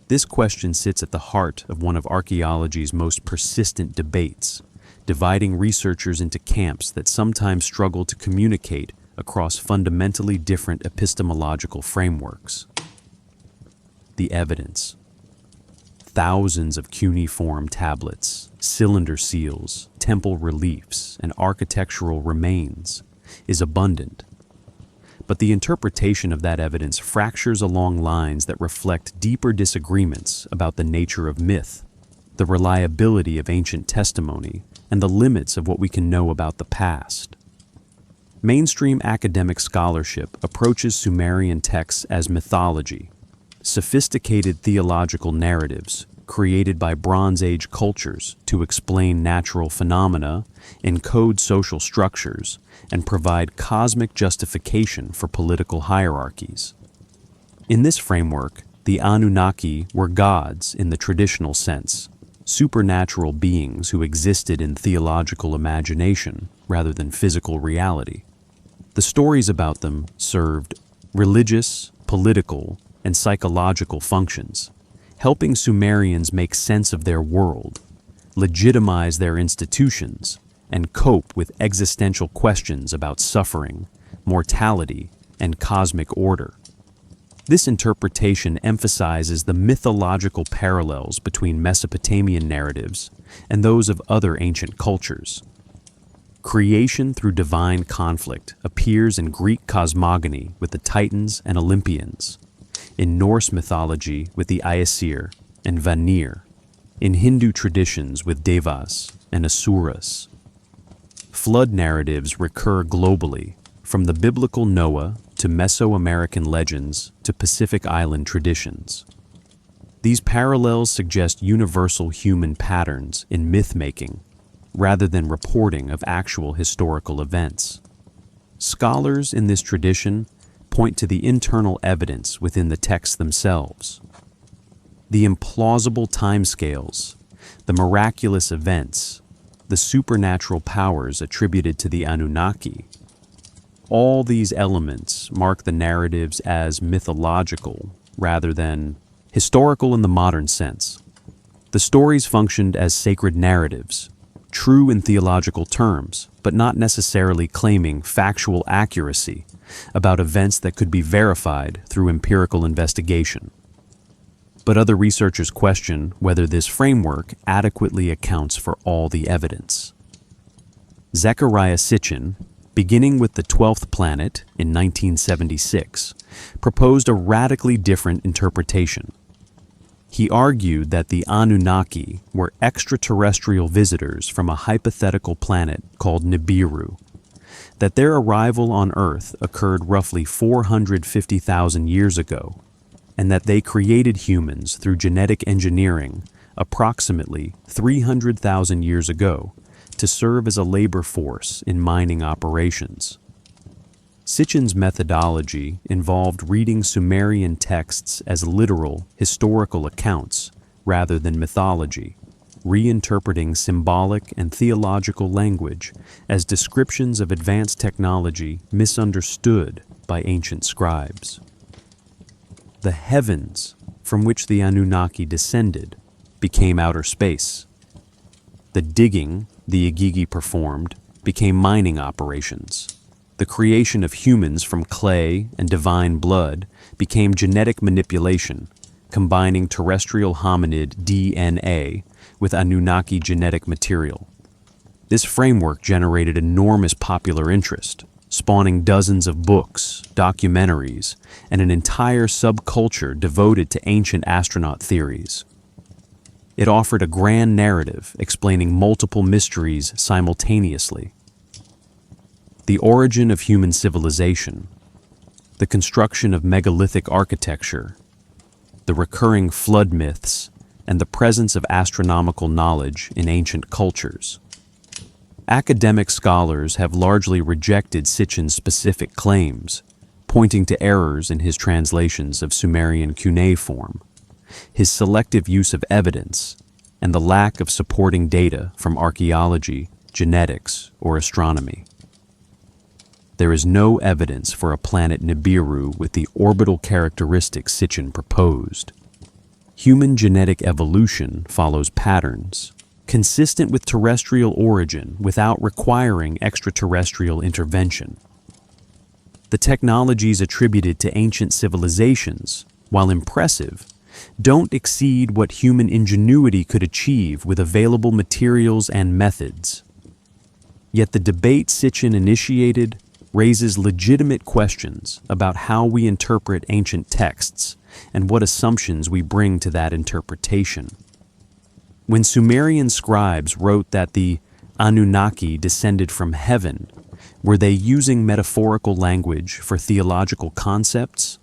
[SPEAKER 1] This question sits at the heart of one of archaeology's most persistent debates, dividing researchers into camps that sometimes struggle to communicate across fundamentally different epistemological frameworks. The evidence. Thousands of cuneiform tablets, cylinder seals, temple reliefs, and architectural remains is abundant. But the interpretation of that evidence fractures along lines that reflect deeper disagreements about the nature of myth, the reliability of ancient testimony, and the limits of what we can know about the past. Mainstream academic scholarship approaches Sumerian texts as mythology, sophisticated theological narratives created by Bronze Age cultures to explain natural phenomena, encode social structures, and provide cosmic justification for political hierarchies. In this framework, the Anunnaki were gods in the traditional sense, supernatural beings who existed in theological imagination rather than physical reality. The stories about them served religious, political, and psychological functions, helping Sumerians make sense of their world, legitimize their institutions, and cope with existential questions about suffering, mortality, and cosmic order. This interpretation emphasizes the mythological parallels between Mesopotamian narratives and those of other ancient cultures. Creation through divine conflict appears in Greek cosmogony with the Titans and Olympians, in Norse mythology with the Aesir and Vanir, in Hindu traditions with Devas and Asuras. Flood narratives recur globally, from the biblical Noah to Mesoamerican legends to Pacific Island traditions. These parallels suggest universal human patterns in myth-making, rather than reporting of actual historical events. Scholars in this tradition point point to the internal evidence within the texts themselves. The implausible timescales, the miraculous events, the supernatural powers attributed to the Anunnaki, all these elements mark the narratives as mythological rather than historical in the modern sense. The stories functioned as sacred narratives, true in theological terms, but not necessarily claiming factual accuracy about events that could be verified through empirical investigation. But other researchers question whether this framework adequately accounts for all the evidence. Zecharia Sitchin, beginning with the 12th planet in 1976, proposed a radically different interpretation. He argued that the Anunnaki were extraterrestrial visitors from a hypothetical planet called Nibiru, that their arrival on Earth occurred roughly 450,000 years ago, and that they created humans through genetic engineering approximately 300,000 years ago to serve as a labor force in mining operations. Sitchin's methodology involved reading Sumerian texts as literal, historical accounts rather than mythology, reinterpreting symbolic and theological language as descriptions of advanced technology misunderstood by ancient scribes. The heavens from which the Anunnaki descended became outer space. The digging the Igigi performed became mining operations. The creation of humans from clay and divine blood became genetic manipulation, combining terrestrial hominid DNA with Anunnaki genetic material. This framework generated enormous popular interest, spawning dozens of books, documentaries, and an entire subculture devoted to ancient astronaut theories. It offered a grand narrative explaining multiple mysteries simultaneously. The origin of human civilization, the construction of megalithic architecture, the recurring flood myths, and the presence of astronomical knowledge in ancient cultures. Academic scholars have largely rejected Sitchin's specific claims, pointing to errors in his translations of Sumerian cuneiform, his selective use of evidence, and the lack of supporting data from archaeology, genetics, or astronomy. There is no evidence for a planet Nibiru with the orbital characteristics Sitchin proposed. Human genetic evolution follows patterns, consistent with terrestrial origin without requiring extraterrestrial intervention. The technologies attributed to ancient civilizations, while impressive, don't exceed what human ingenuity could achieve with available materials and methods. Yet the debate Sitchin initiated raises legitimate questions about how we interpret ancient texts and what assumptions we bring to that interpretation. When Sumerian scribes wrote that the Anunnaki descended from heaven, were they using metaphorical language for theological concepts,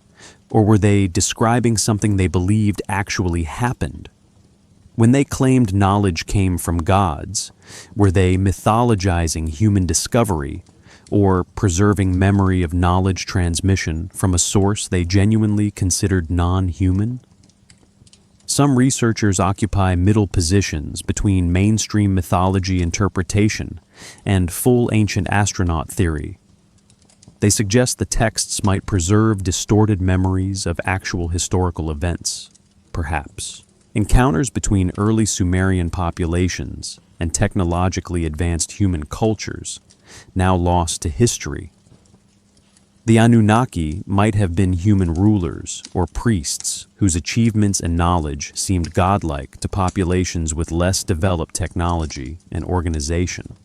[SPEAKER 1] or were they describing something they believed actually happened? When they claimed knowledge came from gods, were they mythologizing human discovery or preserving memory of knowledge transmission from a source they genuinely considered non-human? Some researchers occupy middle positions between mainstream mythology interpretation and full ancient astronaut theory. They suggest the texts might preserve distorted memories of actual historical events, perhaps. Encounters between early Sumerian populations and technologically advanced human cultures, now lost to history. The Anunnaki might have been human rulers or priests whose achievements and knowledge seemed godlike to populations with less developed technology and organization.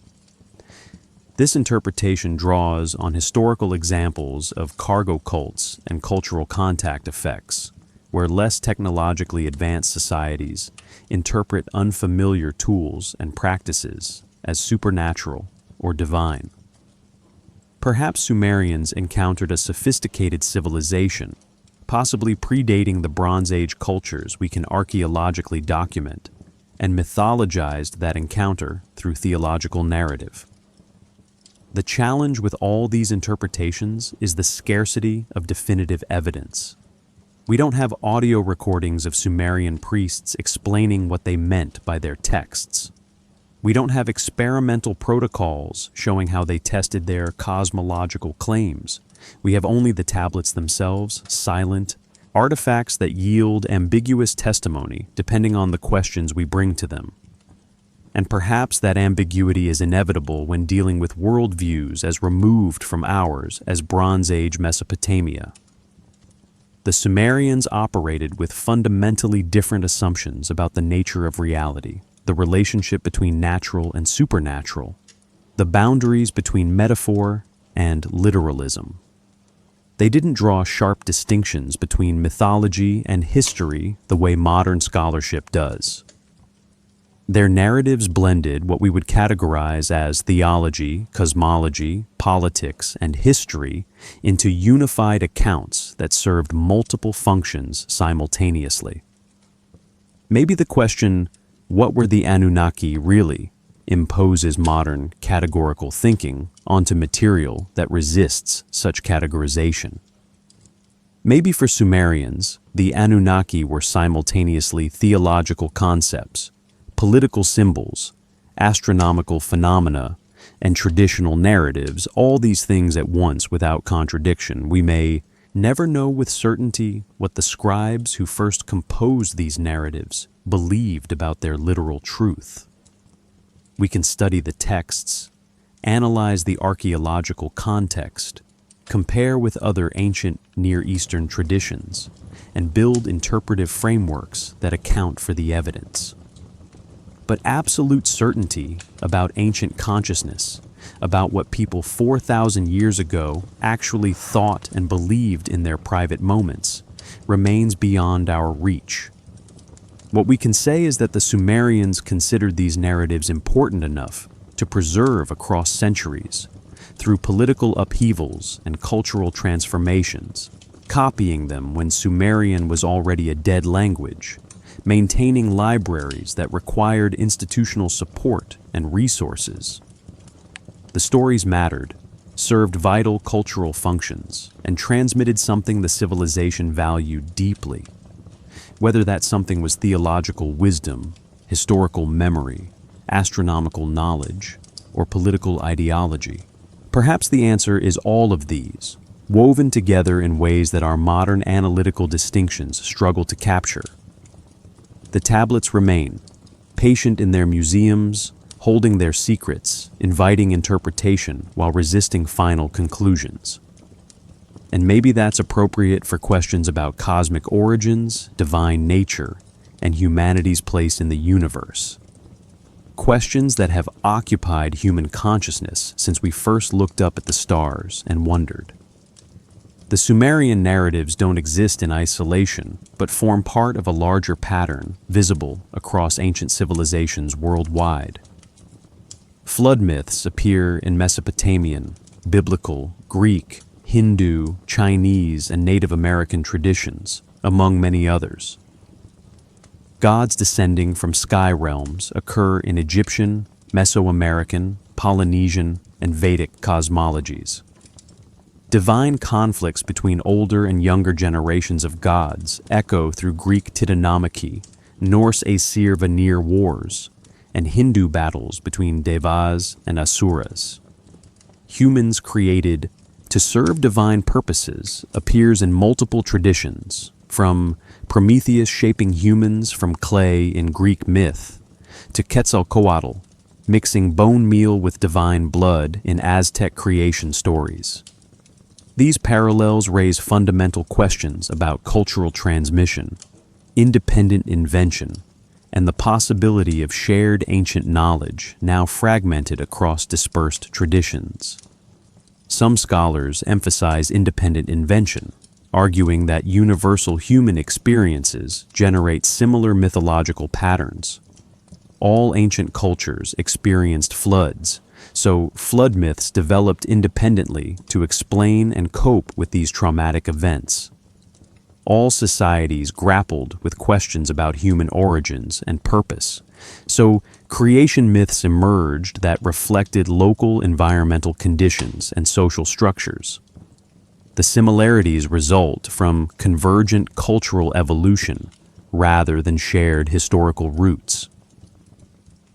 [SPEAKER 1] This interpretation draws on historical examples of cargo cults and cultural contact effects, where less technologically advanced societies interpret unfamiliar tools and practices as supernatural or divine. Perhaps Sumerians encountered a sophisticated civilization, possibly predating the Bronze Age cultures we can archaeologically document, and mythologized that encounter through theological narrative. The challenge with all these interpretations is the scarcity of definitive evidence. We don't have audio recordings of Sumerian priests explaining what they meant by their texts. We don't have experimental protocols showing how they tested their cosmological claims. We have only the tablets themselves, silent, artifacts that yield ambiguous testimony depending on the questions we bring to them. And perhaps that ambiguity is inevitable when dealing with worldviews as removed from ours as Bronze Age Mesopotamia. The Sumerians operated with fundamentally different assumptions about the nature of reality, the relationship between natural and supernatural, the boundaries between metaphor and literalism. They didn't draw sharp distinctions between mythology and history the way modern scholarship does. Their narratives blended what we would categorize as theology, cosmology, politics, and history into unified accounts that served multiple functions simultaneously. Maybe the question, what were the Anunnaki really, imposes modern categorical thinking onto material that resists such categorization. Maybe for Sumerians, the Anunnaki were simultaneously theological concepts, political symbols, astronomical phenomena, and traditional narratives, all these things at once without contradiction. We may never know with certainty what the scribes who first composed these narratives believed about their literal truth. We can study the texts, analyze the archaeological context, compare with other ancient Near Eastern traditions, and build interpretive frameworks that account for the evidence. But absolute certainty about ancient consciousness, about what people 4,000 years ago actually thought and believed in their private moments, remains beyond our reach. What we can say is that the Sumerians considered these narratives important enough to preserve across centuries, through political upheavals and cultural transformations, copying them when Sumerian was already a dead language, maintaining libraries that required institutional support and resources. The stories mattered, served vital cultural functions, and transmitted something the civilization valued deeply. Whether that something was theological wisdom, historical memory, astronomical knowledge, or political ideology. Perhaps the answer is all of these, woven together in ways that our modern analytical distinctions struggle to capture. The tablets remain, patient in their museums, holding their secrets, inviting interpretation while resisting final conclusions. And maybe that's appropriate for questions about cosmic origins, divine nature, and humanity's place in the universe. Questions that have occupied human consciousness since we first looked up at the stars and wondered. The Sumerian narratives don't exist in isolation, but form part of a larger pattern visible across ancient civilizations worldwide. Flood myths appear in Mesopotamian, biblical, Greek, Hindu, Chinese, and Native American traditions, among many others. Gods descending from sky realms occur in Egyptian, Mesoamerican, Polynesian, and Vedic cosmologies. Divine conflicts between older and younger generations of gods echo through Greek Titanomachy, Norse Aesir-Vanir wars, and Hindu battles between Devas and Asuras. Humans created to serve divine purposes appears in multiple traditions, from Prometheus shaping humans from clay in Greek myth, to Quetzalcoatl mixing bone meal with divine blood in Aztec creation stories. These parallels raise fundamental questions about cultural transmission, independent invention, and the possibility of shared ancient knowledge now fragmented across dispersed traditions. Some scholars emphasize independent invention, arguing that universal human experiences generate similar mythological patterns. All ancient cultures experienced floods, so flood myths developed independently to explain and cope with these traumatic events. All societies grappled with questions about human origins and purpose, So, creation myths emerged that reflected local environmental conditions and social structures. The similarities result from convergent cultural evolution rather than shared historical roots.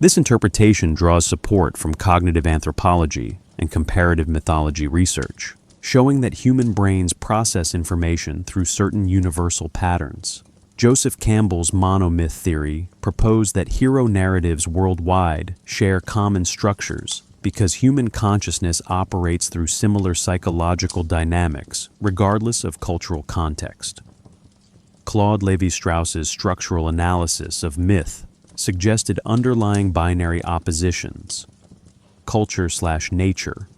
[SPEAKER 1] This interpretation draws support from cognitive anthropology and comparative mythology research, showing that human brains process information through certain universal patterns. Joseph Campbell's monomyth theory proposed that hero narratives worldwide share common structures because human consciousness operates through similar psychological dynamics regardless of cultural context. Claude Lévi-Strauss's structural analysis of myth suggested underlying binary oppositions: culture/nature,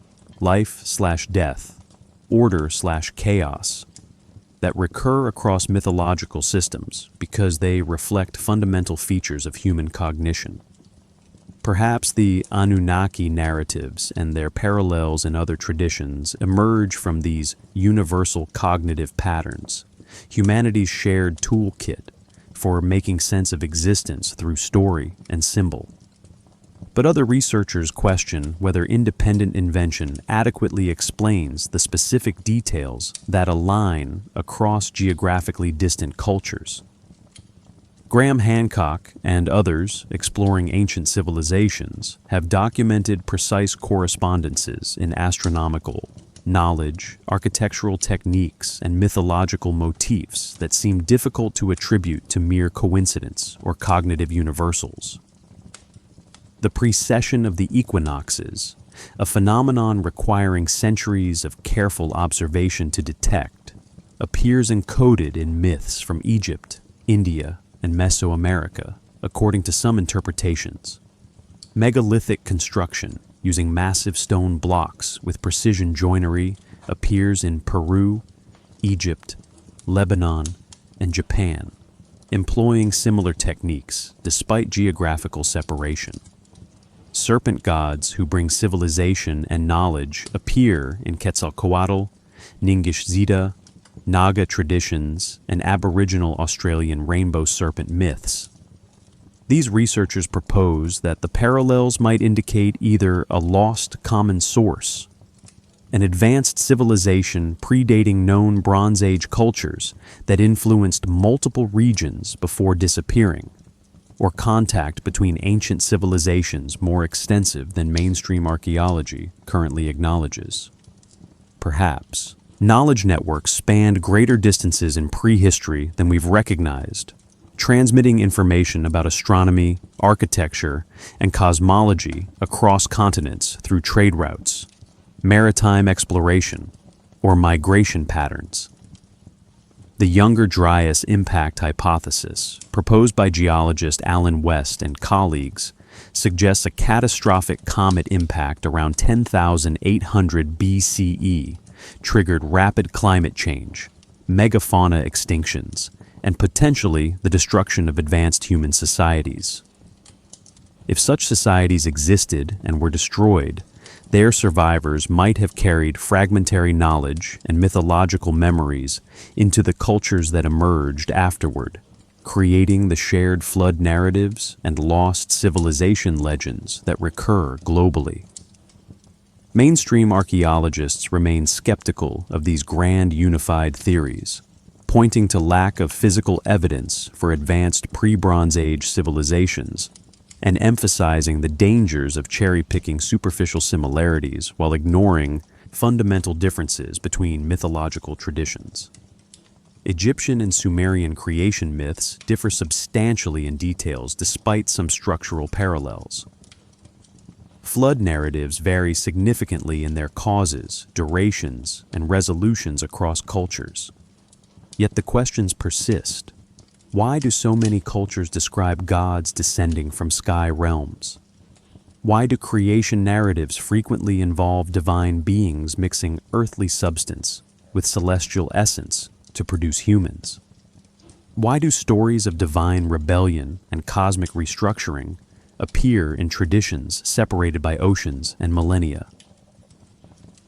[SPEAKER 1] life/death, order/chaos, that recur across mythological systems because they reflect fundamental features of human cognition. Perhaps the Anunnaki narratives and their parallels in other traditions emerge from these universal cognitive patterns, humanity's shared toolkit for making sense of existence through story and symbol. But other researchers question whether independent invention adequately explains the specific details that align across geographically distant cultures. Graham Hancock and others exploring ancient civilizations have documented precise correspondences in astronomical knowledge, architectural techniques, and mythological motifs that seem difficult to attribute to mere coincidence or cognitive universals. The precession of the equinoxes, a phenomenon requiring centuries of careful observation to detect, appears encoded in myths from Egypt, India, and Mesoamerica, according to some interpretations. Megalithic construction, using massive stone blocks with precision joinery, appears in Peru, Egypt, Lebanon, and Japan, employing similar techniques despite geographical separation. Serpent gods who bring civilization and knowledge appear in Quetzalcoatl, Ningishzida, Naga traditions, and Aboriginal Australian rainbow serpent myths. These researchers propose that the parallels might indicate either a lost common source, an advanced civilization predating known Bronze Age cultures that influenced multiple regions before disappearing, or contact between ancient civilizations more extensive than mainstream archaeology currently acknowledges. Perhaps knowledge networks spanned greater distances in prehistory than we've recognized, transmitting information about astronomy, architecture, and cosmology across continents through trade routes, maritime exploration, or migration patterns. The Younger Dryas impact hypothesis, proposed by geologist Alan West and colleagues, suggests a catastrophic comet impact around 10,800 BCE triggered rapid climate change, megafauna extinctions, and potentially the destruction of advanced human societies. If such societies existed and were destroyed, their survivors might have carried fragmentary knowledge and mythological memories into the cultures that emerged afterward, creating the shared flood narratives and lost civilization legends that recur globally. Mainstream archaeologists remain skeptical of these grand unified theories, pointing to lack of physical evidence for advanced pre-Bronze Age civilizations and emphasizing the dangers of cherry-picking superficial similarities while ignoring fundamental differences between mythological traditions. Egyptian and Sumerian creation myths differ substantially in details despite some structural parallels. Flood narratives vary significantly in their causes, durations, and resolutions across cultures. Yet the questions persist. Why do so many cultures describe gods descending from sky realms? Why do creation narratives frequently involve divine beings mixing earthly substance with celestial essence to produce humans? Why do stories of divine rebellion and cosmic restructuring appear in traditions separated by oceans and millennia?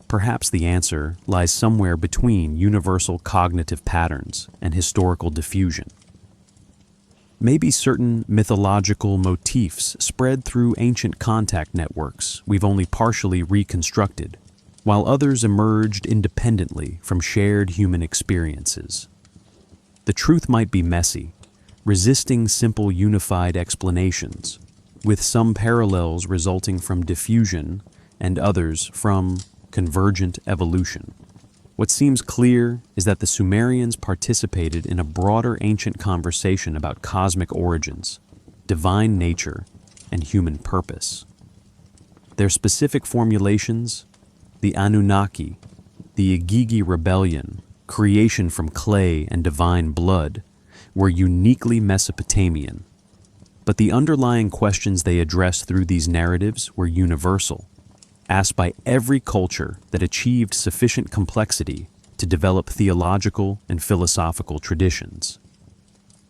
[SPEAKER 1] Perhaps the answer lies somewhere between universal cognitive patterns and historical diffusion. Maybe certain mythological motifs spread through ancient contact networks we've only partially reconstructed, while others emerged independently from shared human experiences. The truth might be messy, resisting simple unified explanations, with some parallels resulting from diffusion and others from convergent evolution. What seems clear is that the Sumerians participated in a broader ancient conversation about cosmic origins, divine nature, and human purpose. Their specific formulations, the Anunnaki, the Igigi rebellion, creation from clay and divine blood, were uniquely Mesopotamian. But the underlying questions they addressed through these narratives were universal, asked by every culture that achieved sufficient complexity to develop theological and philosophical traditions.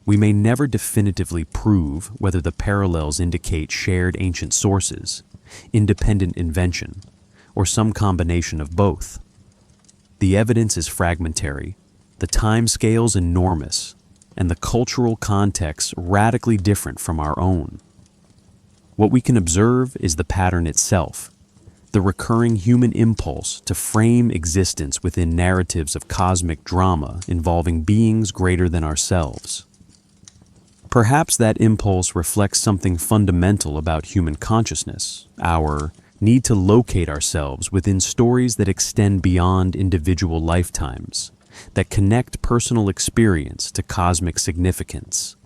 [SPEAKER 1] We may never definitively prove whether the parallels indicate shared ancient sources, independent invention, or some combination of both. The evidence is fragmentary, the timescales enormous, and the cultural context radically different from our own. What we can observe is the pattern itself, the recurring human impulse to frame existence within narratives of cosmic drama involving beings greater than ourselves. Perhaps that impulse reflects something fundamental about human consciousness, our need to locate ourselves within stories that extend beyond individual lifetimes, that connect personal experience to cosmic significance.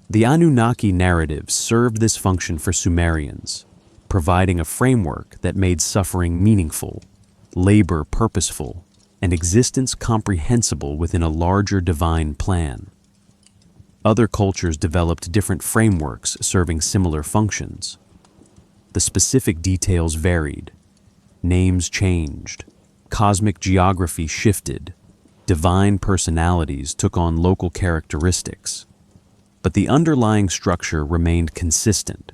[SPEAKER 1] The Anunnaki narratives served this function for Sumerians, providing a framework that made suffering meaningful, labor purposeful, and existence comprehensible within a larger divine plan. Other cultures developed different frameworks serving similar functions. The specific details varied. Names changed. Cosmic geography shifted. Divine personalities took on local characteristics. But the underlying structure remained consistent.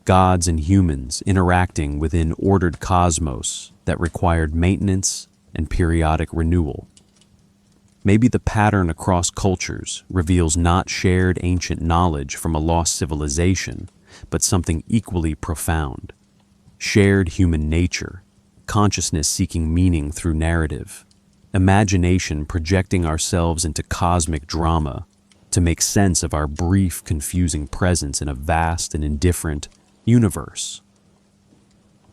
[SPEAKER 1] Gods and humans interacting within ordered cosmos that required maintenance and periodic renewal. Maybe the pattern across cultures reveals not shared ancient knowledge from a lost civilization, but something equally profound. Shared human nature, consciousness seeking meaning through narrative, imagination projecting ourselves into cosmic drama to make sense of our brief, confusing presence in a vast and indifferent universe.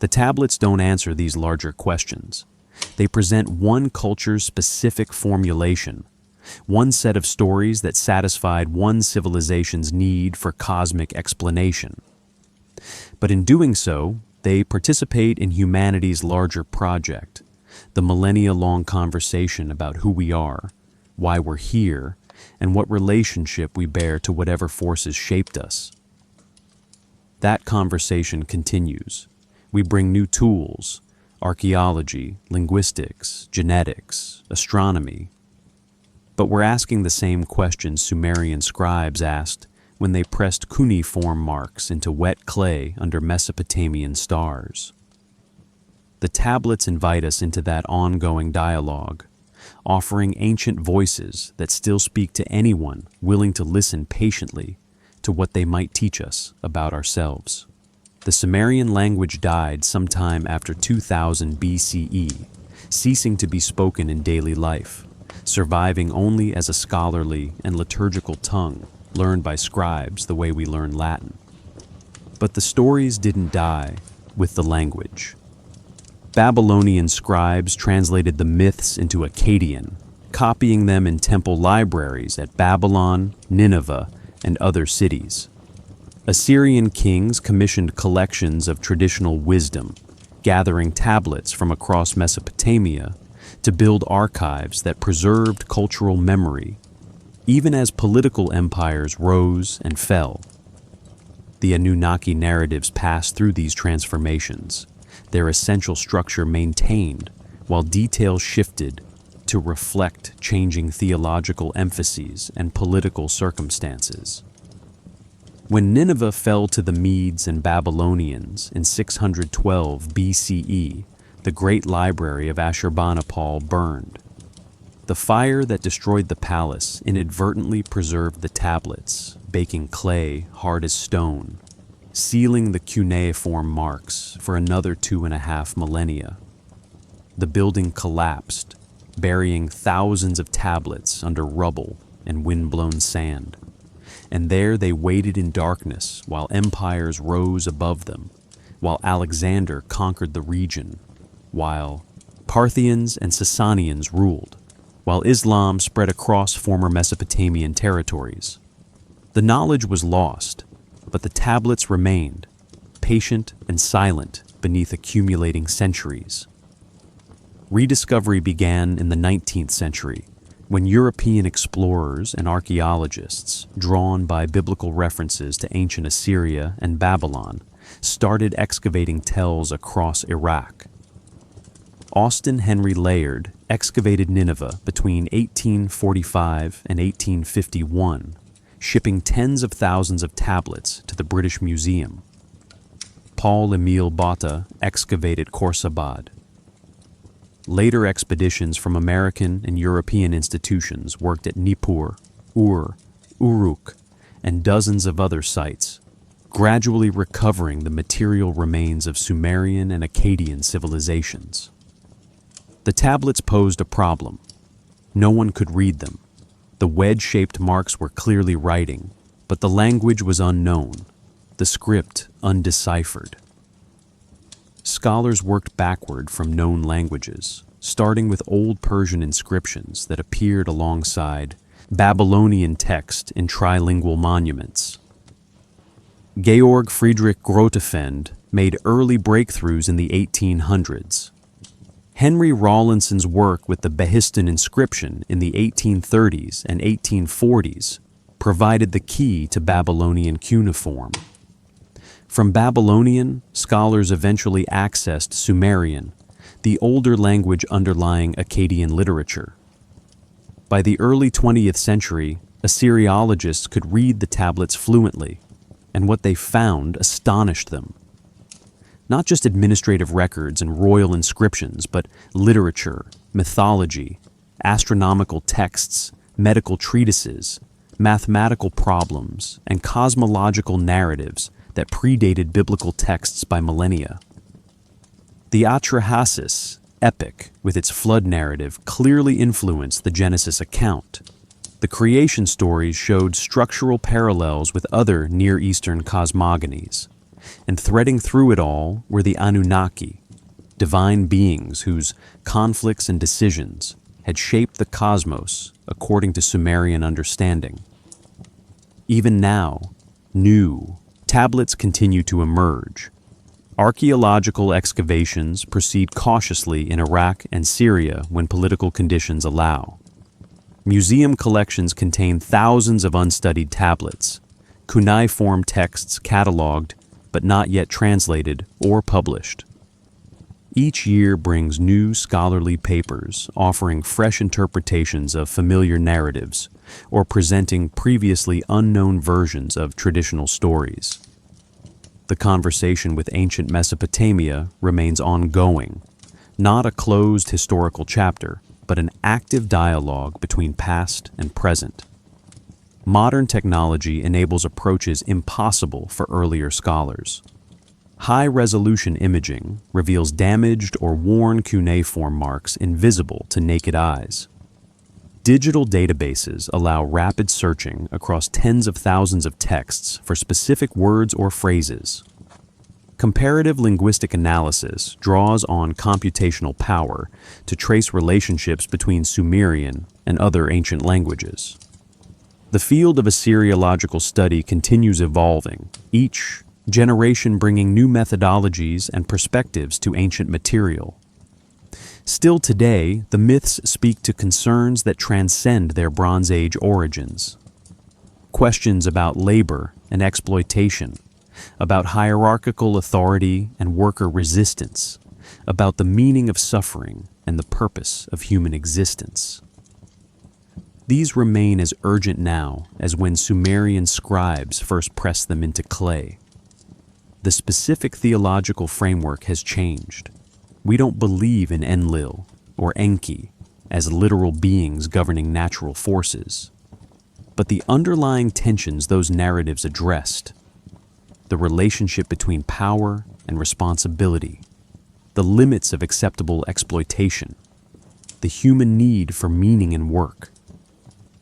[SPEAKER 1] The tablets don't answer these larger questions. They present one culture's specific formulation, one set of stories that satisfied one civilization's need for cosmic explanation. But in doing so, they participate in humanity's larger project, the millennia-long conversation about who we are, why we're here, and what relationship we bear to whatever forces shaped us. That conversation continues. We bring new tools, archaeology, linguistics, genetics, astronomy. But we're asking the same questions Sumerian scribes asked when they pressed cuneiform marks into wet clay under Mesopotamian stars. The tablets invite us into that ongoing dialogue, offering ancient voices that still speak to anyone willing to listen patiently to what they might teach us about ourselves. The Sumerian language died sometime after 2000 BCE, ceasing to be spoken in daily life, surviving only as a scholarly and liturgical tongue learned by scribes the way we learn Latin. But the stories didn't die with the language. Babylonian scribes translated the myths into Akkadian, copying them in temple libraries at Babylon, Nineveh, and other cities. Assyrian kings commissioned collections of traditional wisdom, gathering tablets from across Mesopotamia to build archives that preserved cultural memory, even as political empires rose and fell. The Anunnaki narratives passed through these transformations, their essential structure maintained, while details shifted to reflect changing theological emphases and political circumstances. When Nineveh fell to the Medes and Babylonians in 612 BCE, the great library of Ashurbanipal burned. The fire that destroyed the palace inadvertently preserved the tablets, baking clay hard as stone, sealing the cuneiform marks for another 2.5 millennia. The building collapsed, burying thousands of tablets under rubble and wind-blown sand. And there they waited in darkness while empires rose above them, while Alexander conquered the region, while Parthians and Sasanians ruled, while Islam spread across former Mesopotamian territories. The knowledge was lost, but the tablets remained, patient and silent beneath accumulating centuries. Rediscovery began in the 19th century, when European explorers and archaeologists, drawn by biblical references to ancient Assyria and Babylon, started excavating tells across Iraq. Austin Henry Layard excavated Nineveh between 1845 and 1851, shipping tens of thousands of tablets to the British Museum. Paul-Émile Botta excavated Khorsabad. Later expeditions from American and European institutions worked at Nippur, Ur, Uruk, and dozens of other sites, gradually recovering the material remains of Sumerian and Akkadian civilizations. The tablets posed a problem. No one could read them. The wedge-shaped marks were clearly writing, but the language was unknown, the script undeciphered. Scholars worked backward from known languages, starting with Old Persian inscriptions that appeared alongside Babylonian text in trilingual monuments. Georg Friedrich Grotefend made early breakthroughs in the 1800s. Henry Rawlinson's work with the Behistun inscription in the 1830s and 1840s provided the key to Babylonian cuneiform. From Babylonian, scholars eventually accessed Sumerian, the older language underlying Akkadian literature. By the early 20th century, Assyriologists could read the tablets fluently, and what they found astonished them. Not just administrative records and royal inscriptions, but literature, mythology, astronomical texts, medical treatises, mathematical problems, and cosmological narratives that predated biblical texts by millennia. The Atrahasis epic, with its flood narrative, clearly influenced the Genesis account. The creation stories showed structural parallels with other Near Eastern cosmogonies, and threading through it all were the Anunnaki, divine beings whose conflicts and decisions had shaped the cosmos according to Sumerian understanding. Even now, new tablets continue to emerge. Archaeological excavations proceed cautiously in Iraq and Syria when political conditions allow. Museum collections contain thousands of unstudied tablets, cuneiform texts cataloged but not yet translated or published. Each year brings new scholarly papers offering fresh interpretations of familiar narratives or presenting previously unknown versions of traditional stories. The conversation with ancient Mesopotamia remains ongoing, not a closed historical chapter, but an active dialogue between past and present. Modern technology enables approaches impossible for earlier scholars. High-resolution imaging reveals damaged or worn cuneiform marks invisible to naked eyes. Digital databases allow rapid searching across tens of thousands of texts for specific words or phrases. Comparative linguistic analysis draws on computational power to trace relationships between Sumerian and other ancient languages. The field of Assyriological study continues evolving, each generation bringing new methodologies and perspectives to ancient material. Still today, the myths speak to concerns that transcend their Bronze Age origins. Questions about labor and exploitation, about hierarchical authority and worker resistance, about the meaning of suffering and the purpose of human existence. These remain as urgent now as when Sumerian scribes first pressed them into clay. The specific theological framework has changed. We don't believe in Enlil or Enki as literal beings governing natural forces, but the underlying tensions those narratives addressed, the relationship between power and responsibility, the limits of acceptable exploitation, the human need for meaning and work.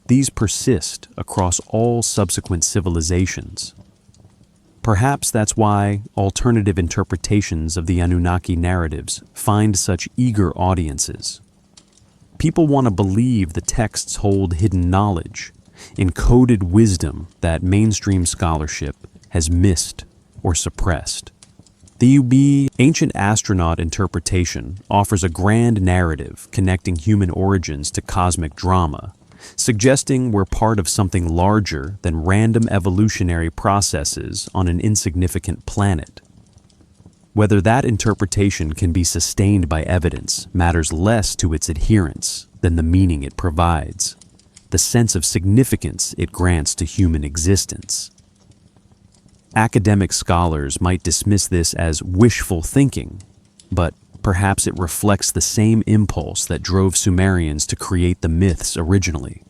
[SPEAKER 1] These persist across all subsequent civilizations. Perhaps that's why alternative interpretations of the Anunnaki narratives find such eager audiences. People want to believe the texts hold hidden knowledge, encoded wisdom that mainstream scholarship has missed or suppressed. The UB ancient astronaut interpretation offers a grand narrative connecting human origins to cosmic drama, suggesting we're part of something larger than random evolutionary processes on an insignificant planet. Whether that interpretation can be sustained by evidence matters less to its adherents than the meaning it provides, the sense of significance it grants to human existence. Academic scholars might dismiss this as wishful thinking, but perhaps it reflects the same impulse that drove Sumerians to create the myths originally.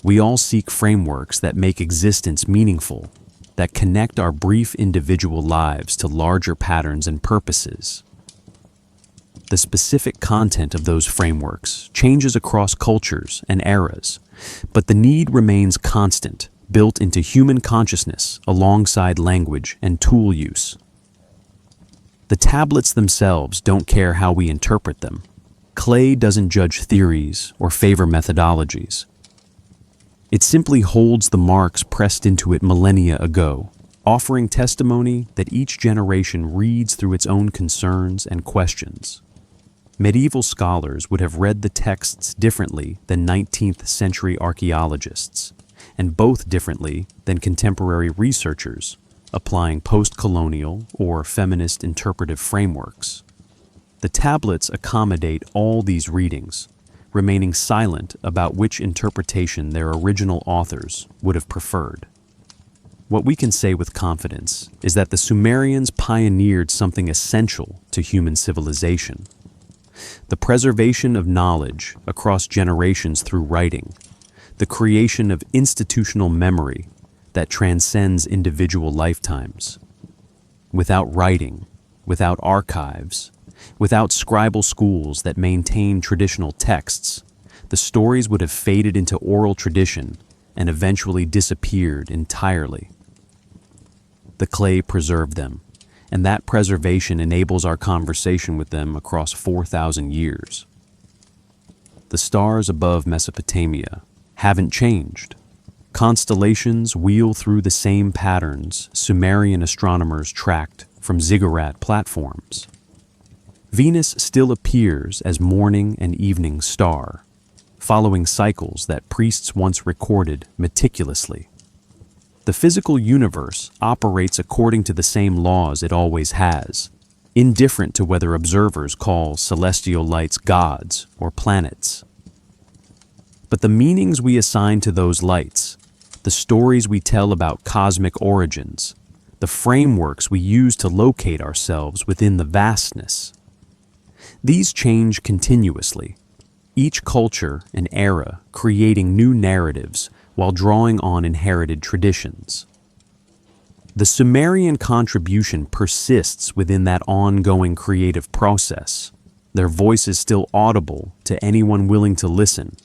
[SPEAKER 1] We all seek frameworks that make existence meaningful, that connect our brief individual lives to larger patterns and purposes. The specific content of those frameworks changes across cultures and eras, but the need remains constant, built into human consciousness alongside language and tool use. The tablets themselves don't care how we interpret them. Clay doesn't judge theories or favor methodologies. It simply holds the marks pressed into it millennia ago, offering testimony that each generation reads through its own concerns and questions. Medieval scholars would have read the texts differently than 19th century archaeologists, and both differently than contemporary researchers applying post-colonial or feminist interpretive frameworks. The tablets accommodate all these readings, remaining silent about which interpretation their original authors would have preferred. What we can say with confidence is that the Sumerians pioneered something essential to human civilization: the preservation of knowledge across generations through writing, the creation of institutional memory that transcends individual lifetimes. Without writing, without archives, without scribal schools that maintain traditional texts, the stories would have faded into oral tradition and eventually disappeared entirely. The clay preserved them, and that preservation enables our conversation with them across 4,000 years. The stars above Mesopotamia haven't changed. Constellations wheel through the same patterns Sumerian astronomers tracked from ziggurat platforms. Venus still appears as morning and evening star, following cycles that priests once recorded meticulously. The physical universe operates according to the same laws it always has, indifferent to whether observers call celestial lights gods or planets. But the meanings we assign to those lights, the stories we tell about cosmic origins, the frameworks we use to locate ourselves within the vastness, these change continuously, each culture and era creating new narratives while drawing on inherited traditions. The Sumerian contribution persists within that ongoing creative process, their voices still audible to anyone willing to listen,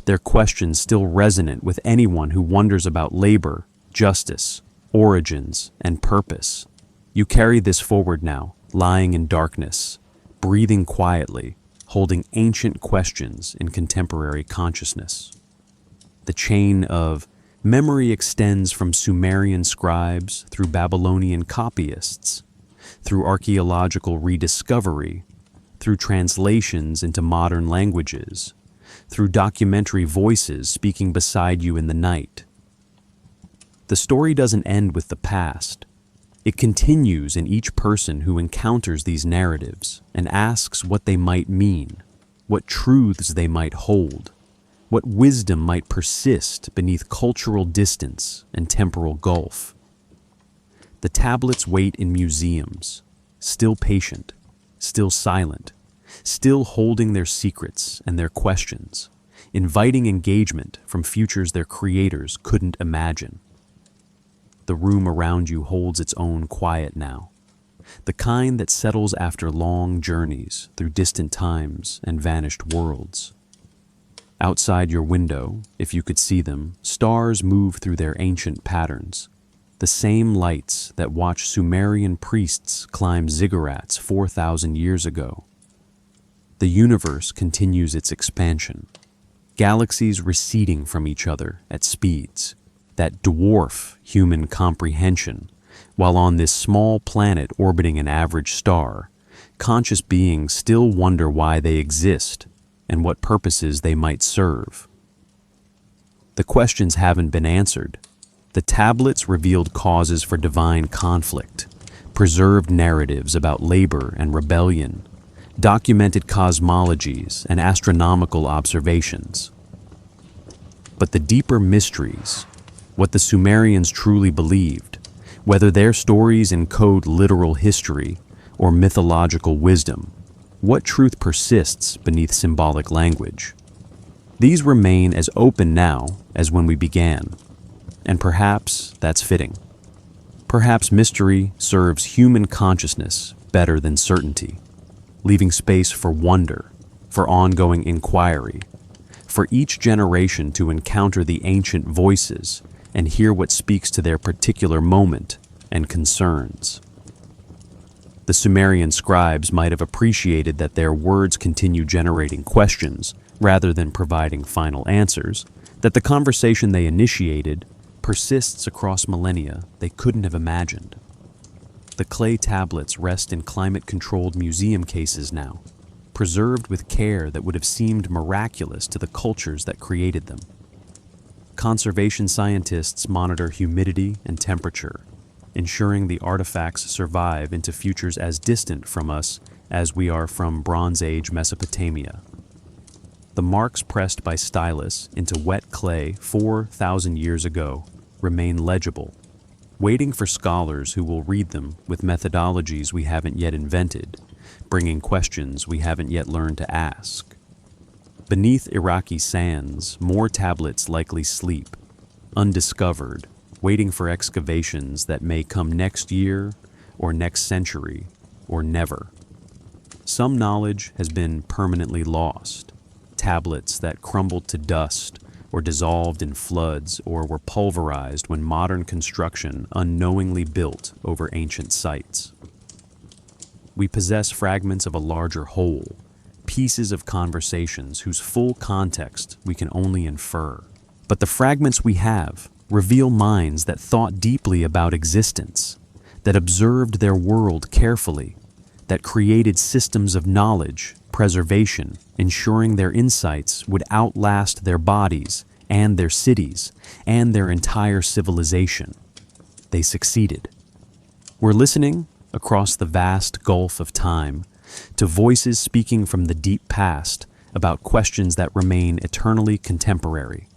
[SPEAKER 1] their questions still resonant with anyone who wonders about labor, justice, origins, and purpose. You carry this forward now, lying in darkness, breathing quietly, holding ancient questions in contemporary consciousness. The chain of memory extends from Sumerian scribes through Babylonian copyists, through archaeological rediscovery, through translations into modern languages, through documentary voices speaking beside you in the night. The story doesn't end with the past. It continues in each person who encounters these narratives and asks what they might mean, what truths they might hold, what wisdom might persist beneath cultural distance and temporal gulf. The tablets wait in museums, still patient, still silent, still holding their secrets and their questions, inviting engagement from futures their creators couldn't imagine. The room around you holds its own quiet now, the kind that settles after long journeys through distant times and vanished worlds. Outside your window, if you could see them, stars move through their ancient patterns, the same lights that watch Sumerian priests climb ziggurats 4,000 years ago. The universe continues its expansion, galaxies receding from each other at speeds that dwarf human comprehension, while on this small planet orbiting an average star, conscious beings still wonder why they exist and what purposes they might serve. The questions haven't been answered. The tablets revealed causes for divine conflict, preserved narratives about labor and rebellion, documented cosmologies and astronomical observations. But the deeper mysteries, what the Sumerians truly believed, whether their stories encode literal history or mythological wisdom, what truth persists beneath symbolic language? These remain as open now as when we began, and perhaps that's fitting. Perhaps mystery serves human consciousness better than certainty, leaving space for wonder, for ongoing inquiry, for each generation to encounter the ancient voices and hear what speaks to their particular moment and concerns. The Sumerian scribes might have appreciated that their words continue generating questions rather than providing final answers, that the conversation they initiated persists across millennia they couldn't have imagined. The clay tablets rest in climate-controlled museum cases now, preserved with care that would have seemed miraculous to the cultures that created them. Conservation scientists monitor humidity and temperature, ensuring the artifacts survive into futures as distant from us as we are from Bronze Age Mesopotamia. The marks pressed by stylus into wet clay 4,000 years ago remain legible, waiting for scholars who will read them with methodologies we haven't yet invented, bringing questions we haven't yet learned to ask. Beneath Iraqi sands, more tablets likely sleep, undiscovered, waiting for excavations that may come next year, or next century, or never. Some knowledge has been permanently lost, tablets that crumbled to dust, or dissolved in floods, or were pulverized when modern construction unknowingly built over ancient sites. We possess fragments of a larger whole, pieces of conversations whose full context we can only infer. But the fragments we have reveal minds that thought deeply about existence, that observed their world carefully, that created systems of knowledge, preservation, ensuring their insights would outlast their bodies and their cities and their entire civilization. They succeeded. We're listening across the vast gulf of time to voices speaking from the deep past about questions that remain eternally contemporary.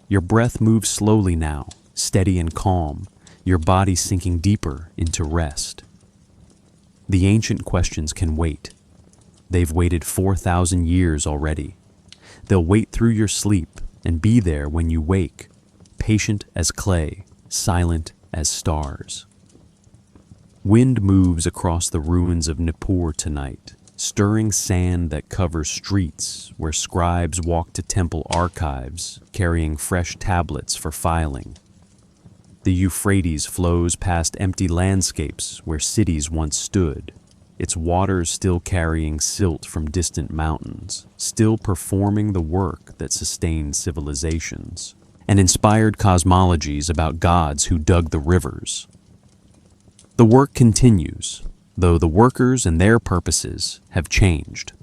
[SPEAKER 1] Your breath moves slowly now, steady and calm, your body sinking deeper into rest. The ancient questions can wait. They've waited 4,000 years already. They'll wait through your sleep and be there when you wake, patient as clay, silent as stars. Wind moves across the ruins of Nippur tonight, stirring sand that covers streets where scribes walk to temple archives, carrying fresh tablets for filing. The Euphrates flows past empty landscapes where cities once stood, its waters still carrying silt from distant mountains, still performing the work that sustained civilizations, and inspired cosmologies about gods who dug the rivers. The work continues, though the workers and their purposes have changed.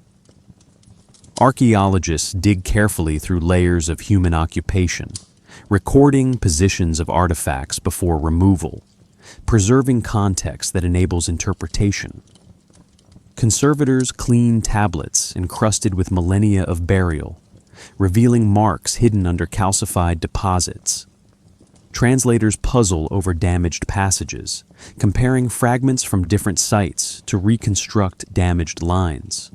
[SPEAKER 1] Archaeologists dig carefully through layers of human occupation, recording positions of artifacts before removal, preserving context that enables interpretation. Conservators clean tablets encrusted with millennia of burial, revealing marks hidden under calcified deposits. Translators puzzle over damaged passages, comparing fragments from different sites to reconstruct damaged lines.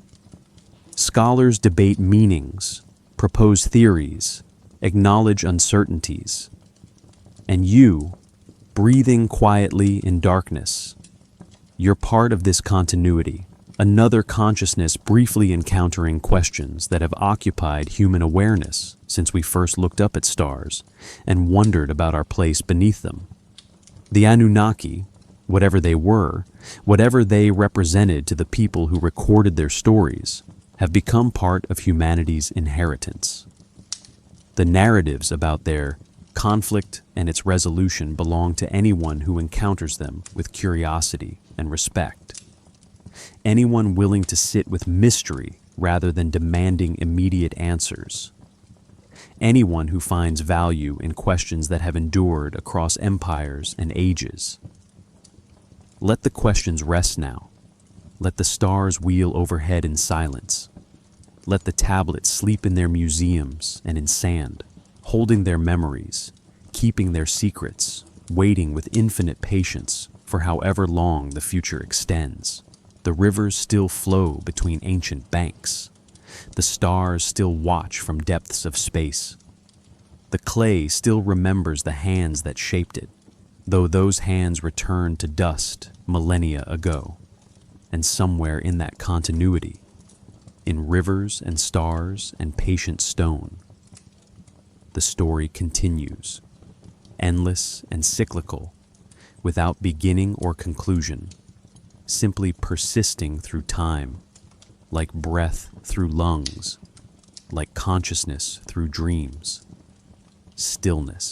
[SPEAKER 1] Scholars debate meanings, propose theories, acknowledge uncertainties. And you, breathing quietly in darkness, you're part of this continuity, another consciousness briefly encountering questions that have occupied human awareness since we first looked up at stars and wondered about our place beneath them. The Anunnaki, whatever they were, whatever they represented to the people who recorded their stories, have become part of humanity's inheritance. The narratives about their conflict and its resolution belong to anyone who encounters them with curiosity and respect. Anyone willing to sit with mystery rather than demanding immediate answers. Anyone who finds value in questions that have endured across empires and ages. Let the questions rest now. Let the stars wheel overhead in silence. Let the tablets sleep in their museums and in sand, holding their memories, keeping their secrets, waiting with infinite patience for however long the future extends. The rivers still flow between ancient banks. The stars still watch from depths of space. The clay still remembers the hands that shaped it, though those hands returned to dust millennia ago. And somewhere in that continuity, in rivers and stars and patient stone, the story continues, endless and cyclical, without beginning or conclusion, simply persisting through time, like breath through lungs, like consciousness through dreams, stillness.